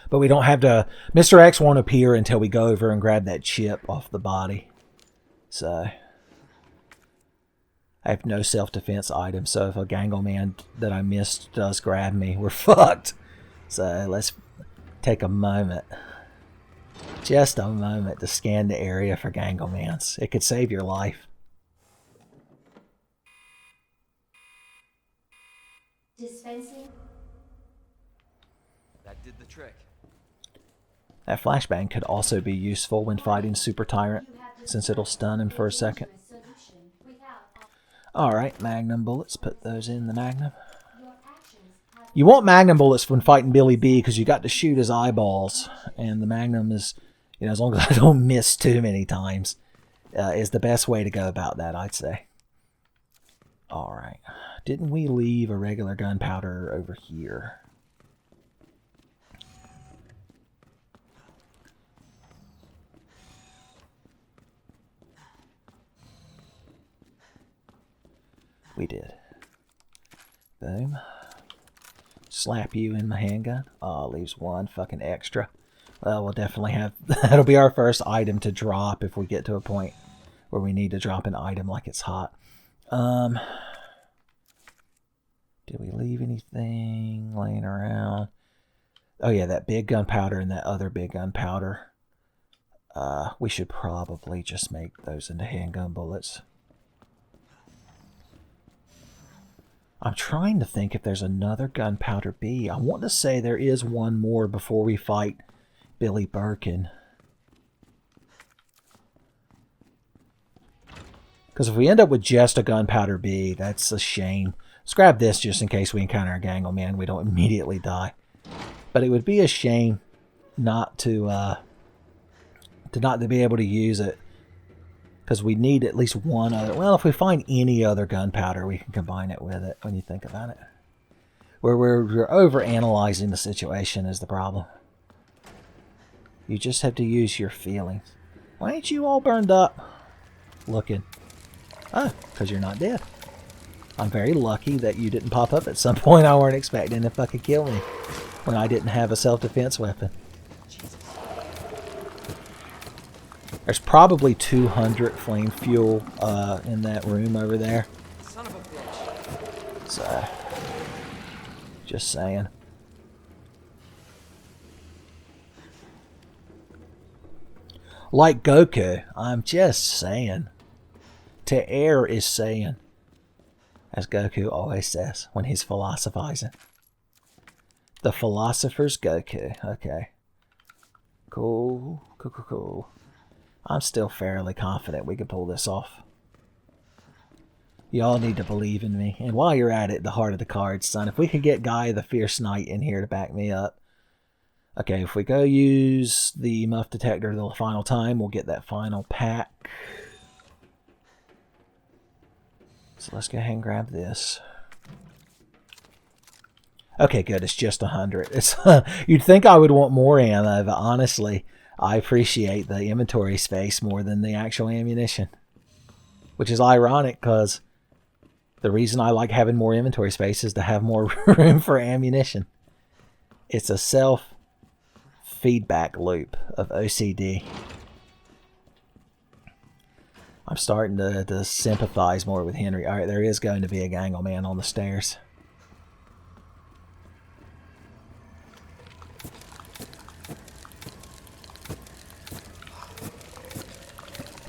But we don't have to... Mr. X won't appear until we go over and grab that chip off the body. So... I have no self-defense items, so if a Gangle Man that I missed does grab me, we're fucked. So let's take a moment. Just a moment to scan the area for Gangle Mans. It could save your life. Dispensing. That did the trick. That flashbang could also be useful when fighting Super Tyrant, since it'll stun him for a second. Alright, magnum bullets. Put those in the magnum. You want magnum bullets when fighting Billy B because you got to shoot his eyeballs. And the magnum is, you know, as long as I don't miss too many times, is the best way to go about that, I'd say. Alright. Didn't we leave a regular gunpowder over here? We did. Boom. Slap you in my handgun. Oh, leaves 1 fucking extra. Well, we'll definitely have... That'll be our first item to drop if we get to a point where we need to drop an item like it's hot. Did we leave anything laying around? Oh yeah, that big gunpowder and that other big gunpowder. We should probably just make those into handgun bullets. I'm trying to think if there's another gunpowder bee. I want to say there is one more before we fight Billy Birkin. Because if we end up with just a gunpowder bee, that's a shame. Let's grab this just in case we encounter a Gangle Man. We don't immediately die. But it would be a shame not to be able to use it. Because we need at least one other... Well, if we find any other gunpowder, we can combine it with it when you think about it. We're over-analyzing the situation is the problem. You just have to use your feelings. Why ain't you all burned up? Looking. Oh, because you're not dead. I'm very lucky that you didn't pop up at some point I weren't expecting to fucking kill me when I didn't have a self-defense weapon. There's probably 200 flame fuel in that room over there. Son of a bitch. So, just saying. Like Goku, I'm just saying. To err is saying. As Goku always says when he's philosophizing. The philosopher's Goku. Okay. Cool. Cool, cool, cool. I'm still fairly confident we can pull this off. Y'all need to believe in me. And while you're at it, the heart of the cards, son. If we could get Guy the Fierce Knight in here to back me up. Okay, if we go use the muff detector the final time, we'll get that final pack. So let's go ahead and grab this. Okay, good. It's just 100. It's you'd think I would want more ammo, but honestly, I appreciate the inventory space more than the actual ammunition. Which is ironic, because the reason I like having more inventory space is to have more room for ammunition. It's a self-feedback loop of OCD. I'm starting to sympathize more with Henry. Alright, there is going to be a Gangle Man on the stairs.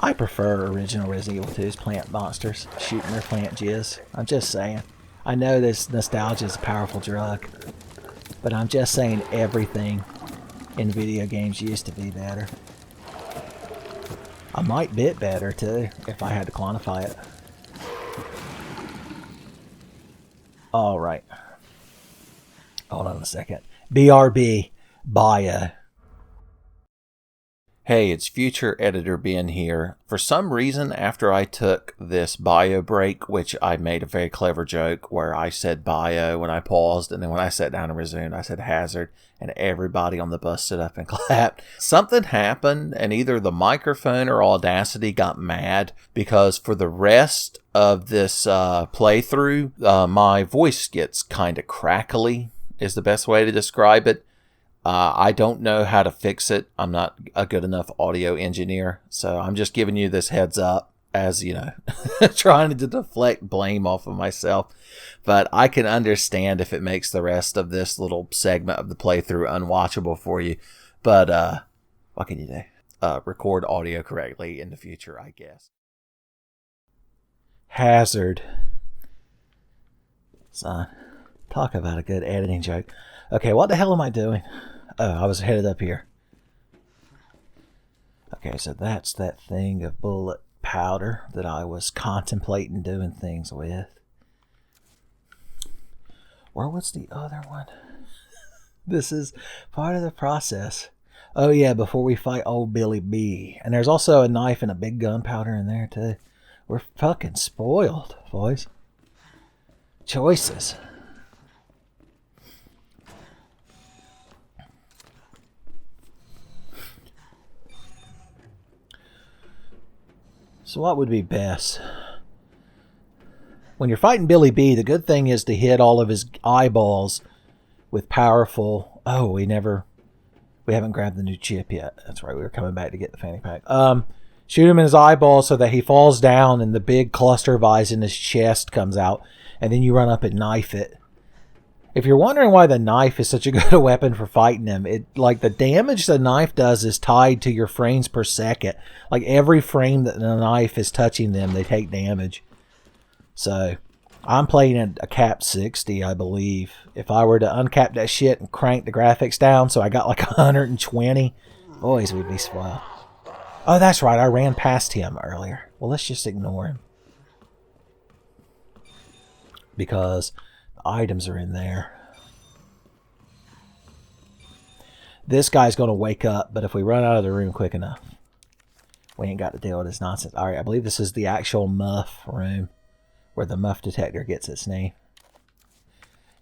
I I prefer original Resident Evil 2's plant monsters shooting their plant jizz. I'm just saying. I know this nostalgia is a powerful drug, but I'm just saying everything in video games used to be better. I might bit better too if I had to quantify it. Alright. Hold on a second. BRB Bio. Hey, it's future editor Ben here. For some reason, after I took this bio break, which I made a very clever joke where I said bio when I paused, and then when I sat down and resumed, I said hazard, and everybody on the bus stood up and clapped. Something happened, and either the microphone or Audacity got mad, because for the rest of this playthrough, my voice gets kind of crackly, is the best way to describe it. I don't know how to fix it. I'm not a good enough audio engineer, so I'm just giving you this heads up as, you know, trying to deflect blame off of myself. But I can understand if it makes the rest of this little segment of the playthrough unwatchable for you. But what can you do? Record audio correctly in the future, I guess. Hazard. Son, talk about a good editing joke. Okay, what the hell am I doing? Oh, I was headed up here. Okay, so that's that thing of bullet powder that I was contemplating doing things with. Where was the other one? This is part of the process. Oh yeah, before we fight old Billy B. And there's also a knife and a big gunpowder in there too. We're fucking spoiled, boys. Choices. So what would be best? When you're fighting Billy B, the good thing is to hit all of his eyeballs with powerful... Oh, we haven't grabbed the new chip yet. That's right, we were coming back to get the fanny pack. Shoot him in his eyeballs so that he falls down and the big cluster of eyes in his chest comes out. And then you run up and knife it. If you're wondering why the knife is such a good weapon for fighting him, like the damage the knife does is tied to your frames per second. Like every frame that the knife is touching them, they take damage. So I'm playing a cap 60, I believe. If I were to uncap that shit and crank the graphics down so I got like 120, boys, we'd be spoiled. Oh, that's right, I ran past him earlier. Well, let's just ignore him. Because items are in there. This guy's going to wake up, but if we run out of the room quick enough, we ain't got to deal with this nonsense. Alright, I believe this is the actual muff room where the muff detector gets its name.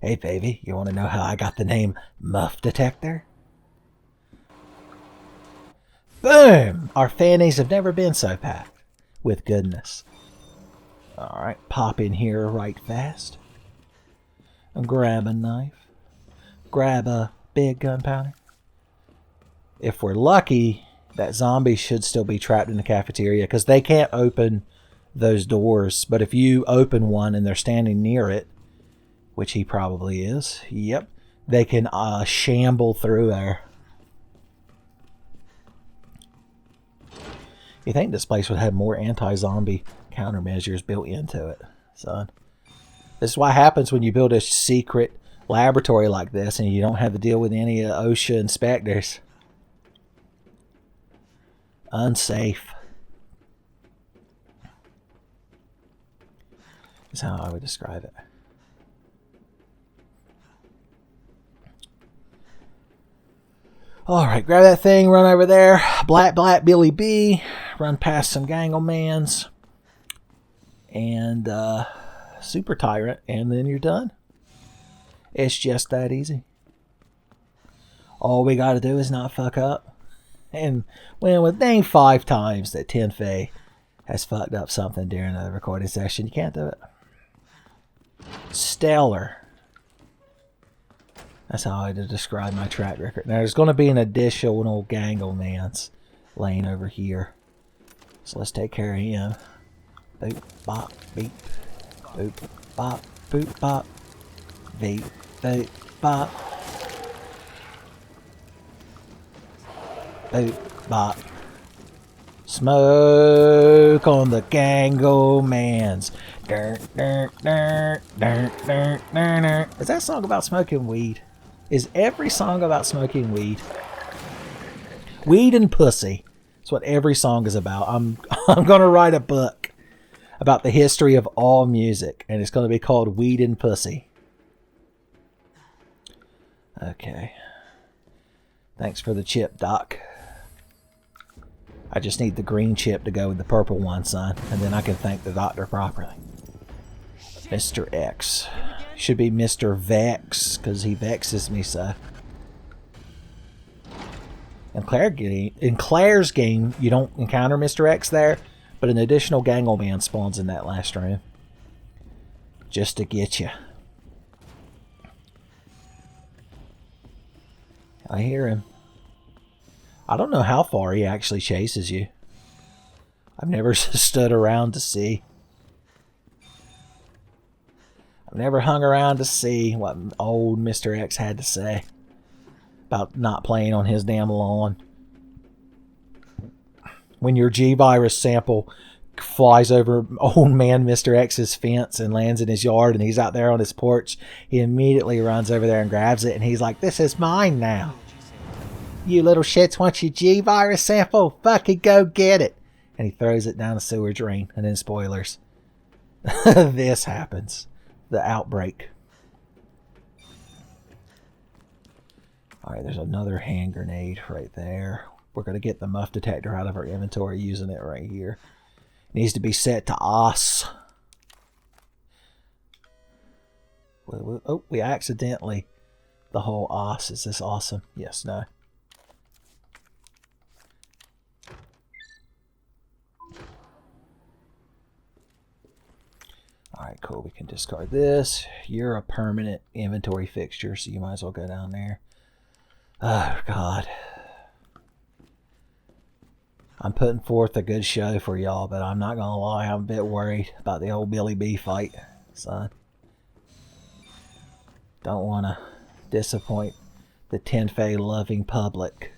Hey baby, you want to know how I got the name Muff Detector? Boom! Our fannies have never been so packed with goodness. Alright, pop in here right fast. Grab a knife. Grab a big gunpowder. If we're lucky, that zombie should still be trapped in the cafeteria because they can't open those doors. But if you open one and they're standing near it, which he probably is, yep, they can shamble through there. You think this place would have more anti-zombie countermeasures built into it, son? This is what happens when you build a secret laboratory like this and you don't have to deal with any OSHA inspectors. Unsafe. Is how I would describe it. Alright, grab that thing, run over there. Black Billy B. Run past some Ganglemans. And, Super Tyrant, and then you're done. It's just that easy. All we gotta do is not fuck up. And when with dang 5 times that Tenfey has fucked up something during a recording session, you can't do it. Stellar. That's how I describe my track record. Now there's going to be an additional Ganglemans laying over here. So let's take care of him. Boop, bop, beep. Boop, bop, boop, bop. Beep, boop, bop. Boop, bop. Smoke on the Ganglemans. Is that song about smoking weed? Is every song about smoking weed? Weed and pussy. That's what every song is about. I'm going to write a book about the history of all music, and it's going to be called Weed and Pussy. Okay. Thanks for the chip, Doc. I just need the green chip to go with the purple one, son, and then I can thank the doctor properly. Mr. X. Should be Mr. Vex, because he vexes me so. In Claire's game, you don't encounter Mr. X there, but an additional Gangleman spawns in that last room. Just to get you. I hear him. I don't know how far he actually chases you. I've never stood around to see. I've never hung around to see what old Mr. X had to say about not playing on his damn lawn. When your G-Virus sample flies over old man Mr. X's fence and lands in his yard and he's out there on his porch, he immediately runs over there and grabs it and he's like, "This is mine now. You little shits want your G-Virus sample? Fucking go get it." And he throws it down the sewer drain. And then spoilers. This happens. The outbreak. Alright, there's another hand grenade right there. We're going to get the muff detector out of our inventory using it right here. It needs to be set to OS. Oh, we accidentally... The whole OS. Is this awesome? Yes, no. Alright, cool. We can discard this. You're a permanent inventory fixture, so you might as well go down there. Oh, God. I'm putting forth a good show for y'all, but I'm not going to lie. I'm a bit worried about the old Billy B fight, son. Don't want to disappoint the Tenfey loving public.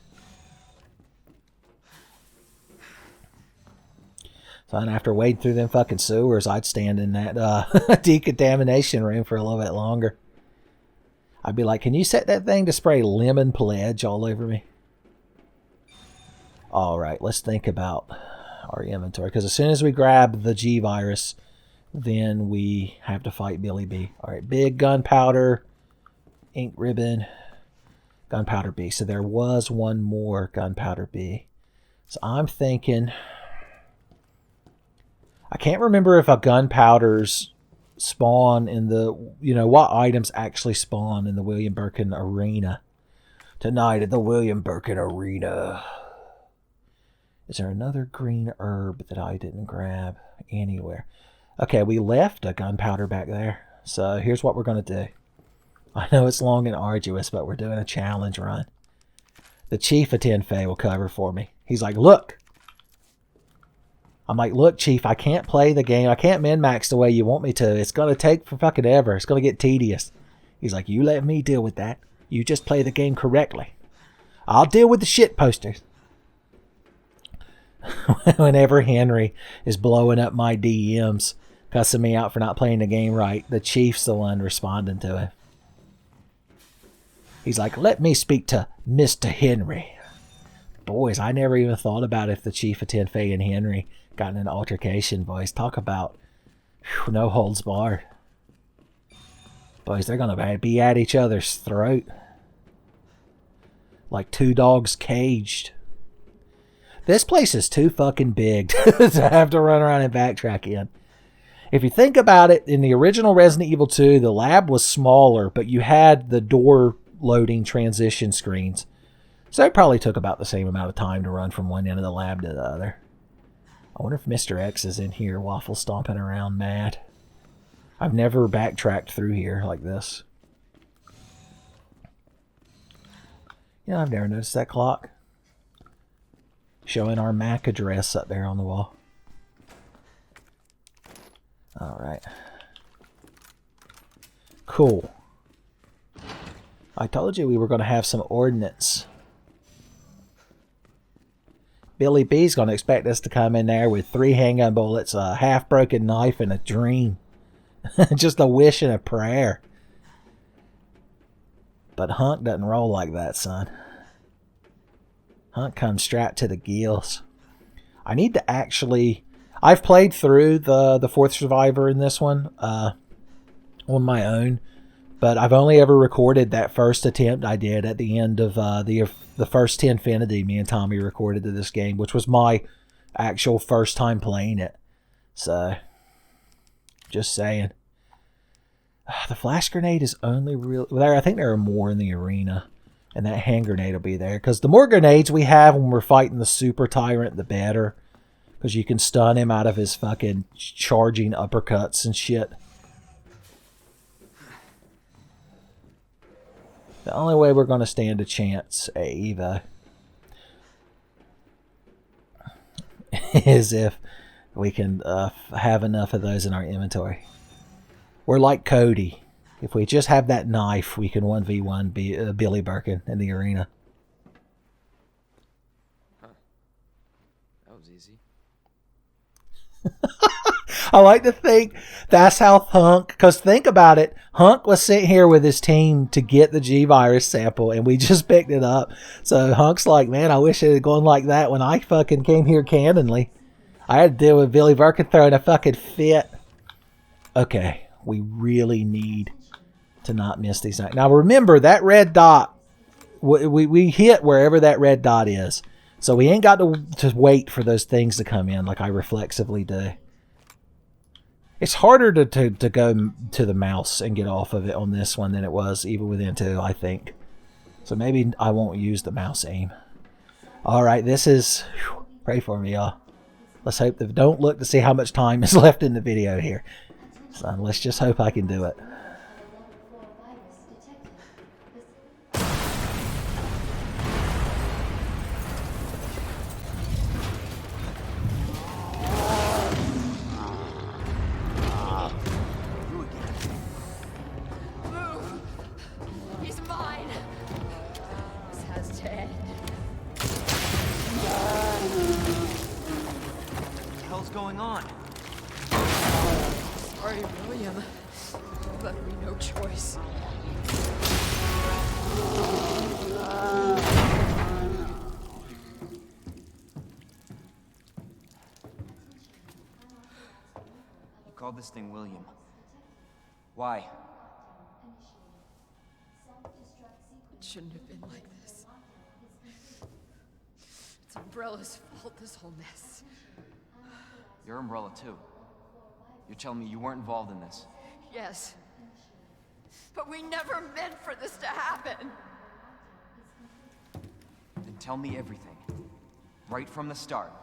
So after wading through them fucking sewers, I'd stand in that decontamination room for a little bit longer. I'd be like, "Can you set that thing to spray lemon pledge all over me?" Alright, let's think about our inventory. Because as soon as we grab the G-Virus, then we have to fight Billy B. Alright, big gunpowder, ink ribbon, gunpowder B. So there was one more gunpowder B. So I'm thinking... I can't remember if a gunpowders spawn in the... You know, what items actually spawn in the William Birkin Arena. Tonight at the William Birkin Arena. Is there another green herb that I didn't grab anywhere? Okay, we left a gunpowder back there. So here's what we're going to do. I know it's long and arduous, but we're doing a challenge run. The Chief of Tenfey will cover for me. He's like, "Look." I'm like, "Look, Chief, I can't play the game. I can't min-max the way you want me to. It's going to take for fucking ever. It's going to get tedious." He's like, "You let me deal with that. You just play the game correctly. I'll deal with the shit posters." Whenever Henry is blowing up my DMs, cussing me out for not playing the game right, the Chief's the one responding to him. He's like, "Let me speak to Mr. Henry." Boys, I never even thought about if the Chief of Tenfey and Henry got in an altercation, boys. Talk about no holds barred. Boys, they're going to be at each other's throat. Like two dogs caged. This place is too fucking big to have to run around and backtrack in. If you think about it, in the original Resident Evil 2, the lab was smaller, but you had the door loading transition screens. So it probably took about the same amount of time to run from one end of the lab to the other. I wonder if Mr. X is in here waffle stomping around mad. I've never backtracked through here like this. You know, I've never noticed that clock. Showing our MAC address up there on the wall. Alright. Cool. I told you we were going to have some ordnance Billy B's going to expect us to come in there with 3 handgun bullets, a half-broken knife, and a dream. Just a wish and a prayer. But Hunk doesn't roll like that, son. Hunk comes strapped to the gills. I need to actually... I've played through the fourth survivor in this one on my own, but I've only ever recorded that first attempt I did at the end of the first Tenfey me and Tommy recorded to this game, which was my actual first time playing it. So, just saying. The flash grenade is only real... There, I think there are more in the arena, and that hand grenade will be there. Because the more grenades we have when we're fighting the super tyrant, the better. Because you can stun him out of his fucking charging uppercuts and shit. The only way we're going to stand a chance, Eva, is if we can have enough of those in our inventory. We're like Cody. If we just have that knife, we can 1v1 Billy Birkin in the arena. Huh. That was easy. I like to think that's how Hunk, because think about it, Hunk was sent here with his team to get the G-Virus sample, and we just picked it up. So Hunk's like, man, I wish it had gone like that when I fucking came here cannonly. I had to deal with Billy Birkin throwing a fucking fit. Okay, we really need to not miss these nights. Now remember, that red dot, we hit wherever that red dot is. So we ain't got to wait for those things to come in like I reflexively do. It's harder to go to the mouse and get off of it on this one than it was even within 2, I think. So maybe I won't use the mouse aim. Alright, this is... Whew, pray for me, y'all. Let's hope that... Don't look to see how much time is left in the video here. So let's just hope I can do it. Called this thing William. Why? It shouldn't have been like this. It's Umbrella's fault, this whole mess. You're Umbrella too. You're telling me you weren't involved in this? Yes. But we never meant for this to happen. Then tell me everything. Right from the start.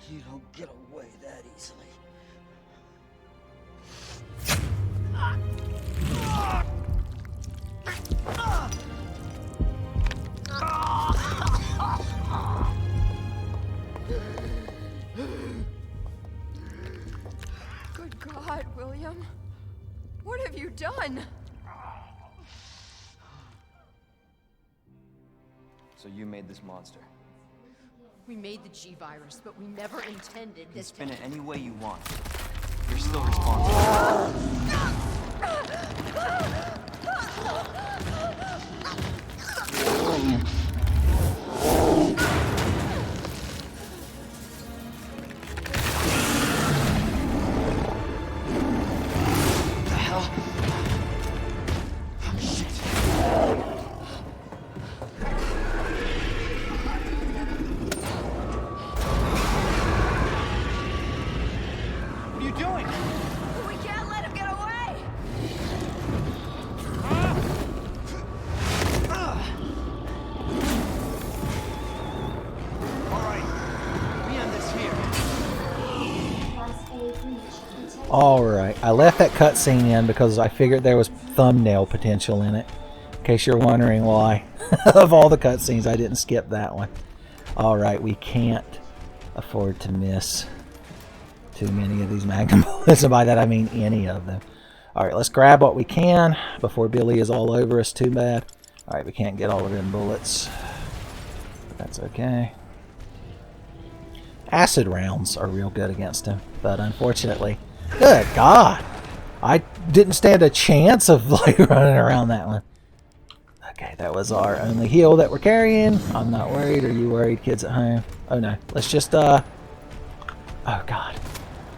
You don't get away that easily. Good God, William. What have you done? So you made this monster. We made the G-Virus, but we never intended You can this spin it any way you want. You're still responsible. What the hell? Oh, shit. What are you doing? We can't let him get away! All right. We end this here. Alright, I left that cutscene in because I figured there was thumbnail potential in it. In case you're wondering why. Of all the cutscenes, I didn't skip that one. Alright, we can't afford to miss too many of these magnum bullets. And by that I mean any of them. Alright, let's grab what we can before Billy is all over us. Too bad. Alright, we can't get all of them bullets. That's okay. Acid rounds are real good against him, but unfortunately... Good God! I didn't stand a chance of like running around that one. Okay, that was our only heal that we're carrying. I'm not worried. Are you worried, kids at home? Oh no. Let's just, oh God.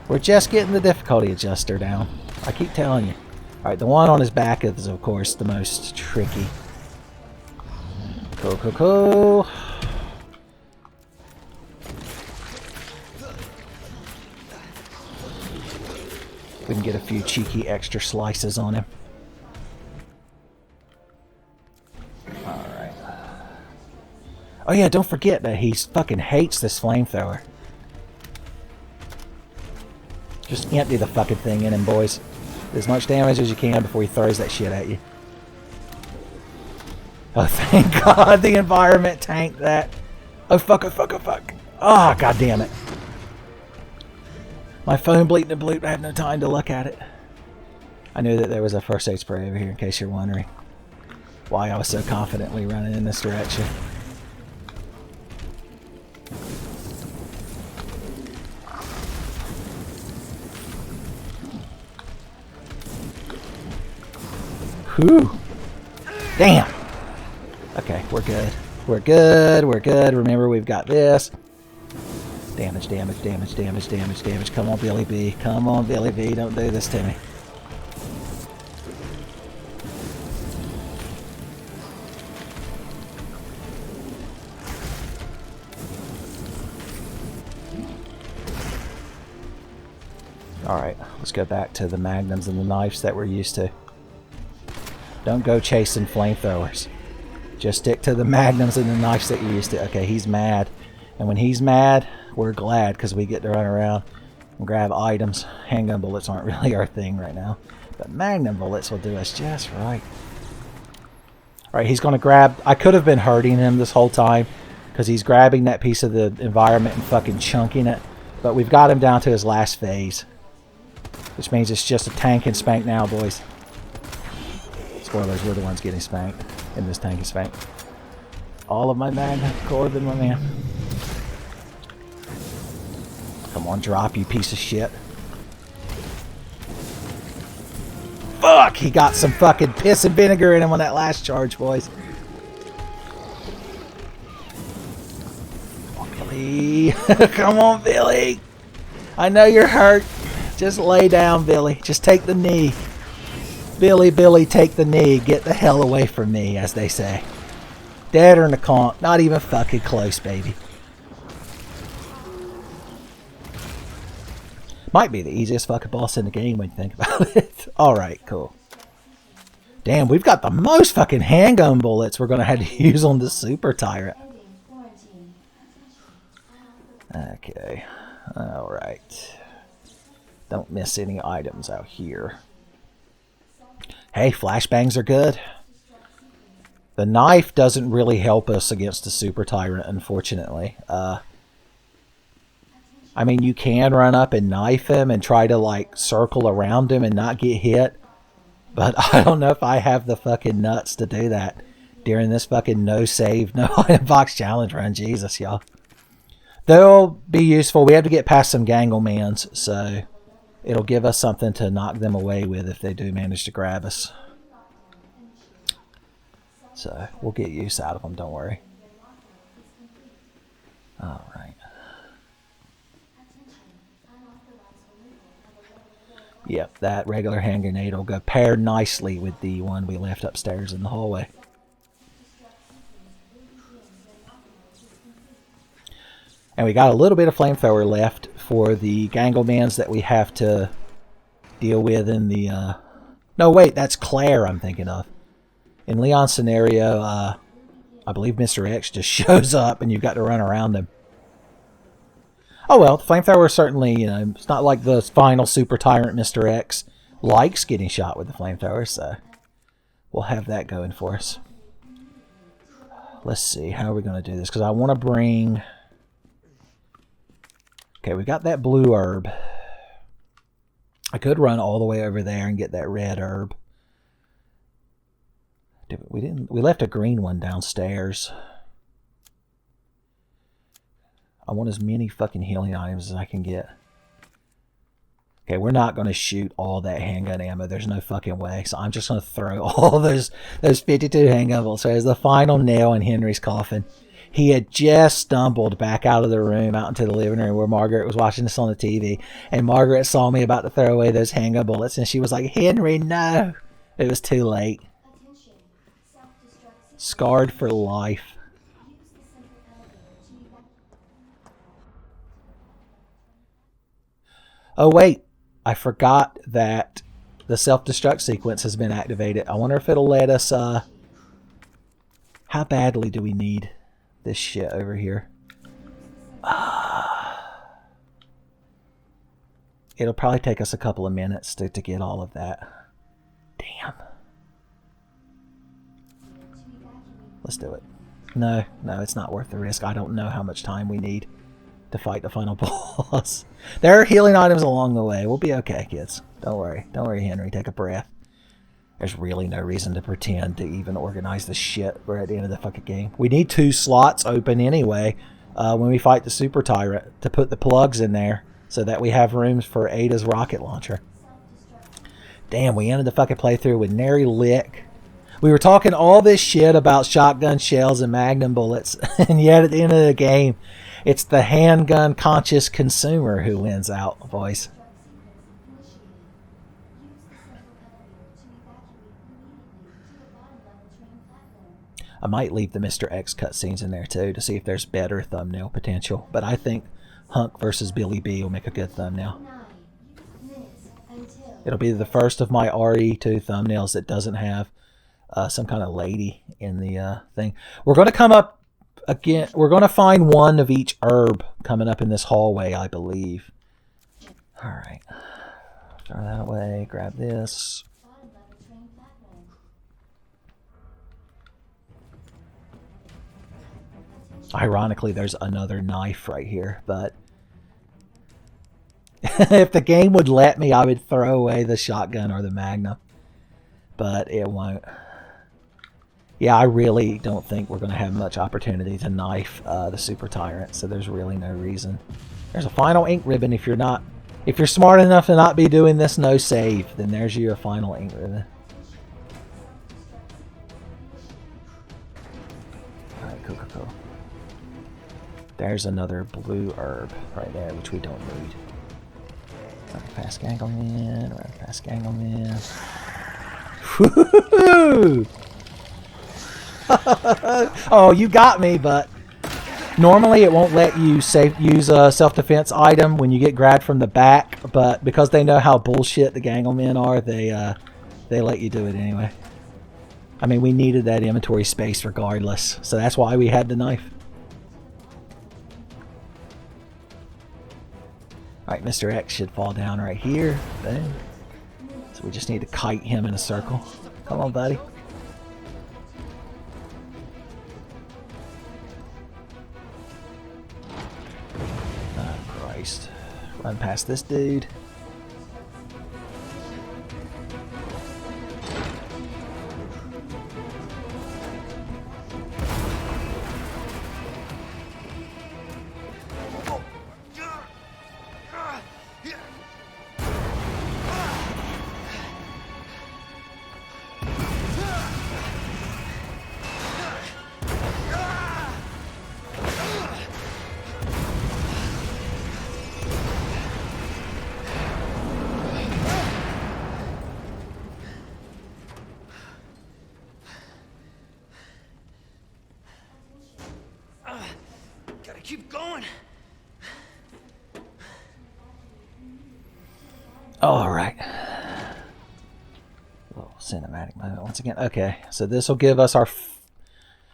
We're just getting the difficulty adjuster down. I keep telling you. Alright, the one on his back is, of course, the most tricky. Cool, cool, cool. We can get a few cheeky extra slices on him. Alright. Oh yeah, don't forget that he fucking hates this flamethrower. Just empty the fucking thing in him, boys. As much damage as you can before he throws that shit at you. Oh, thank God the environment tanked that. Oh, fuck, oh, fuck, oh, fuck. Ah, oh, God damn it. My phone bleeped and blooped. I have no time to look at it. I knew that there was a first aid spray over here, in case you're wondering why I was so confidently running in this direction. Whew. Damn. Okay, we're good. We're good. We're good. Remember, we've got this. Damage, damage, damage, damage, damage, damage. Come on, Billy B. Come on, Billy B. Don't do this to me. Alright, let's go back to the magnums and the knives that we're used to. Don't go chasing flamethrowers. Just stick to the magnums and the knives that you're used to. Okay, he's mad. And when he's mad, we're glad because we get to run around and grab items. Handgun bullets aren't really our thing right now. But magnum bullets will do us just right. Alright, he's going to grab... I could have been hurting him this whole time because he's grabbing that piece of the environment and fucking chunking it. But we've got him down to his last phase. Which means it's just a tank and spank now, boys. Spoilers, we're the ones getting spanked in this tank and spank. All of my magnum, Corbin, my man. Come on, drop, you piece of shit. Fuck! He got some fucking piss and vinegar in him on that last charge, boys. Come on, Billy. Come on, Billy. I know you're hurt. Just lay down, Billy. Just take the knee. Billy, Billy, take the knee. Get the hell away from me, as they say. Dead or in the conch. Not even fucking close, baby. Might be the easiest fucking boss in the game when you think about it. Alright, cool. Damn, we've got the most fucking handgun bullets we're going to have to use on the Super Tyrant. Okay. Alright. Don't miss any items out here. Hey, flashbangs are good. The knife doesn't really help us against the Super Tyrant, unfortunately. I mean, you can run up and knife him and try to, like, circle around him and not get hit. But I don't know if I have the fucking nuts to do that during this fucking no save, no item box challenge run. Jesus, y'all. They'll be useful. We have to get past some Ganglemans, so it'll give us something to knock them away with if they do manage to grab us. So, we'll get use out of them, don't worry. Alright. Yep, that regular hand grenade will go paired nicely with the one we left upstairs in the hallway. And we got a little bit of flamethrower left for the Ganglemans that we have to deal with in the... No, wait, that's Claire I'm thinking of. In Leon's scenario, I believe Mr. X just shows up and you've got to run around him. Oh well, the flamethrower certainly, you know, it's not like the final Super Tyrant Mr. X likes getting shot with the flamethrower, so we'll have that going for us. Let's see, how are we going to do this? Because I want to bring... Okay, we got that blue herb. I could run all the way over there and get that red herb. We didn't. We left a green one downstairs. I want as many fucking healing items as I can get. Okay, we're not going to shoot all that handgun ammo. There's no fucking way. So I'm just going to throw all those 52 handgun bullets. So as the final nail in Henry's coffin. He had just stumbled back out of the room, out into the living room where Margaret was watching this on the TV. And Margaret saw me about to throw away those handgun bullets. And she was like, Henry, no. It was too late. Scarred for life. Oh, wait. I forgot that the self-destruct sequence has been activated. I wonder if it'll let us... How badly do we need this shit over here? It'll probably take us a couple of minutes to get all of that. Damn. Let's do it. No, it's not worth the risk. I don't know how much time we need to fight the final boss. There are healing items along the way. We'll be okay, kids. Don't worry. Don't worry, Henry. Take a breath. There's really no reason to pretend to even organize this shit. We're at the end of the fucking game. We need 2 slots open anyway when we fight the Super Tyrant to put the plugs in there so that we have rooms for Ada's rocket launcher. Damn, we ended the fucking playthrough with nary lick. We were talking all this shit about shotgun shells and magnum bullets, and yet at the end of the game, it's the handgun conscious consumer who wins out, boys. I might leave the Mr. X cutscenes in there too to see if there's better thumbnail potential. But I think Hunk versus Billy B will make a good thumbnail. It'll be the first of my RE2 thumbnails that doesn't have some kind of lady in the thing. We're going to come up again. We're going to find one of each herb coming up in this hallway, I believe. All right. Throw that away. Grab this. Ironically, there's another knife right here, but if the game would let me, I would throw away the shotgun or the magnum, but it won't. Yeah, I really don't think we're going to have much opportunity to knife the Super Tyrant, so there's really no reason. There's a final ink ribbon. If you're smart enough to not be doing this no save, then there's your final ink ribbon. Alright, cool. There's another blue herb right there, which we don't need. Run past Gangleman, run past Gangleman. Woohoo! Oh, you got me, but normally it won't let you use a self-defense item when you get grabbed from the back, but because they know how bullshit the Ganglemen are, they let you do it anyway. I mean, we needed that inventory space regardless, so that's why we had the knife. Alright, Mr. X should fall down right here. Boom. So we just need to kite him in a circle. Come on, buddy. Oh, Christ. Run past this dude. Keep going. All right. Little cinematic moment once again. Okay, so this will give us our.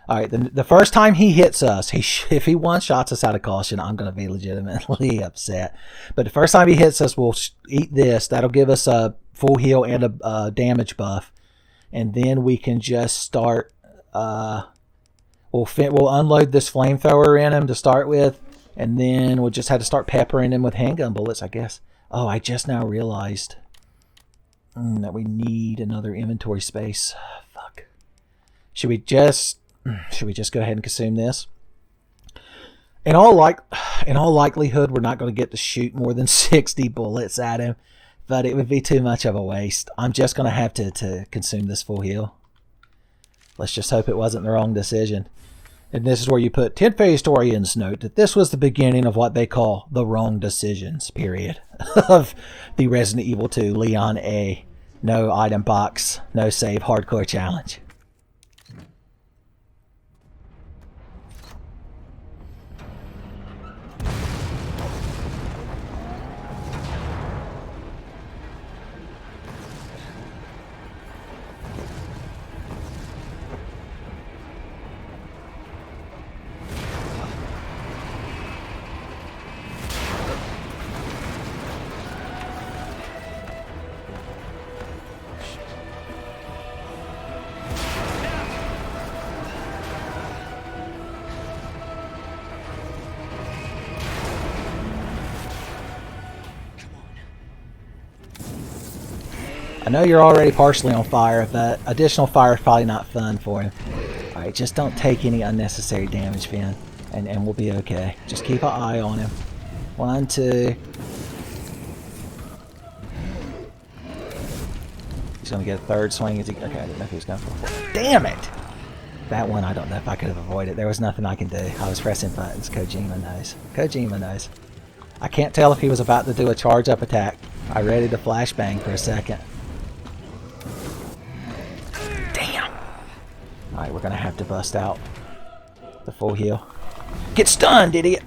All right, the first time he hits us, if he one-shots us out of caution, I'm going to be legitimately upset. But the first time he hits us, we'll eat this. That'll give us a full heal and a damage buff, and then we can just start. We'll unload this flamethrower in him to start with, and then we'll just have to start peppering him with handgun bullets, I guess. Oh, I just now realized that we need another inventory space. Fuck. Should we just go ahead and consume this? In all likelihood, we're not going to get to shoot more than 60 bullets at him, but it would be too much of a waste. I'm just going to have to consume this full heal. Let's just hope it wasn't the wrong decision. And this is where you put Tenfey historians note that this was the beginning of what they call the wrong decisions period of the Resident Evil 2 Leon A. No item box, no save hardcore challenge. I know you're already partially on fire, but additional fire is probably not fun for him. Alright, just don't take any unnecessary damage, Finn, and we'll be okay. Just keep an eye on him. 1, 2. He's going to get a third swing. Okay, I didn't know if he was going for it. Damn it! That one, I don't know if I could have avoided. There was nothing I can do. I was pressing buttons. Kojima knows. Kojima knows. I can't tell if he was about to do a charge-up attack. I ready to flashbang for a second. Alright, we're going to have to bust out the full heal. Get stunned, idiot!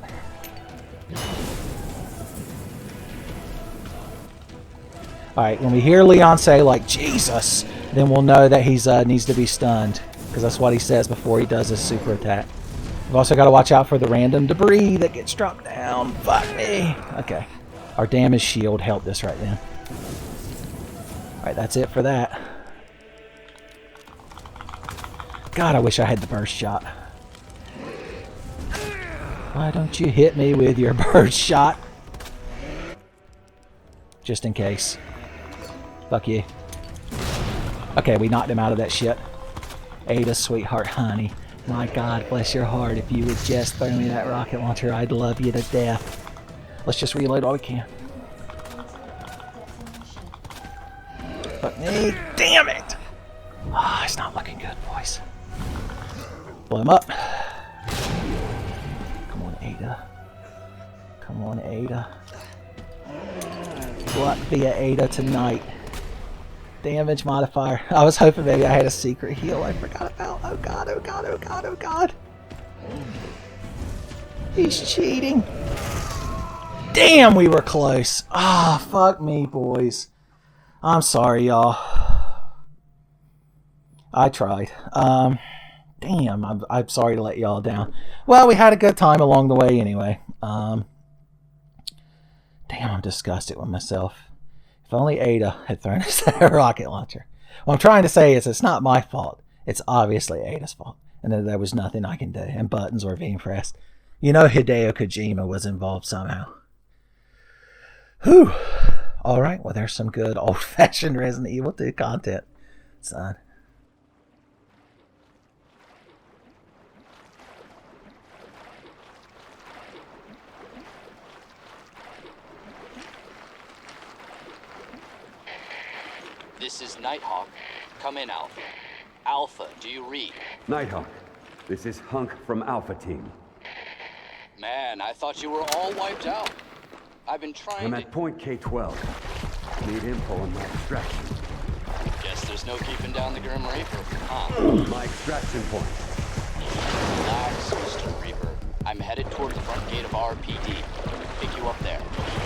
Alright, when we hear Leon say, like, Jesus, then we'll know that he's needs to be stunned. Because that's what he says before he does his super attack. We've also got to watch out for the random debris that gets dropped down. Fuck me! Okay. Our damage shield helped us right then. Alright, that's it for that. God, I wish I had the burst shot. Why don't you hit me with your burst shot? Just in case. Fuck you. Okay, we knocked him out of that shit. Ada, sweetheart, honey. My God, bless your heart. If you would just throw me that rocket launcher, I'd love you to death. Let's just reload all we can. Fuck me. Damn it! Ah, it's not looking good, boys. Blow him up. Come on, Ada. Come on, Ada. Luck via Ada tonight. Damage modifier. I was hoping maybe I had a secret heal I forgot about. Oh God, oh God, oh God, oh God. He's cheating. Damn, we were close. Ah, fuck me, boys. I'm sorry, y'all. I tried. Damn, I'm sorry to let y'all down. Well, we had a good time along the way anyway. Damn, I'm disgusted with myself. If only Ada had thrown us that rocket launcher. What I'm trying to say is it's not my fault. It's obviously Ada's fault. And then there was nothing I can do. And buttons were being pressed. You know Hideo Kojima was involved somehow. Whew. Alright, well there's some good old-fashioned Resident Evil 2 content, son. This is Nighthawk. Come in, Alpha. Alpha, do you read? Nighthawk, this is HUNK from Alpha Team. Man, I thought you were all wiped out. I've been trying I'm at point K-12. Need info on my extraction. Guess there's no keeping down the Grim Reaper, huh? My extraction point. Relax, Mr. Reaper. I'm headed toward the front gate of RPD. Pick you up there.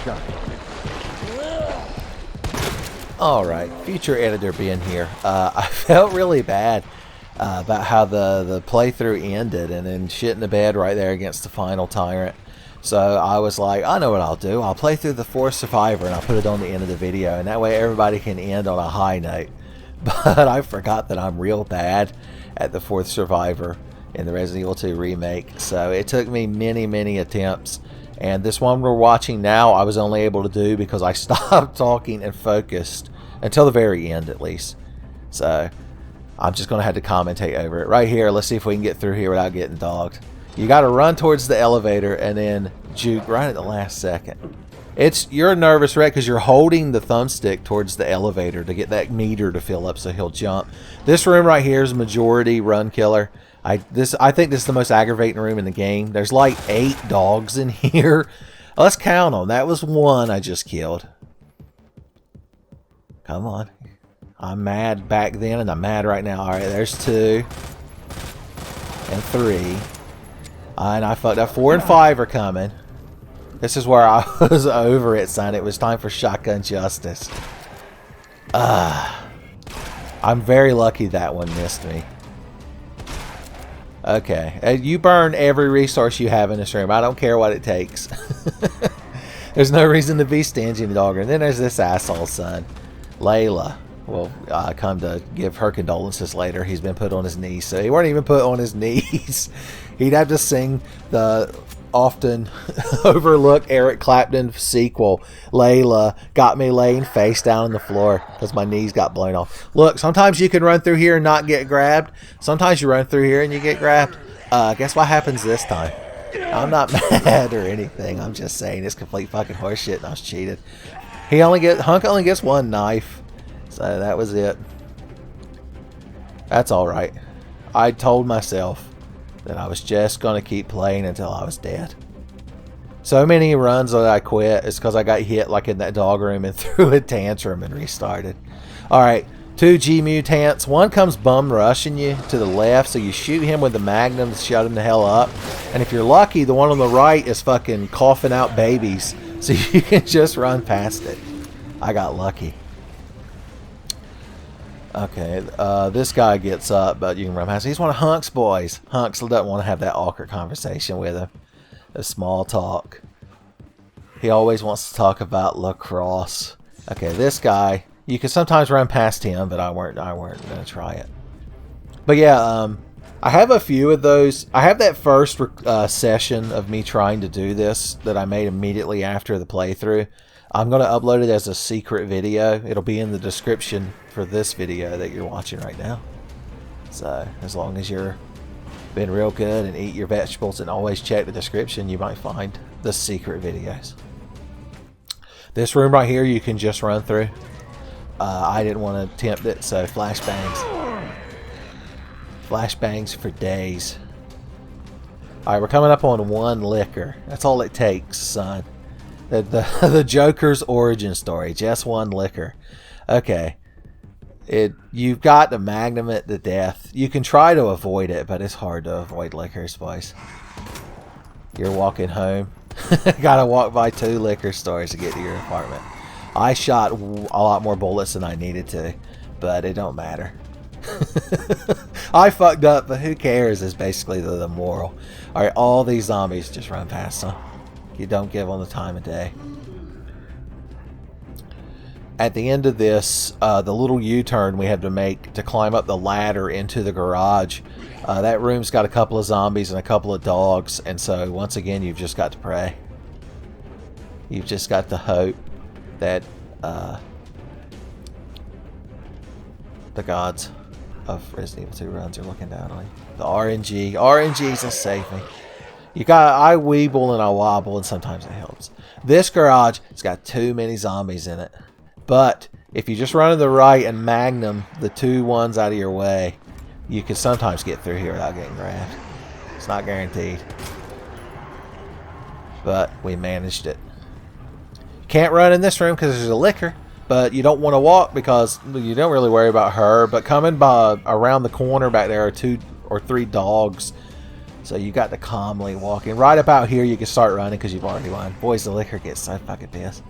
Shut it. Alright, future editor being here. I felt really bad about how the playthrough ended and then shit in the bed right there against the final tyrant. So I was like, I know what I'll do. I'll play through the fourth survivor and I'll put it on the end of the video. And that way everybody can end on a high note. But I forgot that I'm real bad at the fourth survivor in the Resident Evil 2 remake. So it took me many attempts. And this one we're watching now, I was only able to do because I stopped talking and focused until the very end at least. So I'm just going to have to commentate over it. Right here, let's see if we can get through here without getting dogged. You got to run towards the elevator and then juke right at the last second. You're a nervous wreck because you're holding the thumbstick towards the elevator to get that meter to fill up so he'll jump. This room right here is majority run killer. I think this is the most aggravating room in the game. There's like 8 dogs in here. Let's count them. That was 1 I just killed. Come on. I'm mad back then and I'm mad right now. Alright, there's 2. And 3. And I fucked up. 4 and 5 are coming. This is where I was over it, son. It was time for shotgun justice. I'm very lucky that one missed me. Okay. You burn every resource you have in this room. I don't care what it takes. There's no reason to be stingy any longer. And then there's this asshole, son. Layla will come to give her condolences later. He's been put on his knees. So he weren't even put on his knees. He'd have to sing the often overlooked Eric Clapton sequel, Layla Got Me Laying Face Down on the Floor, because my knees got blown off. Look, sometimes you can run through here and not get grabbed. Sometimes you run through here and you get grabbed. Guess what happens this time? I'm not mad or anything. I'm just saying it's complete fucking horseshit and I was cheated. Hunk only gets 1 knife. So that was it. That's alright. I told myself that I was just going to keep playing until I was dead. So many runs that I quit is because I got hit like in that dog room and threw a tantrum and restarted. Alright, 2 G-mutants. One comes bum rushing you to the left, so you shoot him with the magnum to shut him the hell up. And if you're lucky, the one on the right is fucking coughing out babies, so you can just run past it. I got lucky. Okay, this guy gets up, but you can run past. He's one of Hunk's boys. Hunk doesn't want to have that awkward conversation with him. A small talk. He always wants to talk about lacrosse. Okay, this guy, you can sometimes run past him, but I weren't gonna try it. But yeah, I have a few of those. I have that first session of me trying to do this that I made immediately after the playthrough. I'm going to upload it as a secret video. It'll be in the description for this video that you're watching right now. So, as long as you're being real good and eat your vegetables and always check the description, you might find the secret videos. This room right here, you can just run through. I didn't want to tempt it, so flashbangs. Flashbangs for days. Alright, we're coming up on 1 liquor. That's all it takes, son. The Joker's origin story, just 1 liquor. Okay, you've got the magnum it to death. You can try to avoid it, but it's hard to avoid liquor stores. You're walking home. Gotta walk by 2 liquor stores to get to your apartment. I shot a lot more bullets than I needed to, but it don't matter. I fucked up, but who cares is basically the moral. Alright, all these zombies just run past them. You don't give them the time of day. At the end of this, the little U-turn we had to make to climb up the ladder into the garage, that room's got a couple of zombies and a couple of dogs, and so once again you've just got to pray. You've just got to hope that the gods of Resident Evil 2 runs are looking down on you. The RNGs will save me. I weeble and I wobble, and sometimes it helps. This garage has got too many zombies in it. But if you just run to the right and magnum the 2 ones out of your way, you can sometimes get through here without getting grabbed. It's not guaranteed. But we managed it. Can't run in this room because there's a liquor, but you don't want to walk because you don't really worry about her. But coming by around the corner back there are 2 or 3 dogs. So you got to calmly walk in. Right about here, you can start running because you've already won. Boys, the liquor gets so fucking pissed.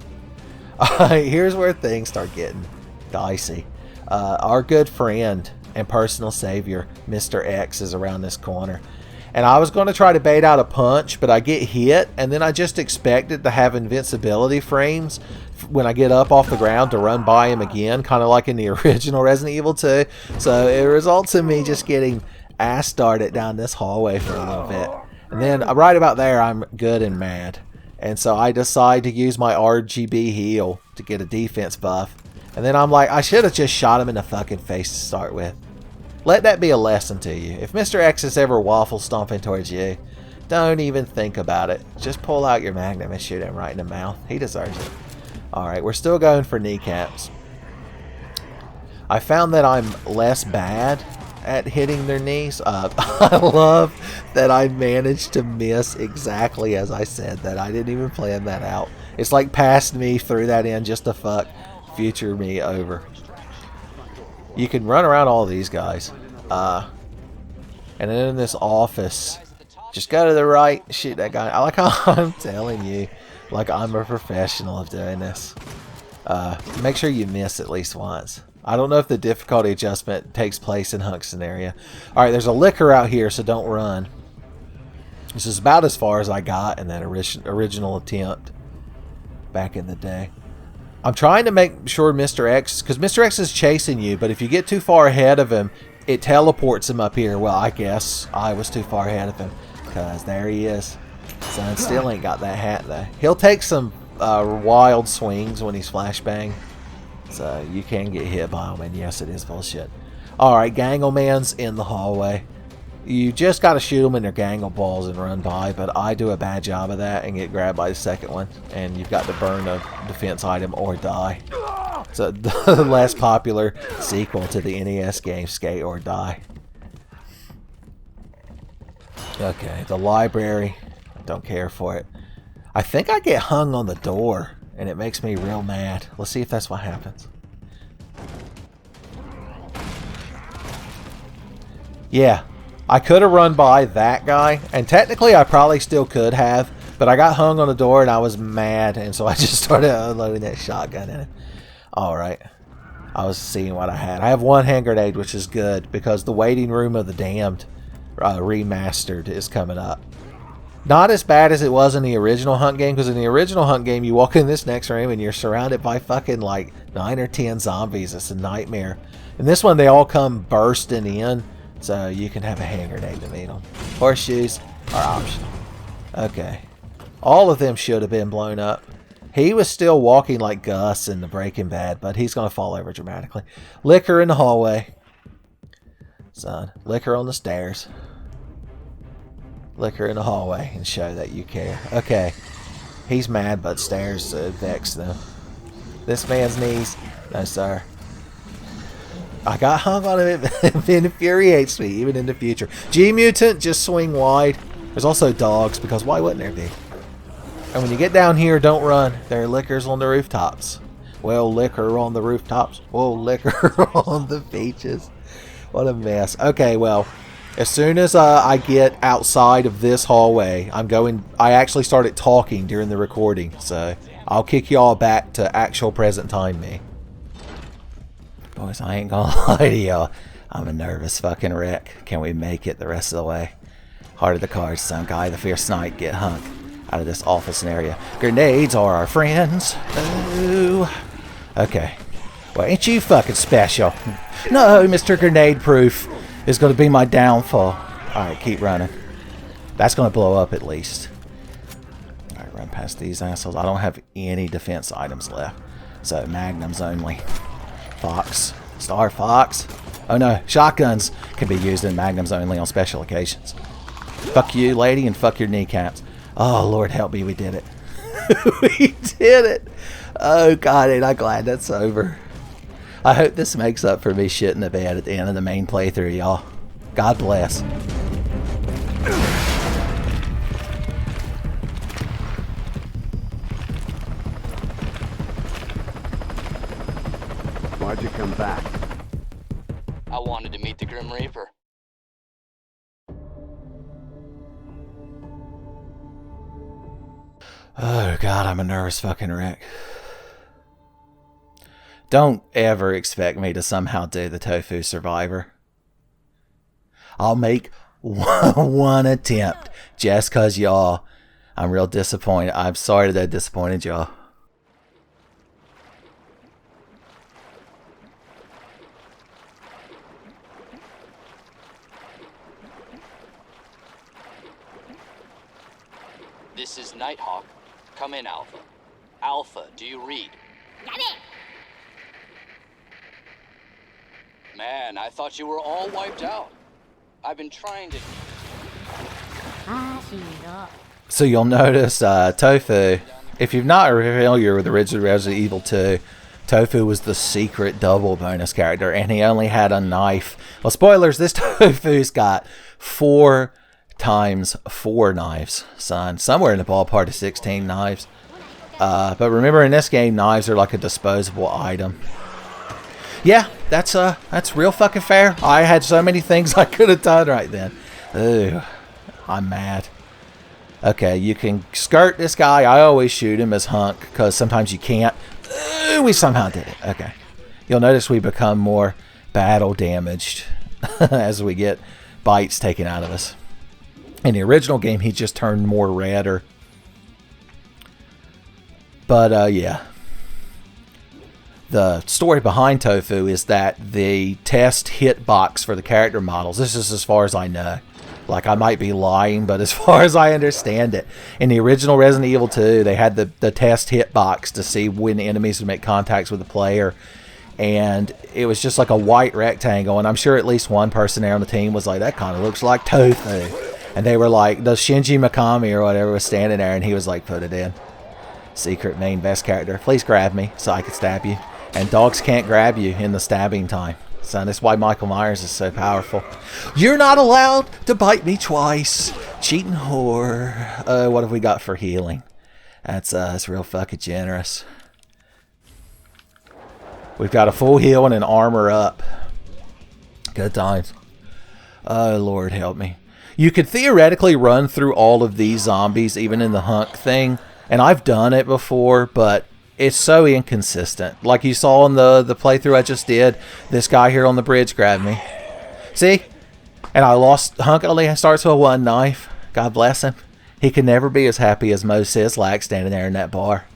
Alright, here's where things start getting dicey. Our good friend and personal savior, Mr. X, is around this corner. And I was going to try to bait out a punch, but I get hit, and then I just expected to have invincibility frames when I get up off the ground to run by him again, kind of like in the original Resident Evil 2. So it results in me just getting ass started down this hallway for a little bit. And then right about there, I'm good and mad. And so I decide to use my RGB heal to get a defense buff. And then I'm like, I should have just shot him in the fucking face to start with. Let that be a lesson to you. If Mr. X is ever waffle stomping towards you, don't even think about it. Just pull out your magnum and shoot him right in the mouth. He deserves it. Alright, we're still going for kneecaps. I found that I'm less bad at hitting their knees. I love that I managed to miss exactly as I said that. I didn't even plan that out. It's like past me threw that in just to fuck future me over. You can run around all these guys. And then in this office, just go to the right, shoot that guy. I like how I'm telling you, like I'm a professional of doing this. Make sure you miss at least once. I don't know if the difficulty adjustment takes place in HUNK scenario. Alright, there's a liquor out here, so don't run. This is about as far as I got in that original attempt back in the day. I'm trying to make sure Mr. X, because Mr. X is chasing you, but if you get too far ahead of him, it teleports him up here. Well, I guess I was too far ahead of him, because there he is. Son still ain't got that hat, though. He'll take some wild swings when he's flashbang, so you can get hit by him, and yes, it is bullshit. Alright, Gangleman's in the hallway. You just got to shoot them in their gangle balls and run by, but I do a bad job of that and get grabbed by the second one, and you've got to burn a defense item or die. So the less popular sequel to the NES game, Skate or Die. Okay, the library. Don't care for it. I think I get hung on the door, and it makes me real mad. Let's see if that's what happens. Yeah. I could have run by that guy, and technically I probably still could have, but I got hung on the door and I was mad, and so I just started unloading that shotgun in it. Alright. I was seeing what I had. I have one hand grenade, which is good, because the Waiting Room of the Damned remastered is coming up. Not as bad as it was in the original HUNK game, because in the original HUNK game, you walk in this next room and you're surrounded by fucking like 9 or 10 zombies. It's a nightmare. In this one, they all come bursting in. So you can have a hand grenade to meet them. Horseshoes are optional. Okay. All of them should have been blown up. He was still walking like Gus in the Breaking Bad, but he's going to fall over dramatically. Liquor in the hallway. Son, liquor on the stairs. Liquor in the hallway and show that you care. Okay. He's mad, but stairs vex them. This man's knees. No, sir. I got hung on him. It infuriates me, even in the future. G-Mutant, just swing wide. There's also dogs, because why wouldn't there be? And when you get down here, don't run. There are liquors on the rooftops. Well, liquor on the rooftops. Whoa, liquor on the beaches. What a mess. Okay, well, as soon as I get outside of this hallway, I actually started talking during the recording, so I'll kick y'all back to actual present time me. Boys, I ain't gonna lie to y'all. I'm a nervous fucking wreck. Can we make it the rest of the way? Heart of the cards, son. Guy, the fierce knight, get HUNK out of this awful scenario. Grenades are our friends. Ooh. Okay. Well, ain't you fucking special? No, Mr. Grenade Proof is gonna be my downfall. Alright, keep running. That's gonna blow up at least. Alright, run past these assholes. I don't have any defense items left, so magnums only. Fox. Star Fox. Oh no, shotguns can be used in magnums only on special occasions. Fuck you, lady, and fuck your kneecaps. Oh, Lord help me, we did it. We did it. Oh God, ain't I glad that's over. I hope this makes up for me shitting the bed at the end of the main playthrough, y'all. God bless. Why'd you come back? I wanted to meet the Grim Reaper. Oh God, I'm a nervous fucking wreck. Don't ever expect me to somehow do the Tofu Survivor. I'll make one attempt just cause y'all. I'm real disappointed. I'm sorry that I disappointed y'all. This is Nighthawk. Come in, Alpha. Alpha, do you read? Got it! Man, I thought you were all wiped out. I've been trying to... So you'll notice Tofu, if you're not familiar with original Resident Evil 2, Tofu was the secret double bonus character, and he only had a knife. Well, spoilers, this Tofu's got 4 times 4 knives, son. Somewhere in the ballpark of 16 knives. But remember, in this game, knives are like a disposable item. Yeah, that's real fucking fair. I had so many things I could have done right then. Ooh, I'm mad. Okay, you can skirt this guy. I always shoot him as HUNK, because sometimes you can't. We somehow did it. Okay. You'll notice we become more battle damaged as we get bites taken out of us. In the original game, he just turned more redder. But, yeah. The story behind Tofu is that the test hitbox for the character models, this is as far as I know. Like, I might be lying, but as far as I understand it, in the original Resident Evil 2, they had the test hitbox to see when enemies would make contacts with the player. And it was just like a white rectangle. And I'm sure at least one person there on the team was like, that kind of looks like Tofu. And they were like, the Shinji Mikami or whatever was standing there, and he was like, put it in. Secret main best character. Please grab me so I can stab you. And dogs can't grab you in the stabbing time. Son, that's why Michael Myers is so powerful. You're not allowed to bite me twice. Cheating whore. What have we got for healing? That's real fucking generous. We've got a full heal and an armor up. Good times. Oh, Lord help me. You could theoretically run through all of these zombies, even in the HUNK thing. And I've done it before, but it's so inconsistent. Like you saw in the playthrough I just did, this guy here on the bridge grabbed me. See? And I lost. HUNK only starts with 1 knife. God bless him. He can never be as happy as Mo Sislak standing there in that bar.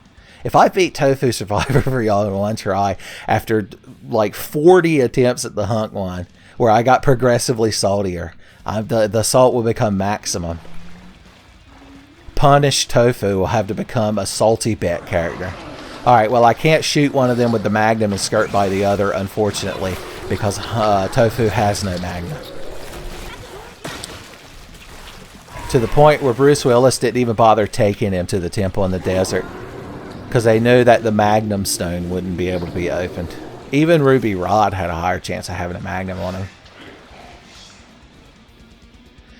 If I beat Tofu Survivor for y'all in one try, after like 40 attempts at the HUNK one, where I got progressively saltier, the salt will become maximum. Punished Tofu will have to become a salty bet character. Alright, well, I can't shoot one of them with the Magnum and skirt by the other, unfortunately, because Tofu has no Magnum. To the point where Bruce Willis didn't even bother taking him to the temple in the desert, because they knew that the Magnum stone wouldn't be able to be opened. Even Ruby Rod had a higher chance of having a Magnum on him.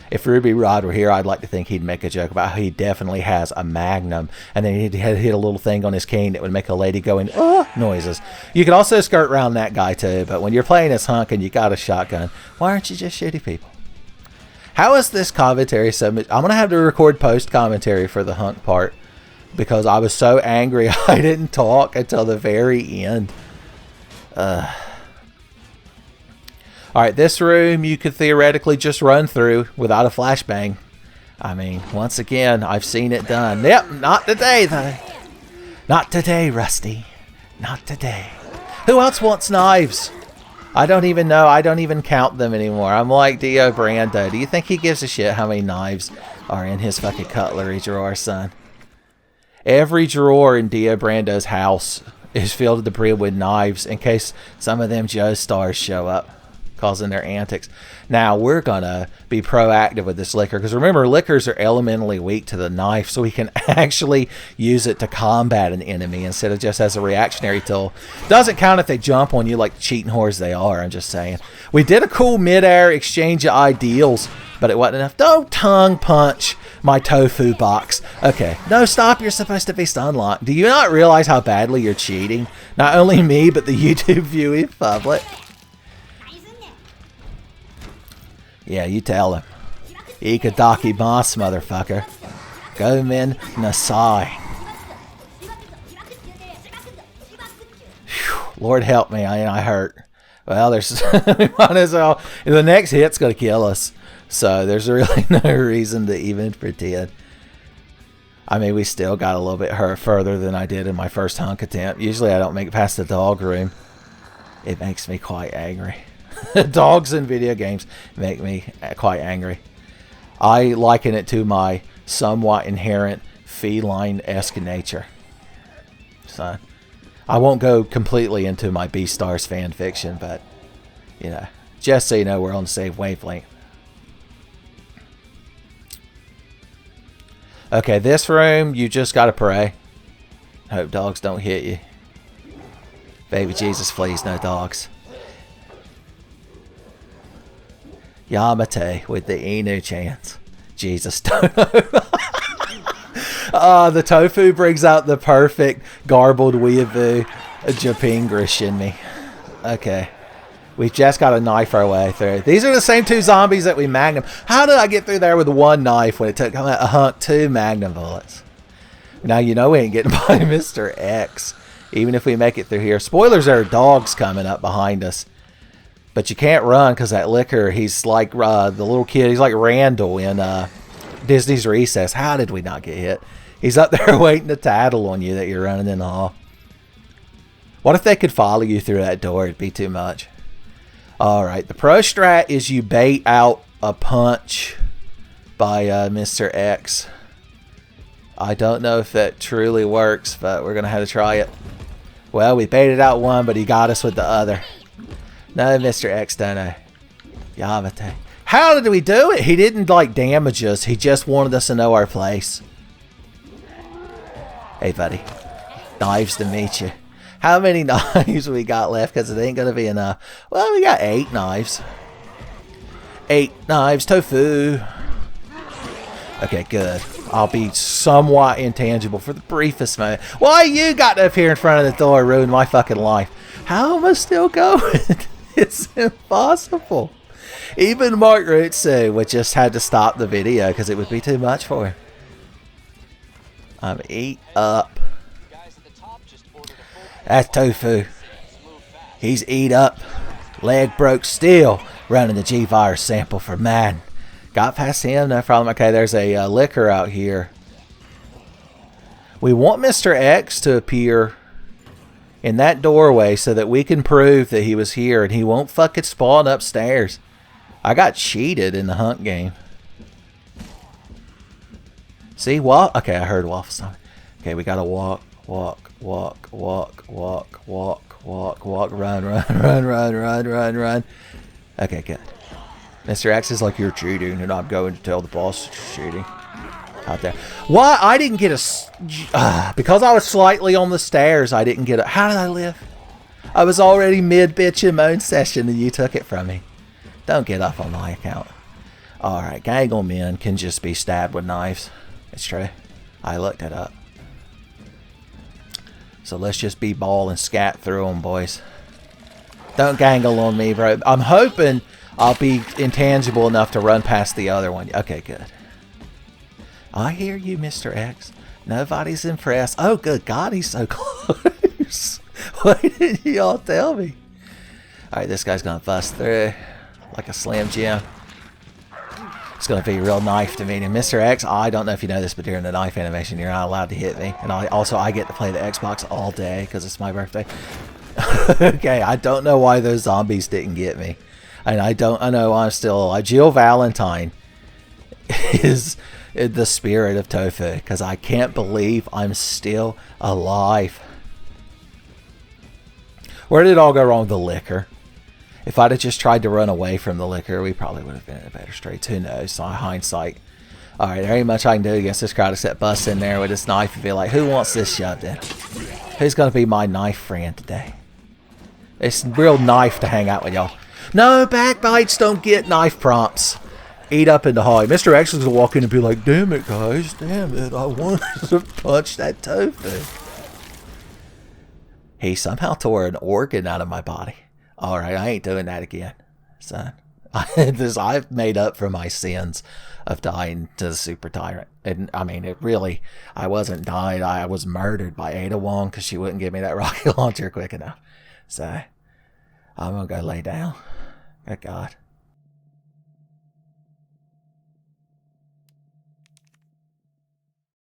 If Ruby Rod were here, I'd like to think he'd make a joke about how he definitely has a Magnum. And then he'd hit a little thing on his cane that would make a lady go in noises. You could also skirt around that guy too, but when you're playing as HUNK and you got a shotgun, why aren't you just shooting people? How is this commentary so much? I'm going to have to record post-commentary for the HUNK part, because I was so angry I didn't talk until the very end. Alright, this room you could theoretically just run through without a flashbang. I mean, once again, I've seen it done. Yep, not today, though. Not today, Rusty. Not today. Who else wants knives? I don't even know. I don't even count them anymore. I'm like Dio Brando. Do you think he gives a shit how many knives are in his fucking cutlery drawer, son? Every drawer in Dio Brando's house is filled to the brim with knives in case some of them Joe stars show up, causing their antics. Now, we're going to be proactive with this liquor, because remember, liquors are elementally weak to the knife, so we can actually use it to combat an enemy instead of just as a reactionary tool. Doesn't count if they jump on you like cheating whores they are, I'm just saying. We did a cool mid-air exchange of ideals, but it wasn't enough. Don't tongue punch my tofu box. Okay, no, stop. You're supposed to be stun locked. Do you not realize how badly you're cheating? Not only me, but the YouTube viewing public. Yeah, you tell him. Ikadaki boss, motherfucker. Gomen Nasai. Whew, Lord help me, I hurt. Well, there's we might as well. The next hit's gonna kill us, so there's really no reason to even pretend. I mean, we still got a little bit hurt further than I did in my first HUNK attempt. Usually I don't make it past the dog room. It makes me quite angry. Dogs in video games make me quite angry. I liken it to my somewhat inherent feline-esque nature. So, I won't go completely into my Beastars fan fiction, but You know, just so you know we're on the same wavelength. Okay, this room, you just gotta pray. Hope dogs don't hit you. Baby Jesus, please, no dogs. Yamate with the Inu chance. Jesus, don't know. The tofu brings out the perfect garbled weeaboo Japinglish in me. Okay. We've just got to knife our way through. These are the same 2 zombies that we magnum. How did I get through there with 1 knife when it took a hunk 2 magnum bullets? Now you know we ain't getting by Mr. X. Even if we make it through here. Spoilers, there are dogs coming up behind us. But you can't run because that liquor, he's like the little kid. He's like Randall in Disney's Recess. How did we not get hit? He's up there waiting to tattle on you that you're running in the hall. What if they could follow you through that door? It'd be too much. Alright, the pro strat is you bait out a punch by Mr. X. I don't know if that truly works, but we're going to have to try it. Well, we baited out one, but he got us with the other. No, Mr. X, don't know. Yamate. How did we do it? He didn't, like, damage us. He just wanted us to know our place. Hey, buddy. Knives to meet you. How many knives we got left? Because it ain't going to be enough. Well, we got 8 knives. 8 knives. Tofu. Okay, good. I'll be somewhat intangible for the briefest moment. Why you got to appear in front of the door and ruin my fucking life? How am I still going? It's impossible. Even Mark Rutsu would just had to stop the video because it would be too much for him. I'm eat up. That's Tofu. He's eat up. Leg broke still. Running the G-Virus sample for man. Got past him, no problem. Okay, there's a liquor out here. We want Mr. X to appear in that doorway so that we can prove that he was here and he won't fucking spawn upstairs. I got cheated in the HUNK game. See, walk. Okay, I heard waffle stomach. Okay, we gotta walk, walk, walk, walk, walk, walk, walk, walk, run, run, run, run, run, run, run. Okay, good. Mr. X is like, you're cheating, and I'm going to tell the boss you're cheating. Out there. Why? I didn't get a... because I was slightly on the stairs, I didn't get a... How did I live? I was already mid-bitchin' moan session, and you took it from me. Don't get up on my account. Alright, gangle men can just be stabbed with knives. It's true. I looked it up. So let's just be ball and scat through them, boys. Don't gangle on me, bro. I'm hoping I'll be intangible enough to run past the other one. Okay, good. I hear you, Mr. X. Nobody's impressed. Oh, good God, he's so close. Why didn't y'all tell me? Alright, this guy's going to bust through like a Slim Jim. It's going to be a real knife to meet him. Mr. X, I don't know if you know this, but during the knife animation, you're not allowed to hit me. And I get to play the Xbox all day because it's my birthday. Okay, I don't know why those zombies didn't get me. And I know I'm still alive. Jill Valentine is the spirit of Tofu because I can't believe I'm still alive. Where did it all go wrong? The liquor. If I'd have just tried to run away from the liquor, we probably would have been in a better strait. Who knows? On hindsight. Alright, there ain't much I can do against this crowd except bust in there with this knife and be like, who wants this shoved in? Who's going to be my knife friend today? It's real knife to hang out with y'all. No, backbites don't get knife prompts. Eat up in the hall. Mr. X is going to walk in and be like, damn it, guys. Damn it. I wanted to punch that tofu. He somehow tore an organ out of my body. Alright, I ain't doing that again, son. I've made up for my sins of dying to the super tyrant. And I mean, I wasn't dying. I was murdered by Ada Wong because she wouldn't give me that rocket launcher quick enough. So, I'm going to go lay down. Good God.